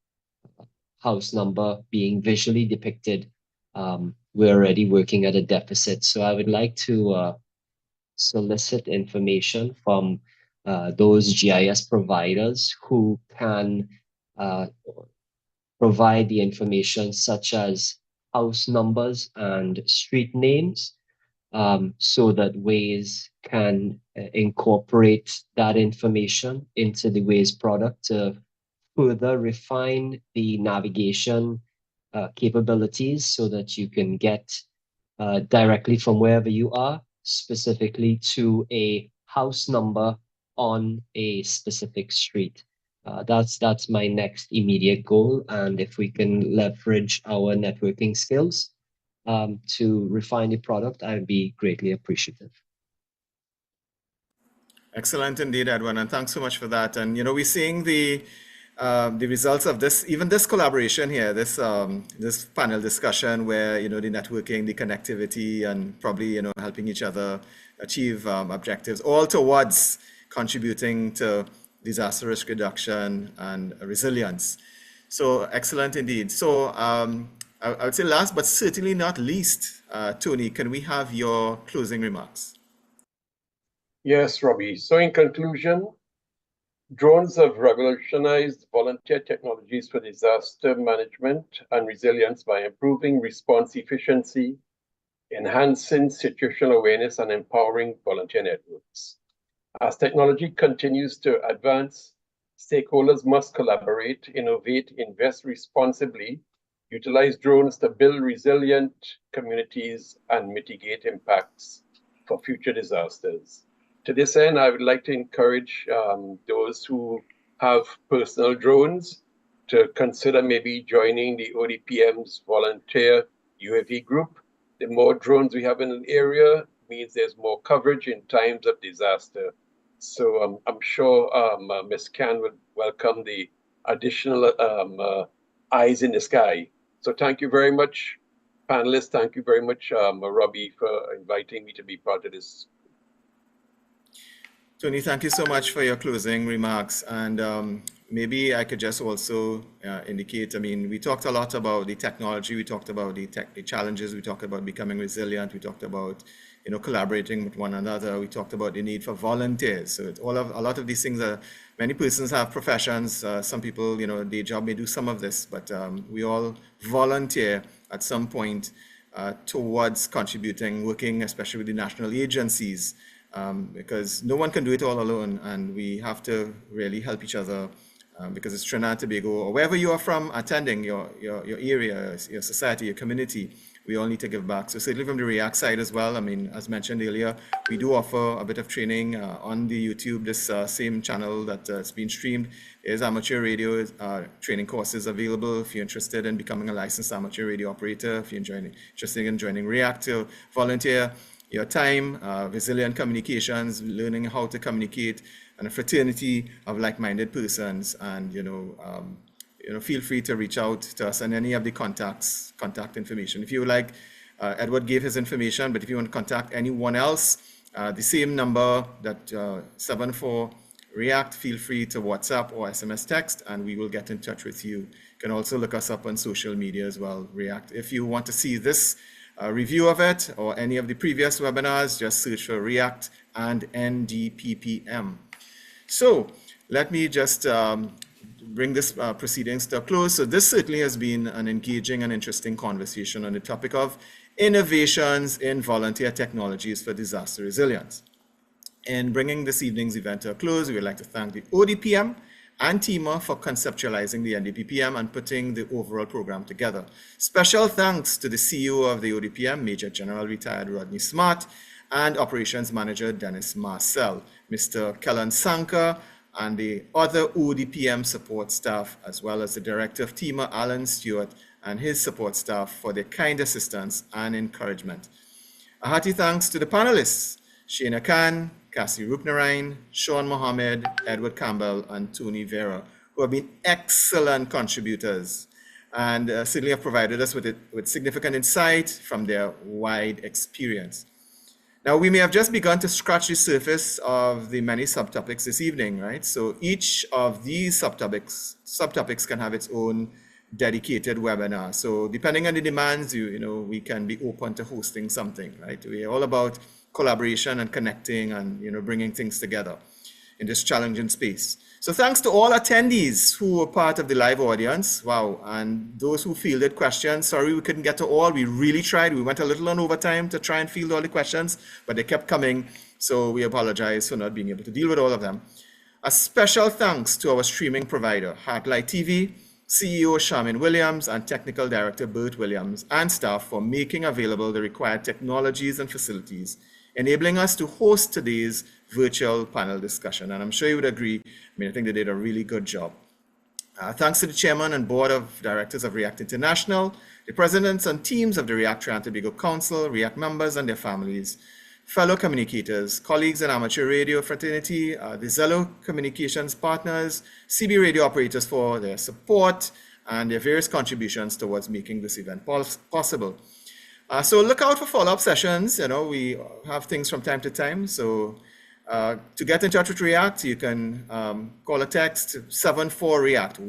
house number being visually depicted, we're already working at a deficit. So I would like to solicit information from those GIS providers who can provide the information such as house numbers and street names, so that Waze can incorporate that information into the Waze product to further refine the navigation capabilities, so that you can get directly from wherever you are specifically to a house number on a specific street. That's my next immediate goal. And if we can leverage our networking skills to refine the product, I'd be greatly appreciative.
Excellent indeed, Edwin, and thanks so much for that. And we're seeing the results of this collaboration here, this panel discussion, where the networking, the connectivity, and probably helping each other achieve objectives, all towards contributing to disaster risk reduction and resilience. So excellent indeed. So I would say last but certainly not least, Tony, can we have your closing remarks?
Yes, Robbie. So in conclusion, drones have revolutionized volunteer technologies for disaster management and resilience by improving response efficiency, enhancing situational awareness, and empowering volunteer networks. As technology continues to advance, stakeholders must collaborate, innovate, invest responsibly, utilize drones to build resilient communities and mitigate impacts for future disasters. To this end, I would like to encourage those who have personal drones to consider maybe joining the ODPM's volunteer UAV group. The more drones we have in an area means there's more coverage in times of disaster. So I'm sure Ms. Can would welcome the additional eyes in the sky. So thank you very much, panelists. Thank you very much, Robbie, for inviting me to be part of this.
Tony, thank you so much for your closing remarks. And maybe I could just also indicate, I mean, we talked a lot about the technology, we talked about the challenges, we talked about becoming resilient, we talked about, you know, collaborating with one another, we talked about the need for volunteers. So a lot of these things are, many persons have professions, some people, you know, day job may do some of this, but we all volunteer at some point towards contributing, working especially with the national agencies, because no one can do it all alone, and we have to really help each other, because it's Trinidad and Tobago, or wherever you are from, attending your area, your society, your community, we all need to give back. So certainly from the REACT side as well, I mean, as mentioned earlier, we do offer a bit of training on the YouTube, this same channel that it's been streamed. There's amateur radio training courses available if you're interested in becoming a licensed amateur radio operator, if you're interested in joining REACT to volunteer your time, resilient communications, learning how to communicate, and a fraternity of like-minded persons. And you know, feel free to reach out to us and any of the contact information. If you would like, Edward gave his information, but if you want to contact anyone else, the same number, that 74 REACT, feel free to WhatsApp or SMS text, and we will get in touch with you. You can also look us up on social media as well, REACT. If you want to see this review of it or any of the previous webinars, just search for REACT and NDPPM. So let me just bring this proceedings to a close. So this certainly has been an engaging and interesting conversation on the topic of innovations in volunteer technologies for disaster resilience. In bringing this evening's event to a close, we would like to thank the ODPM and TEMA for conceptualizing the NDPPM and putting the overall program together. Special thanks to the CEO of the ODPM, Major General Retired Rodney Smart, and Operations Manager Dennis Marcel, Mr. Kellan Sanka, and the other ODPM support staff, as well as the Director of TEMA, Alan Stewart, and his support staff for their kind assistance and encouragement. A hearty thanks to the panelists, Shana Khan, Cassie Rupnarain, Sean Mohammed, Edward Campbell, and Tony Vera, who have been excellent contributors and certainly have provided us with significant insight from their wide experience. Now, we may have just begun to scratch the surface of the many subtopics this evening, right? So each of these subtopics can have its own dedicated webinar. So depending on the demands, you know, we can be open to hosting something, right? We're all about collaboration and connecting and, you know, bringing things together in this challenging space. So thanks to all attendees who were part of the live audience. Wow. And those who fielded questions, sorry we couldn't get to all. We really tried. We went a little on overtime to try and field all the questions, but they kept coming. So we apologize for not being able to deal with all of them. A special thanks to our streaming provider, Heartlight TV, CEO Charmin Williams, and Technical Director Bert Williams, and staff for making available the required technologies and facilities, enabling us to host today's virtual panel discussion. And I'm sure you would agree, I mean, I think they did a really good job. Thanks to the Chairman and Board of Directors of REACT International, the Presidents and teams of the REACT Trinidad and Tobago Council, REACT members and their families, fellow communicators, colleagues in amateur radio fraternity, the Zello communications partners, CB radio operators for their support and their various contributions towards making this event possible. So look out for follow-up sessions. You know, we have things from time to time. So to get in touch with REACT, you can call or text 74REACT,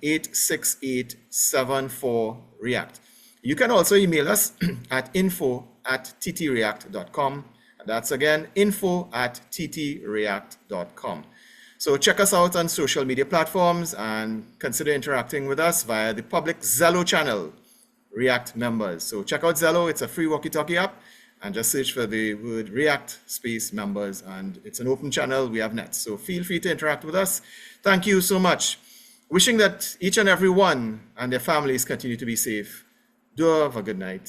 1-868-74REACT. You can also email us at info@ttreact.com. That's again, info@ttreact.com. So check us out on social media platforms and consider interacting with us via the public Zello channel, REACT members. So check out Zello. It's a free walkie-talkie app, and just search for the word REACT space members, and it's an open channel. We have nets, so feel free to interact with us. Thank you so much. Wishing that each and every one and their families continue to be safe. Do have a good night.